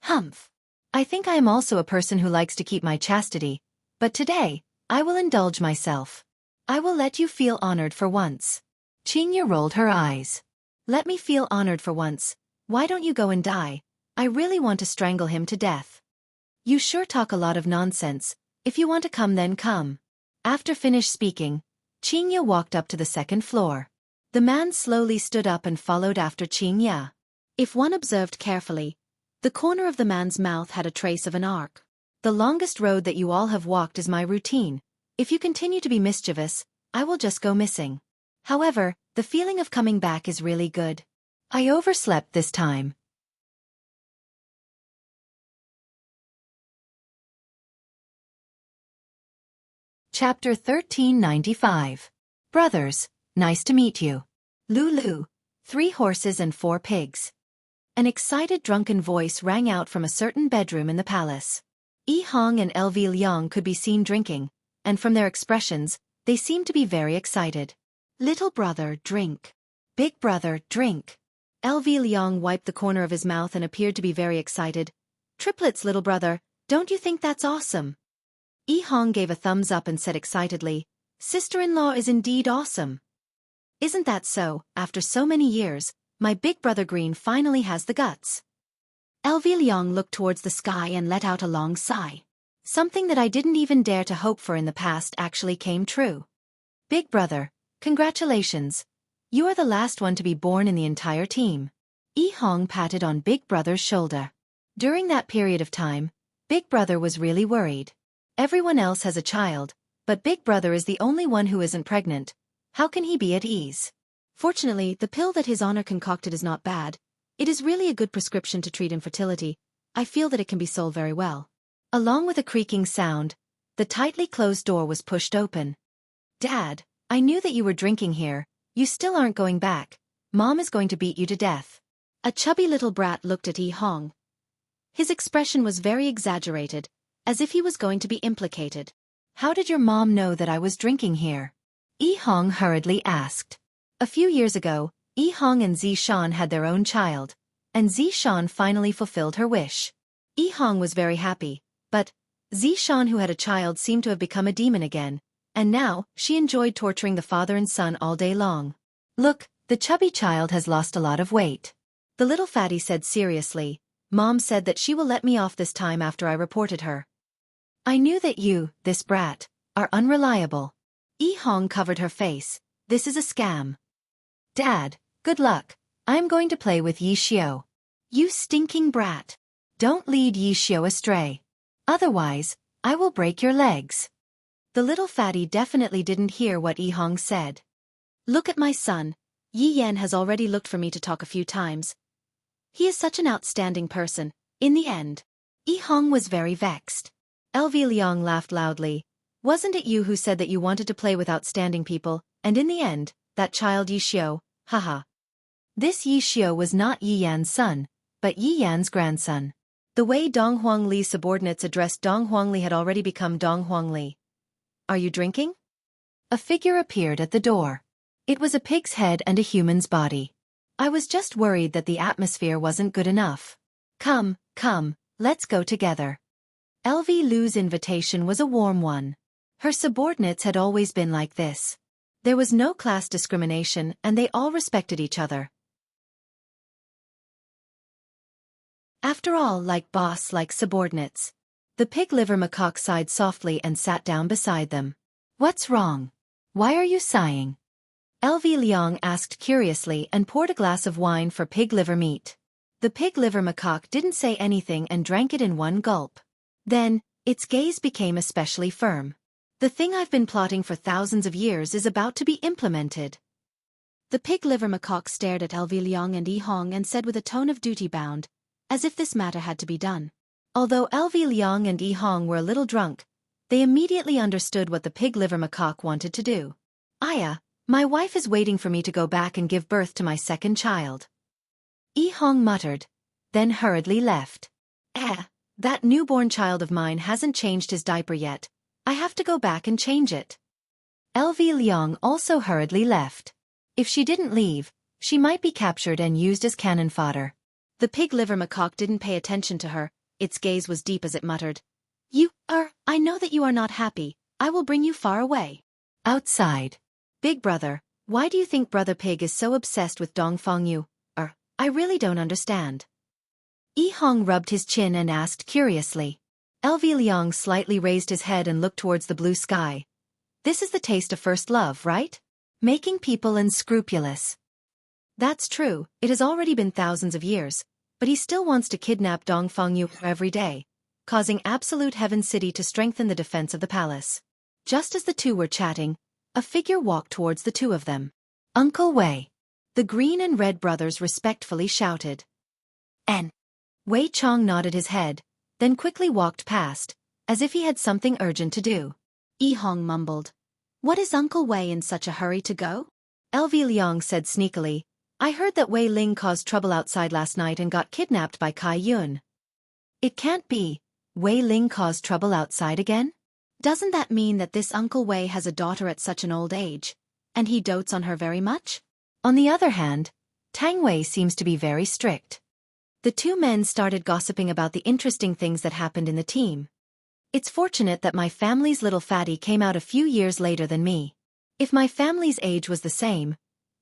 "Humph. I think I am also a person who likes to keep my chastity, but today, I will indulge myself. I will let you feel honored for once." Qing Ya rolled her eyes. "Let me feel honored for once. Why don't you go and die? I really want to strangle him to death." "You sure talk a lot of nonsense. If you want to come then come." After finished speaking, Qing Ya walked up to the second floor. The man slowly stood up and followed after Qing Ya. If one observed carefully, the corner of the man's mouth had a trace of an arc. "The longest road that you all have walked is my routine. If you continue to be mischievous, I will just go missing. However, the feeling of coming back is really good. I overslept this time." Chapter 1395. Brothers, nice to meet you. Lulu, 3 horses and 4 pigs. An excited drunken voice rang out from a certain bedroom in the palace. Yi Hong and LV Liang could be seen drinking, and from their expressions, they seemed to be very excited. "Little brother, drink. Big brother, drink." LV Liang wiped the corner of his mouth and appeared to be very excited. "Triplets, little brother, don't you think that's awesome?" Yi Hong gave a thumbs up and said excitedly, "Sister-in-law is indeed awesome. Isn't that so, after so many years, my big brother Green finally has the guts." LV Liang looked towards the sky and let out a long sigh. "Something that I didn't even dare to hope for in the past actually came true. Big brother, congratulations. You are the last one to be born in the entire team." Yi Hong patted on Big Brother's shoulder. During that period of time, Big Brother was really worried. Everyone else has a child, but Big Brother is the only one who isn't pregnant. How can he be at ease? Fortunately, the pill that His Honor concocted is not bad. It is really a good prescription to treat infertility. I feel that it can be sold very well. Along with a creaking sound, the tightly closed door was pushed open. "Dad, I knew that you were drinking here. You still aren't going back. Mom is going to beat you to death." A chubby little brat looked at Yi Hong. His expression was very exaggerated, as if he was going to be implicated. How did your mom know that I was drinking here? Yi Hong hurriedly asked. A few years ago, Yi Hong and Zishan had their own child, and Zishan finally fulfilled her wish. Yi Hong was very happy, but Zishan, who had a child, seemed to have become a demon again, and now she enjoyed torturing the father and son all day long. Look, the chubby child has lost a lot of weight. The little fatty said seriously. Mom said that she will let me off this time after I reported her. I knew that you, this brat, are unreliable. Yi Hong covered her face. This is a scam. Dad, good luck. I'm going to play with Yi Xiao. You stinking brat. Don't lead Yi Xiao astray. Otherwise, I will break your legs. The little fatty definitely didn't hear what Yi Hong said. Look at my son. Yi Yan has already looked for me to talk a few times. He is such an outstanding person. In the end, Yi Hong was very vexed. LV Liang laughed loudly. Wasn't it you who said that you wanted to play with outstanding people, and in the end, that child Yi Xiao, haha. This Yi Xiao was not Yi Yan's son, but Yi Yan's grandson. The way Dong Huangli's subordinates addressed Dong Huangli had already become Dong Huangli. Are you drinking? A figure appeared at the door. It was a pig's head and a human's body. I was just worried that the atmosphere wasn't good enough. Come, let's go together. LV Lu's invitation was a warm one. Her subordinates had always been like this. There was no class discrimination and they all respected each other. After all, like boss, like subordinates. The pig liver macaque sighed softly and sat down beside them. What's wrong? Why are you sighing? LV Liang asked curiously and poured a glass of wine for pig liver meat. The pig liver macaque didn't say anything and drank it in one gulp. Then, its gaze became especially firm. The thing I've been plotting for thousands of years is about to be implemented. The pig liver macaque stared at LV Liang and Yi Hong and said with a tone of duty bound, as if this matter had to be done. Although LV Liang and Yi Hong were a little drunk, they immediately understood what the pig liver macaque wanted to do. Aya, my wife is waiting for me to go back and give birth to my second child. Yi Hong muttered, then hurriedly left. That newborn child of mine hasn't changed his diaper yet. I have to go back and change it. LV Liang also hurriedly left. If she didn't leave, she might be captured and used as cannon fodder. The pig liver macaque didn't pay attention to her. Its gaze was deep as it muttered. I know that you are not happy. I will bring you far away. Outside. Big brother, why do you think brother pig is so obsessed with Dong Fangyu? I really don't understand. Yi Hong rubbed his chin and asked curiously. LV Liang slightly raised his head and looked towards the blue sky. This is the taste of first love, right? Making people unscrupulous. That's true, it has already been thousands of years, but he still wants to kidnap Dong Fangyu every day, causing absolute heaven city to strengthen the defense of the palace. Just as the two were chatting, a figure walked towards the two of them. Uncle Wei. The green and red brothers respectfully shouted. N. Wei Chong nodded his head, then quickly walked past, as if he had something urgent to do. Yi Hong mumbled. What is Uncle Wei in such a hurry to go? LV Liang said sneakily. I heard that Wei Ling caused trouble outside last night and got kidnapped by Kai Yun. It can't be. Wei Ling caused trouble outside again? Doesn't that mean that this Uncle Wei has a daughter at such an old age, and he dotes on her very much? On the other hand, Tang Wei seems to be very strict. The two men started gossiping about the interesting things that happened in the team. It's fortunate that my family's little fatty came out a few years later than me. If my family's age was the same,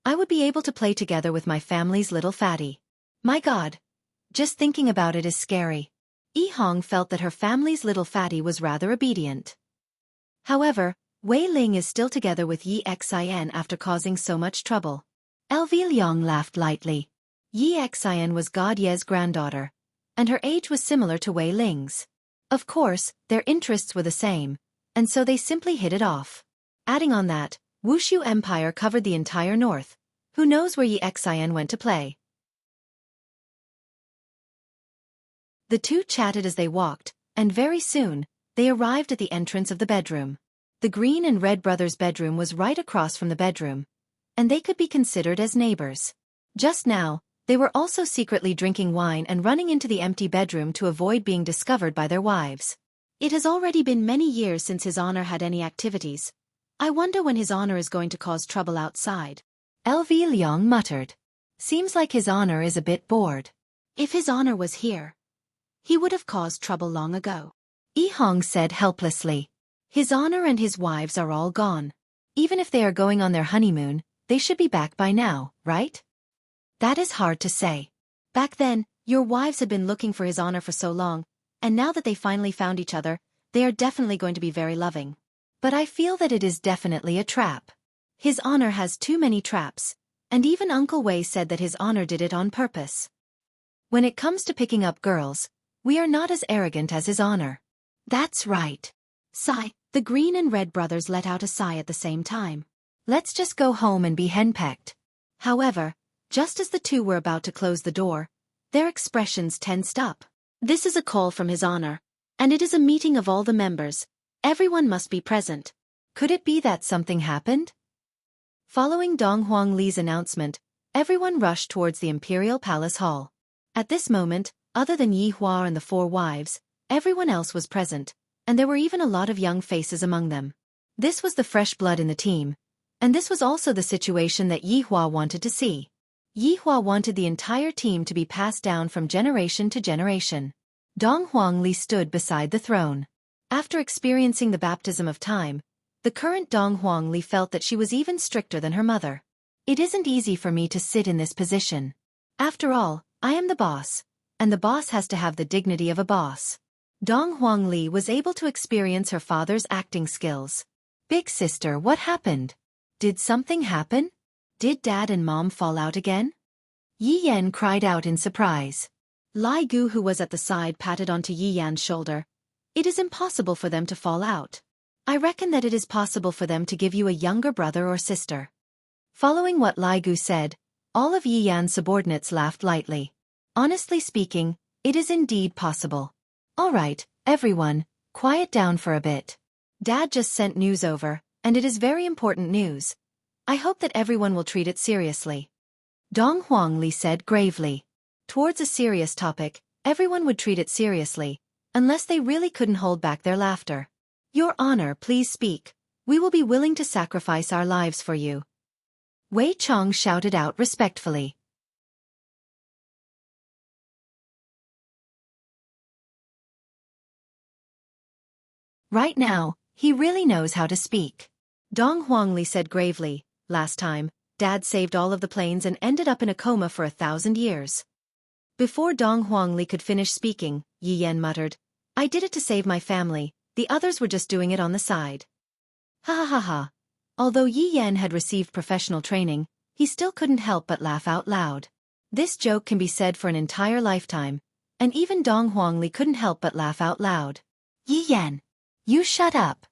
I would be able to play together with my family's little fatty. My God. Just thinking about it is scary. Yi Hong felt that her family's little fatty was rather obedient. However, Wei Ling is still together with Yi Xin after causing so much trouble. LV Liang laughed lightly. Yi Xin was God Ye's granddaughter, and her age was similar to Wei Ling's. Of course, their interests were the same, and so they simply hit it off. Adding on that, Wuxia Empire covered the entire north. Who knows where Yi Xin went to play? The two chatted as they walked, and very soon, they arrived at the entrance of the bedroom. The green and red brothers' bedroom was right across from the bedroom, and they could be considered as neighbors. Just now, They were also secretly drinking wine and running into the empty bedroom to avoid being discovered by their wives. It has already been many years since His Honor had any activities. I wonder when His Honor is going to cause trouble outside. LV Liang muttered. Seems like His Honor is a bit bored. If His Honor was here, he would have caused trouble long ago. Yi Hong said helplessly. His Honor and his wives are all gone. Even if they are going on their honeymoon, they should be back by now, right? That is hard to say. Back then, your wives had been looking for His Honor for so long, and now that they finally found each other, they are definitely going to be very loving. But I feel that it is definitely a trap. His Honor has too many traps, and even Uncle Wei said that His Honor did it on purpose. When it comes to picking up girls, we are not as arrogant as His Honor. That's right. Sigh. The green and red brothers let out a sigh at the same time. Let's just go home and be henpecked. However, just as the two were about to close the door, their expressions tensed up. This is a call from His Honor, and it is a meeting of all the members. Everyone must be present. Could it be that something happened? Following Dong Huangli's announcement, everyone rushed towards the Imperial Palace Hall. At this moment, other than Yi Hua and the four wives, everyone else was present, and there were even a lot of young faces among them. This was the fresh blood in the team, and this was also the situation that Yi Hua wanted to see. Yi Hua wanted the entire team to be passed down from generation to generation. Dong Huangli stood beside the throne. After experiencing the baptism of time, the current Dong Huangli felt that she was even stricter than her mother. It isn't easy for me to sit in this position. After all, I am the boss, and the boss has to have the dignity of a boss. Dong Huangli was able to experience her father's acting skills. Big sister, what happened? Did something happen? Did Dad and Mom fall out again? Yi Yan cried out in surprise. Lai Gu, who was at the side, patted onto Yi Yan's shoulder. It is impossible for them to fall out. I reckon that it is possible for them to give you a younger brother or sister. Following what Lai Gu said, all of Yi Yan's subordinates laughed lightly. Honestly speaking, it is indeed possible. All right, everyone, quiet down for a bit. Dad just sent news over, and it is very important news. I hope that everyone will treat it seriously. Dong Huangli said gravely. Towards a serious topic, everyone would treat it seriously, unless they really couldn't hold back their laughter. Your Honor, please speak. We will be willing to sacrifice our lives for you. Wei Chong shouted out respectfully. Right now, he really knows how to speak. Dong Huangli said gravely, last time, Dad saved all of the planes and ended up in a coma for 1,000 years. Before Dong Huangli could finish speaking, Yi Yan muttered, I did it to save my family, the others were just doing it on the side. Ha ha ha ha. Although Yi Yan had received professional training, he still couldn't help but laugh out loud. This joke can be said for an entire lifetime, and even Dong Huangli couldn't help but laugh out loud. Yi Yan. You shut up.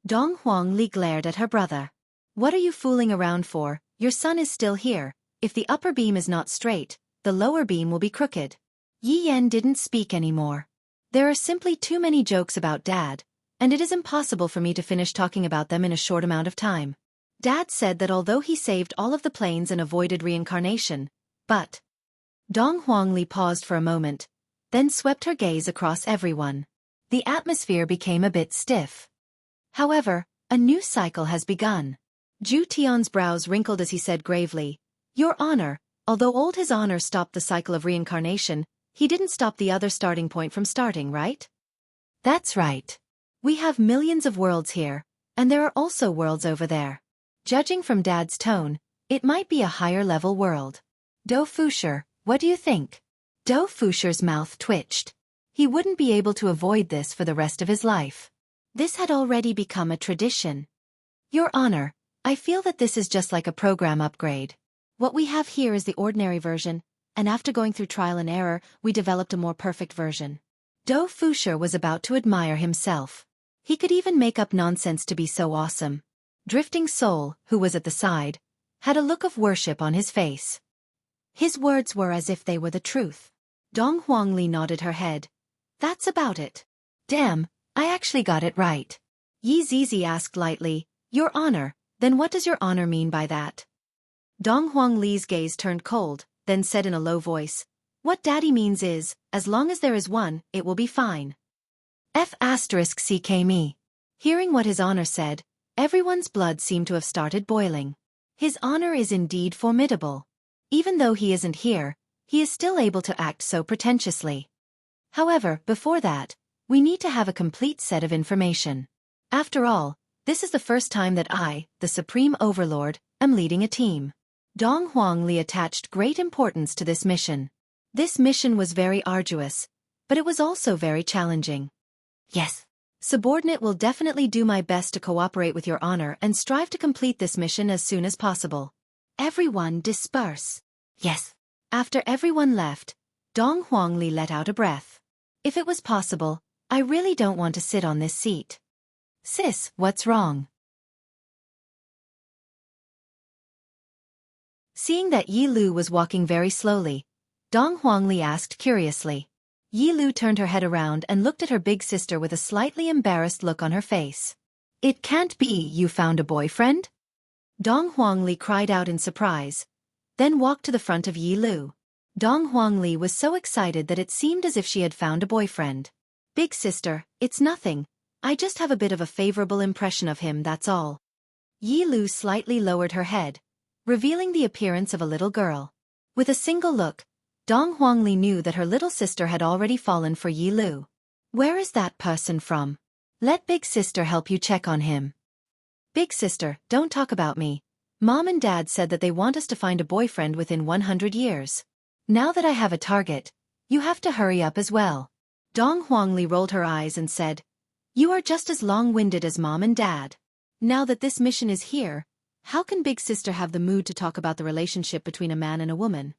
Dong Huangli glared at her brother. What are you fooling around for? Your son is still here. If the upper beam is not straight, the lower beam will be crooked. Yi Yan didn't speak anymore. There are simply too many jokes about Dad, and it is impossible for me to finish talking about them in a short amount of time. Dad said that although he saved all of the planes and avoided reincarnation, but... Dong Huangli paused for a moment, then swept her gaze across everyone. The atmosphere became a bit stiff. However, a new cycle has begun. Zhu Tian's brows wrinkled as he said gravely, Your Honor, although old His Honor stopped the cycle of reincarnation, he didn't stop the other starting point from starting, right? That's right. We have millions of worlds here, and there are also worlds over there. Judging from Dad's tone, it might be a higher-level world. Do Fusher, what do you think? Do Fusher's mouth twitched. He wouldn't be able to avoid this for the rest of his life. This had already become a tradition. Your Honor, I feel that this is just like a program upgrade. What we have here is the ordinary version, and after going through trial and error, we developed a more perfect version. Do Fusher was about to admire himself. He could even make up nonsense to be so awesome. Drifting Soul, who was at the side, had a look of worship on his face. His words were as if they were the truth. Dong Huangli nodded her head. That's about it. Damn, I actually got it right. Yi Zizi asked lightly, Your Honor, then what does Your Honor mean by that? Dong Huangli's gaze turned cold, then said in a low voice, "What Daddy means is, as long as there is one, it will be fine." F***ck me. Hearing what His Honor said, everyone's blood seemed to have started boiling. His Honor is indeed formidable. Even though he isn't here, he is still able to act so pretentiously. However, before that, we need to have a complete set of information. After all, this is the first time that I, the Supreme Overlord, am leading a team. Dong Huangli attached great importance to this mission. This mission was very arduous, but it was also very challenging. Yes. Subordinate will definitely do my best to cooperate with Your Honor and strive to complete this mission as soon as possible. Everyone disperse. Yes. After everyone left, Dong Huangli let out a breath. If it was possible, I really don't want to sit on this seat. Sis, what's wrong? Seeing that Yi Lu was walking very slowly, Dong Huangli asked curiously. Yi Lu turned her head around and looked at her big sister with a slightly embarrassed look on her face. "It can't be you found a boyfriend?" Dong Huangli cried out in surprise, then walked to the front of Yi Lu. Dong Huangli was so excited that it seemed as if she had found a boyfriend. "Big sister, it's nothing. I just have a bit of a favorable impression of him, that's all." Yi Lu slightly lowered her head, revealing the appearance of a little girl. With a single look, Dong Huangli knew that her little sister had already fallen for Yi Lu. "Where is that person from? Let big sister help you check on him." "Big sister, don't talk about me. Mom and Dad said that they want us to find a boyfriend within 100 years. Now that I have a target, you have to hurry up as well." Dong Huangli rolled her eyes and said, "You are just as long-winded as Mom and Dad. Now that this mission is here, how can big sister have the mood to talk about the relationship between a man and a woman?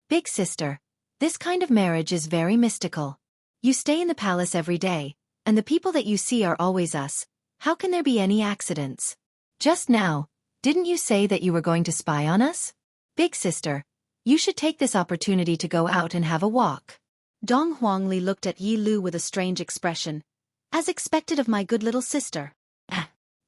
Big sister, this kind of marriage is very mystical. You stay in the palace every day, and the people that you see are always us. How can there be any accidents? Just now, didn't you say that you were going to spy on us? Big sister, you should take this opportunity to go out and have a walk." Dong Huangli looked at Yi Lu with a strange expression. "As expected of my good little sister."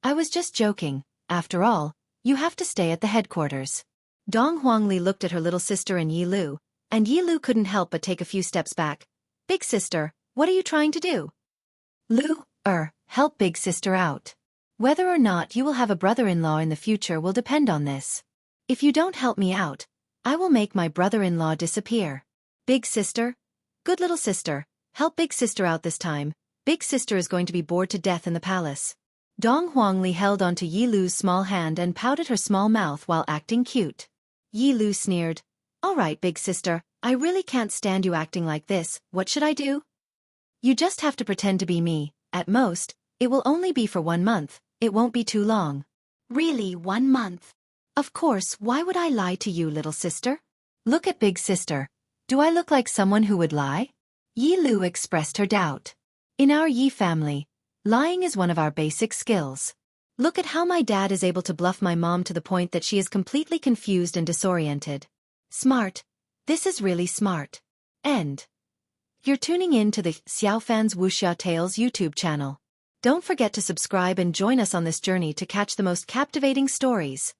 "I was just joking. After all, you have to stay at the headquarters." Dong Huangli looked at her little sister and Yi Lu couldn't help but take a few steps back. "Big sister, what are you trying to do?" "Lu, help big sister out. Whether or not you will have a brother-in-law in the future will depend on this. If you don't help me out, I will make my brother-in-law disappear. Big sister, good little sister, help big sister out this time. Big sister is going to be bored to death in the palace." Dong Huangli held onto Yi Lu's small hand and pouted her small mouth while acting cute. Yi Lu sneered, "All right, big sister, I really can't stand you acting like this. What should I do?" "You just have to pretend to be me. At most, it will only be for 1 month. It won't be too long." "Really, 1 month? Of course, why would I lie to you, little sister? Look at big sister. Do I look like someone who would lie?" Yi Lu expressed her doubt. "In our Yi family, lying is one of our basic skills. Look at how my dad is able to bluff my mom to the point that she is completely confused and disoriented. Smart. This is really smart. End. You're tuning in to the Xiaofan's Wuxia Tales YouTube channel. Don't forget to subscribe and join us on this journey to catch the most captivating stories.